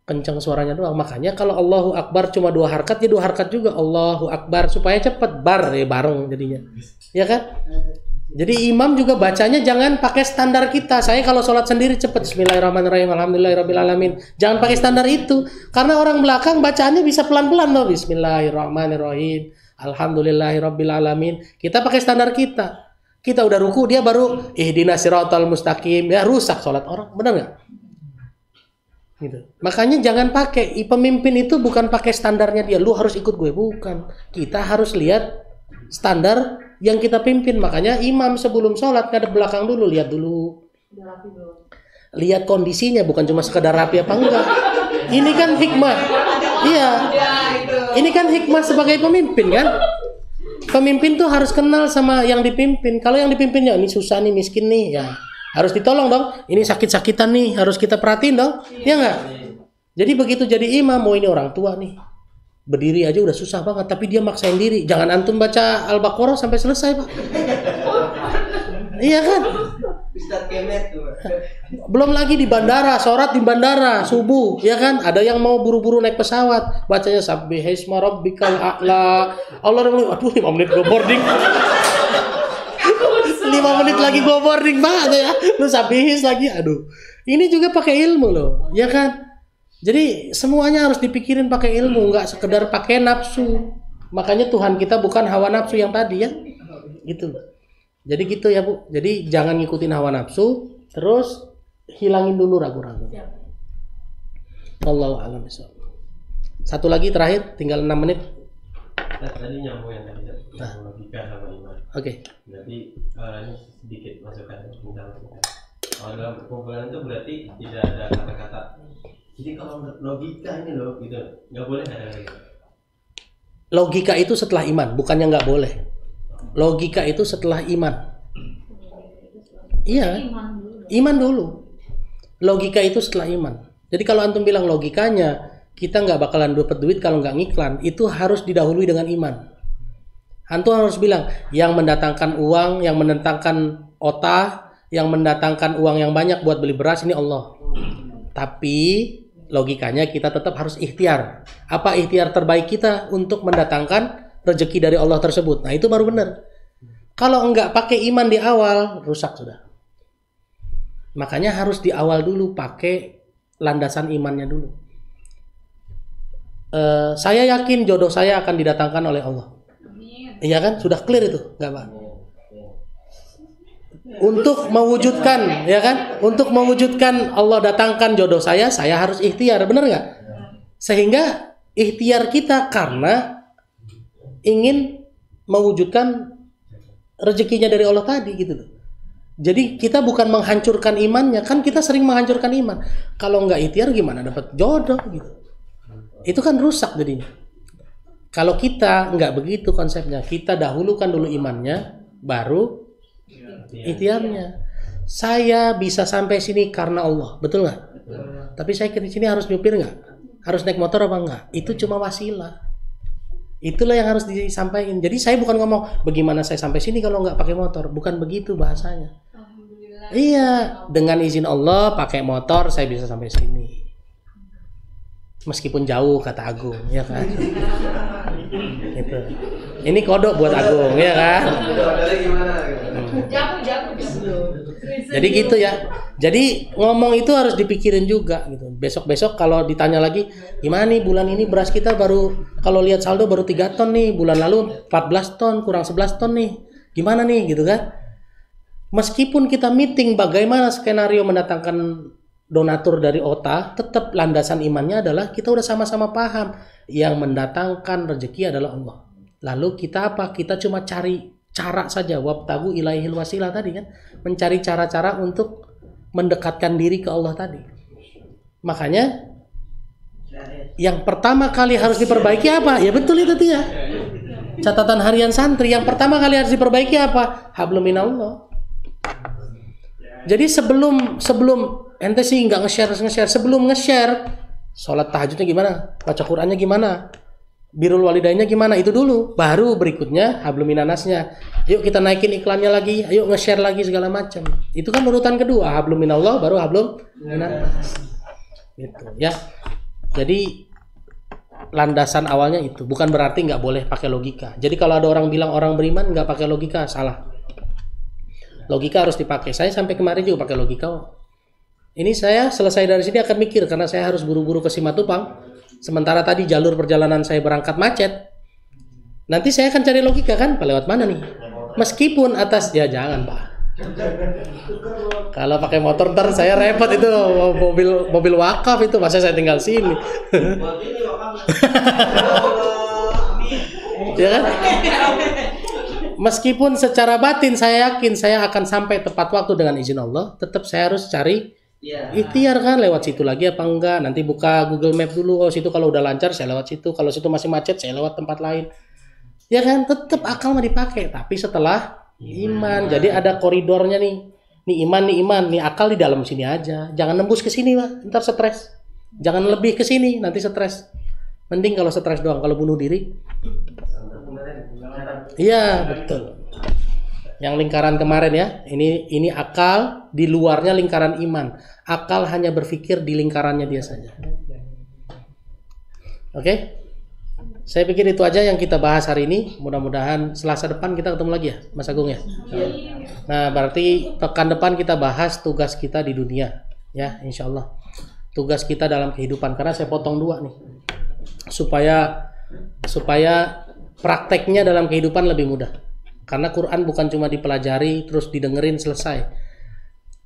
Kencang suaranya doang. Makanya kalau Allahu Akbar cuma 2 harkat, ya 2 harkat juga Allahu Akbar supaya cepat bar ya bareng jadinya. Ya kan? Jadi imam juga bacanya jangan pakai standar kita. Saya kalau sholat sendiri cepat Bismillahirrahmanirrahim, Alhamdulillahirabbil alamin. Jangan pakai standar itu. Karena orang belakang bacaannya bisa pelan-pelan loh. Bismillahirrahmanirrahim, Alhamdulillahirabbil alamin. Kita pakai standar kita. Kita udah ruku, dia baru ihdinas siratal mustaqim. Ya rusak sholat orang. Benar nggak? Gitu. Makanya jangan pakai, pemimpin itu bukan pakai standarnya dia, lu harus ikut gue, bukan. Kita harus lihat standar yang kita pimpin. Makanya imam sebelum sholat ngadep belakang dulu, lihat dulu. Lihat kondisinya, bukan cuma sekedar rapi apa enggak. Ini kan hikmah. Iya. Ini kan hikmah sebagai pemimpin kan. Pemimpin tuh harus kenal sama yang dipimpin. Kalau yang dipimpinnya ini susah nih, miskin nih, ya harus ditolong dong. Ini sakit-sakitan nih, harus kita perhatiin dong. Ya enggak? Jadi begitu jadi imam, mau ini orang tua nih, berdiri aja udah susah banget, tapi dia maksain diri. Jangan antum baca Al-Baqarah sampai selesai, Pak. Iya kan? Belum lagi di bandara, sholat di bandara subuh, ya kan? Ada yang mau buru-buru naik pesawat, bacanya Sabbihisma rabbikal a'la. Allah bilang, aduh 5 menit gue boarding. 5 menit lagi gue boarding banget ya. Lu sabihis lagi, aduh. Ini juga pakai ilmu loh, ya kan? Jadi semuanya harus dipikirin pakai ilmu, nggak sekedar pakai nafsu. Makanya Tuhan kita bukan hawa nafsu yang tadi ya, gitu. Jadi gitu ya Bu. Jadi jangan ngikutin hawa nafsu, terus hilangin dulu ragu-ragu. Wallahu a'lam bishawab. Satu lagi terakhir, tinggal 6 menit. Tadi nyambung yang tadi logika sama iman. Oke. Berarti ini sedikit masukan tentang Kalau dalam perkumpulan itu berarti tidak ada kata-kata. Jadi kalau logika ini loh, gitu, nggak boleh ada lagi. Logika itu setelah iman, bukannya nggak boleh. Logika itu setelah iman. Iya, iman dulu. Logika itu setelah iman. Jadi kalau antum bilang logikanya kita nggak bakalan dapat duit kalau nggak ngiklan, itu harus didahului dengan iman. Antum harus bilang yang mendatangkan uang, yang mendatangkan otah, yang mendatangkan uang yang banyak buat beli beras ini Allah. Tapi logikanya kita tetap harus ikhtiar. Apa ikhtiar terbaik kita untuk mendatangkan rezeki dari Allah tersebut? Nah itu baru benar. Kalau enggak pakai iman di awal, rusak sudah. Makanya harus di awal dulu pakai landasan imannya dulu. Saya yakin jodoh saya akan didatangkan oleh Allah. Iya kan? Sudah clear itu, enggak Pak? Untuk mewujudkan, ya kan? Untuk mewujudkan Allah datangkan jodoh saya harus ikhtiar, benar nggak? Sehingga ikhtiar kita karena ingin mewujudkan rezekinya dari Allah tadi, gitu loh. Jadi kita bukan menghancurkan imannya, kan kita sering menghancurkan iman. Kalau nggak ikhtiar gimana dapat jodoh, gitu? Itu kan rusak jadinya. Kalau kita nggak begitu konsepnya, kita dahulukan dulu imannya, baru ikhtiarnya. Saya bisa sampai sini karena Allah, betul nggak? Tapi saya ke sini harus nyupir nggak? Harus naik motor apa enggak? Itu cuma wasilah. Itulah yang harus disampaikan. Jadi saya bukan ngomong bagaimana saya sampai sini kalau nggak pakai motor, bukan begitu bahasanya. Iya, dengan izin Allah pakai motor saya bisa sampai sini. Meskipun jauh kata Agung, ya kan? Gitu. Ini kodok buat Agung, ya kan? Jadi gitu ya. Jadi ngomong itu harus dipikirin juga gitu. Besok-besok kalau ditanya lagi, gimana nih bulan ini beras kita baru, kalau lihat saldo baru 3 ton nih, bulan lalu 14 ton, kurang 11 ton nih. Gimana nih gitu kan? Meskipun kita meeting bagaimana skenario mendatangkan donatur dari OTA, tetap landasan imannya adalah kita udah sama-sama paham yang mendatangkan rezeki adalah Allah. Lalu kita apa? Kita cuma cari cara saja, wabtagu ilaihil wasilah tadi kan, mencari cara-cara untuk mendekatkan diri ke Allah tadi. Makanya yang pertama kali harus diperbaiki apa? Ya betul itu dia. Catatan harian santri yang pertama kali harus diperbaiki apa? Hablum minallah. Jadi sebelum ente sih nggak nge-share, sebelum nge-share sholat tahajudnya gimana, baca Qurannya gimana, birrul walidainnya gimana, itu dulu, baru berikutnya hablum minanasnya. Yuk kita naikin iklannya lagi, ayo nge-share lagi segala macam. Itu kan urutan kedua, hablum minallah baru hablum minanas. Gitu ya. Jadi landasan awalnya itu, bukan berarti nggak boleh pakai logika. Jadi kalau ada orang bilang orang beriman nggak pakai logika, salah. Logika harus dipakai. Saya sampai kemarin juga pakai logika. Ini saya selesai dari sini akan mikir karena saya harus buru-buru ke Simatupang. Sementara tadi jalur perjalanan saya berangkat macet. Nanti saya akan cari logika kan, lewat mana nih? Meskipun atas, ya jangan Pak. Kalau pakai motor ntar saya repot itu, mobil wakaf itu, masa saya tinggal sini. Ya kan? Meskipun secara batin saya yakin saya akan sampai tepat waktu dengan izin Allah, tetap saya harus cari ikhtiar kan, lewat situ lagi apa enggak. Nanti buka Google Map dulu, oh situ kalau udah lancar saya lewat situ, kalau situ masih macet saya lewat tempat lain. Ya kan, tetap akal mah dipakai, tapi setelah iman. Jadi ada koridornya nih. Nih iman, nih akal di dalam sini aja. Jangan nembus ke sini Pak, ntar stres. Jangan lebih ke sini, nanti stres. Mending kalau stres doang, kalau bunuh diri. Iya betul. Yang lingkaran kemarin ya, ini akal, di luarnya lingkaran iman. Akal hanya berpikir di lingkarannya dia saja. Oke? Saya pikir itu aja yang kita bahas hari ini. Mudah-mudahan Selasa depan kita ketemu lagi ya, Mas Agung ya. Nah, berarti pekan depan kita bahas tugas kita di dunia, ya, insya Allah. Tugas kita dalam kehidupan. Karena saya potong dua nih, supaya prakteknya dalam kehidupan lebih mudah. Karena Quran bukan cuma dipelajari terus didengerin selesai.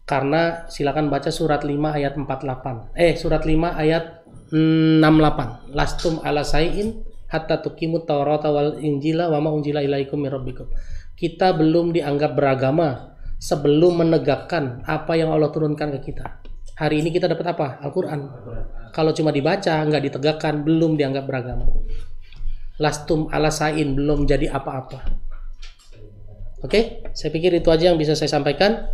Karena silakan baca surat 5 ayat 48. Surat 5 ayat 68. Lastum ala sayin hatta tuqimut Taurata wal Injila wa ma unjila ilaikum mir rabbikum. Kita belum dianggap beragama sebelum menegakkan apa yang Allah turunkan ke kita. Hari ini kita dapat apa? Al-Quran. Kalau cuma dibaca, nggak ditegakkan, belum dianggap beragama. Lastum ala sain, belum jadi apa-apa. Oke, saya pikir itu aja yang bisa saya sampaikan.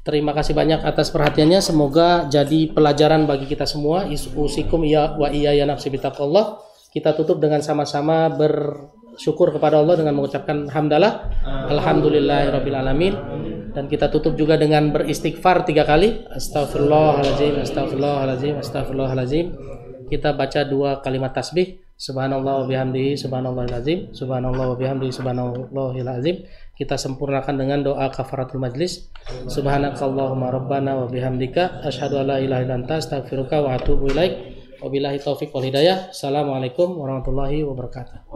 Terima kasih banyak atas perhatiannya. Semoga jadi pelajaran bagi kita semua. Usikum ya wa iyaya nafsi bitaqwallah. Kita tutup dengan sama-sama bersyukur kepada Allah dengan mengucapkan hamdalah, alhamdulillahirabbil alamin. Dan kita tutup juga dengan beristighfar 3 kali. Astaghfirullahaladzim, astaghfirullahaladzim, astaghfirullahaladzim. Kita baca 2 kalimat tasbih. Subhanallah wa bihamdihi, subhanallahil azim, subhanallah wa bihamdihi, subhanallahil azim. Kita sempurnakan dengan doa kafaratul majlis. Subhanakallahumma rabbana wa bihamdika asyhadu an la ilaha illa anta astaghfiruka wa atubu ilaik. Wabillahi taufiq wal hidayah. Assalamualaikum warahmatullahi wabarakatuh.